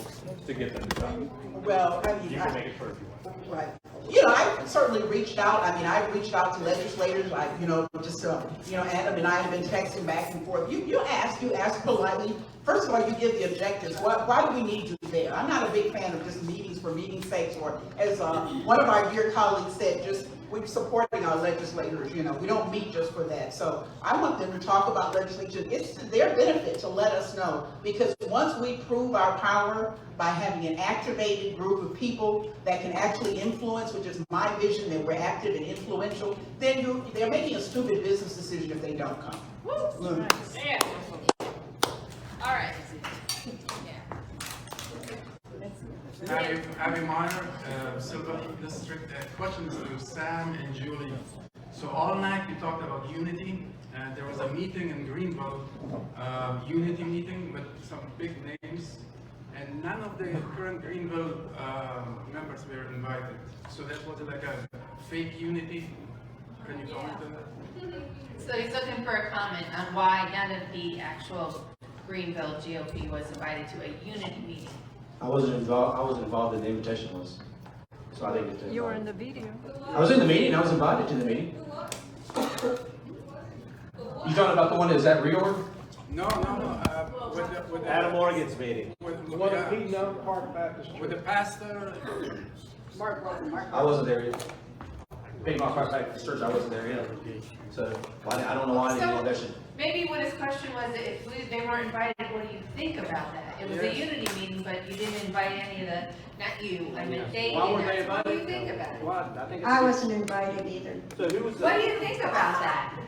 to get them to come? Well, I mean, You can make it short if you want. right. You know, I certainly reached out. I mean, I reached out to legislators, like, you know, just, Adam and I have been texting back and forth. You ask politely. First of all, you give the objectives. Why do we need you there? I'm not a big fan of just meetings for meeting's sake, or as one of our dear colleagues said, just we're supporting our legislators, you know, we don't meet just for that. So I want them to talk about legislation. It's to their benefit to let us know, because once we prove our power by having an activated group of people that can actually influence, which is my vision, that we're active and influential, then they're making a stupid business decision if they don't come. Yeah. All right. Abby Minor, Silver District. Questions to Sam and Julie. So all night we talked about unity. There was a meeting in Greenville, unity meeting with some big names, and none of the current Greenville members were invited. So that was like a fake unity. Can you comment on that? So he's looking for a comment on why none of the actual Greenville GOP was invited to a unity meeting. I wasn't involved in the invitation list. So I didn't get to. You were in the video. I was in the meeting. I was invited to the meeting. You talking about the one that's at reorg? No. With the Adam Morgan's meeting. With the pastor. I wasn't there yet. Being my part back to church, I wasn't there yet. So I don't know why I didn't get invitation. Maybe what his question was, if they weren't invited, what do you think about that? It was a unity meeting, but you didn't invite invite any of the, not you, I mean, they, Why weren't they what do you invited? think about it? Well, I think it's. I wasn't invited either. So who was What do you think about that?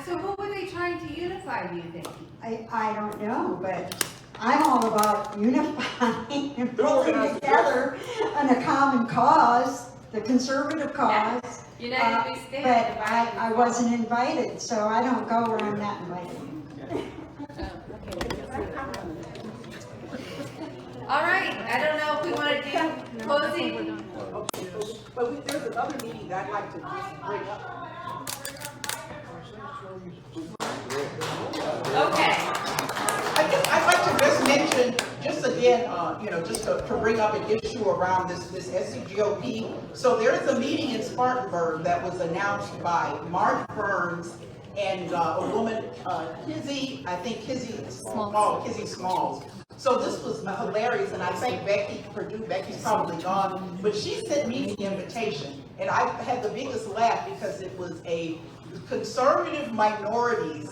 So what were they trying to unify, do you think? I don't know, but I'm all about unifying and pulling together on a common cause, the conservative cause. United we stand, But divided we I fall. wasn't invited, so I don't go where I'm not invited. All right, I don't know if we want to do closing. But there's another meeting that I'd like to just bring up. Okay. I'd like to just mention, just again, just to bring up an issue around this SCGOP. So there is a meeting in Spartanburg that was announced by Mark Burns and a woman, Kizzy Smalls. So this was hilarious, and I thank Becky Purdue. Becky's probably gone, but she sent me the invitation, and I had the biggest laugh because it was a conservative minorities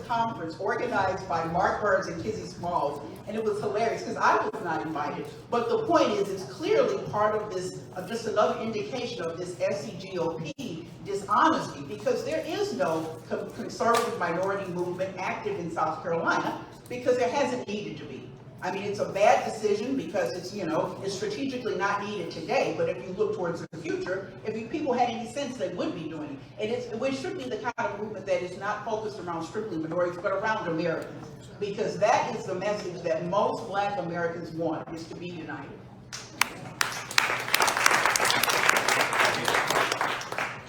conference organized by Mark Burns and Kizzy Smalls, and it was hilarious because I was not invited. But the point is, it's clearly part of this, just another indication of this SCGOP dishonesty, because there is no conservative minority movement active in South Carolina because there hasn't needed to be. I mean, it's a bad decision because it's, it's strategically not needed today, but if you look towards the future, if people had any sense, they would be doing it. And it should be the kind of movement that is not focused around strictly minorities, but around Americans, because that is the message that most Black Americans want, is to be united.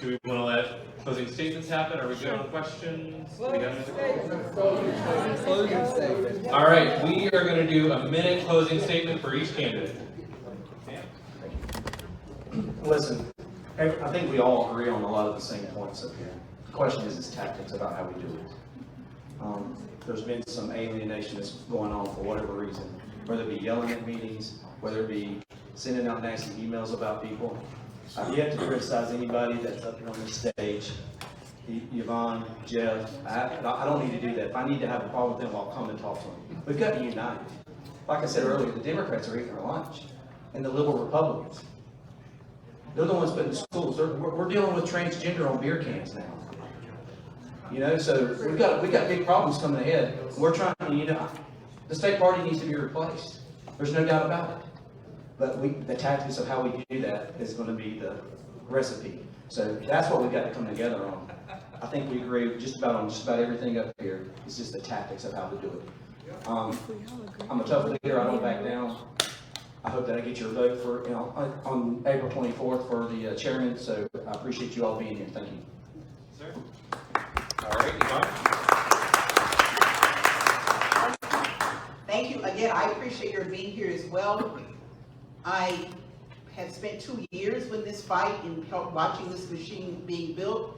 Do we want to let closing statements happen? Are we good on questions? Do we have anything? All right, we are going to do a minute closing statement for each candidate. Listen, I think we all agree on a lot of the same points up here. The question is tactics about how we do it. There's been some alienation that's going on for whatever reason, whether it be yelling at meetings, whether it be sending out nasty emails about people. I've yet to criticize anybody that's up here on the stage. Yvonne, Jeff, I don't need to do that. If I need to have a problem with them, I'll come and talk to them. We've got to unite. Like I said earlier, the Democrats are eating their lunch, and the liberal Republicans. They're the ones putting the schools. We're dealing with transgender on beer cans now. So we've got big problems coming ahead. We're trying to unite. The state party needs to be replaced. There's no doubt about it. But the tactics of how we do that is going to be the recipe. So that's what we've got to come together on. I think we agree on just about everything up here. It's just the tactics of how to do it. I'm a tough leader. I don't back down. I hope that I get your vote for on April 24th for the chairman. So I appreciate you all being here. Thank you. Sir. All right, Yvonne. Thank you again. I appreciate your being here as well. I have spent 2 years with this fight and watching this machine being built.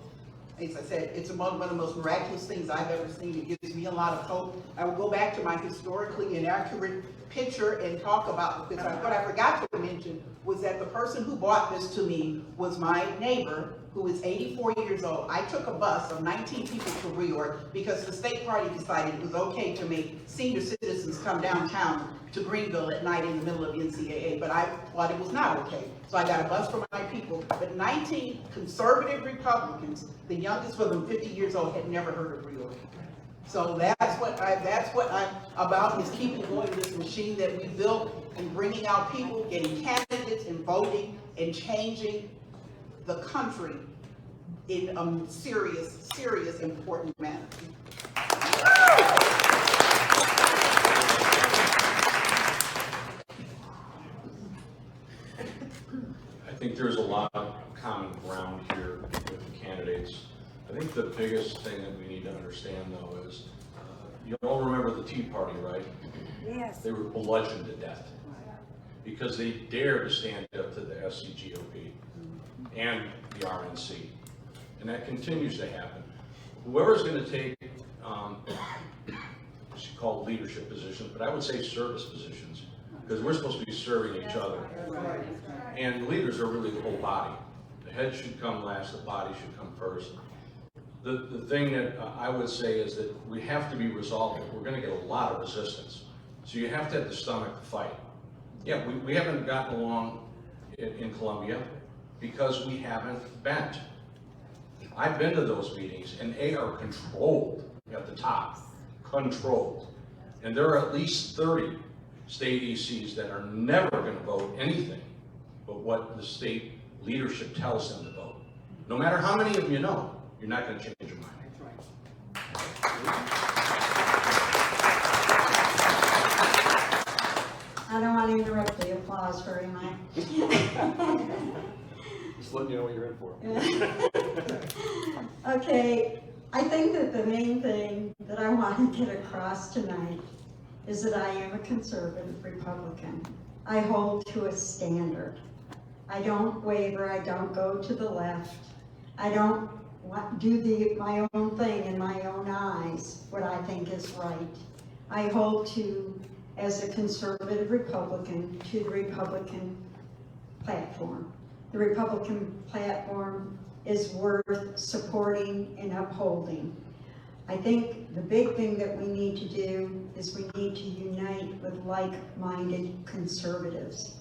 As I said, it's one of the most miraculous things I've ever seen. It gives me a lot of hope. I will go back to my historically inaccurate picture and talk about, because what I forgot to mention was that the person who bought this to me was my neighbor, who is 84 years old. I took a bus of 19 people to reorg because the state party decided it was okay to make senior citizens come downtown to Greenville at night in the middle of NCAA, but I thought it was not okay. So I got a bus for my people, but 19 conservative Republicans, the youngest of them 50 years old, had never heard of reorg. So that's what I'm about, is keeping going this machine that we built and bringing out people, getting candidates and voting and changing the country in a serious, important manner. I think there's a lot of common ground here with the candidates. I think the biggest thing that we need to understand, though, is you all remember the Tea Party, right? Yes. They were bludgeoned to death because they dared to stand up to the SCGOP and the RNC, and that continues to happen. Whoever's going to take, what you call leadership positions, but I would say service positions, because we're supposed to be serving each other. And leaders are really the whole body. The head should come last, the body should come first. The thing that I would say is that we have to be resolved. We're going to get a lot of resistance. So you have to have the stomach to fight. Yeah, we haven't gotten along in Columbia because we haven't bent. I've been to those meetings and they are controlled at the top, controlled. And there are at least 30 state ECs that are never going to vote anything but what the state leadership tells them to vote. No matter how many of you know, you're not going to change your mind. I don't want to interrupt the applause very much. Just letting you know what you're in for. Okay, I think that the main thing that I want to get across tonight is that I am a conservative Republican. I hold to a standard. I don't waver, I don't go to the left. I don't do my own thing in my own eyes, what I think is right. I hold to, as a conservative Republican, to the Republican platform. The Republican platform is worth supporting and upholding. I think the big thing that we need to do is we need to unite with like-minded conservatives,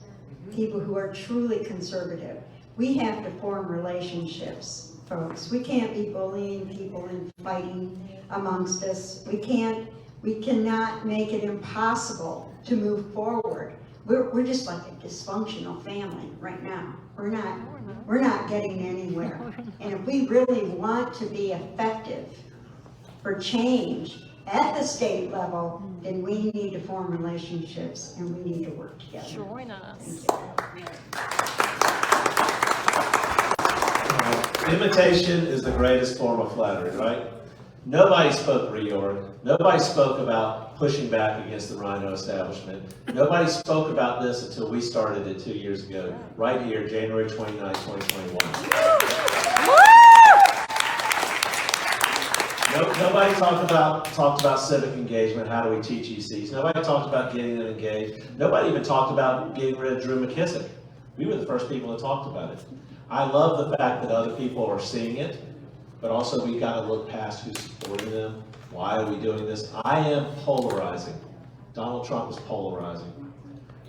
people who are truly conservative. We have to form relationships, folks. We can't be bullying people and fighting amongst us. We cannot make it impossible to move forward. We're just like a dysfunctional family right now. We're not getting anywhere. And if we really want to be effective for change at the state level, then we need to form relationships and we need to work together. Join us. Imitation is the greatest form of flattery, right? Nobody spoke reorg. Nobody spoke about pushing back against the Rhino establishment. Nobody spoke about this until we started it 2 years ago, right here, January 29, 2021. Nobody talked about civic engagement. How do we teach ECs? Nobody talked about getting them engaged. Nobody even talked about getting rid of Drew McKissick. We were the first people that talked about it. I love the fact that other people are seeing it, but also we got to look past who's supporting them. Why are we doing this? I am polarizing. Donald Trump is polarizing.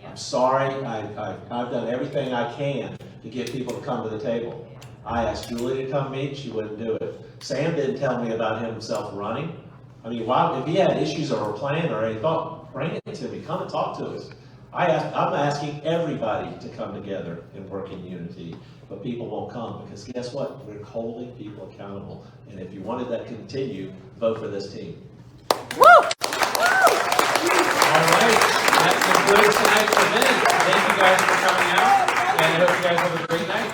I'm sorry. I've done everything I can to get people to come to the table. I asked Julie to come meet. She wouldn't do it. Sam didn't tell me about himself running. I mean, if he had issues or a plan or any thought, bring it to me. Come and talk to us. I'm asking everybody to come together and work in unity, but people won't come because guess what? We're holding people accountable. And if you wanted that to continue, vote for this team. Woo! All right, that concludes tonight's event. Thank you guys for coming out, and I hope you guys have a great night.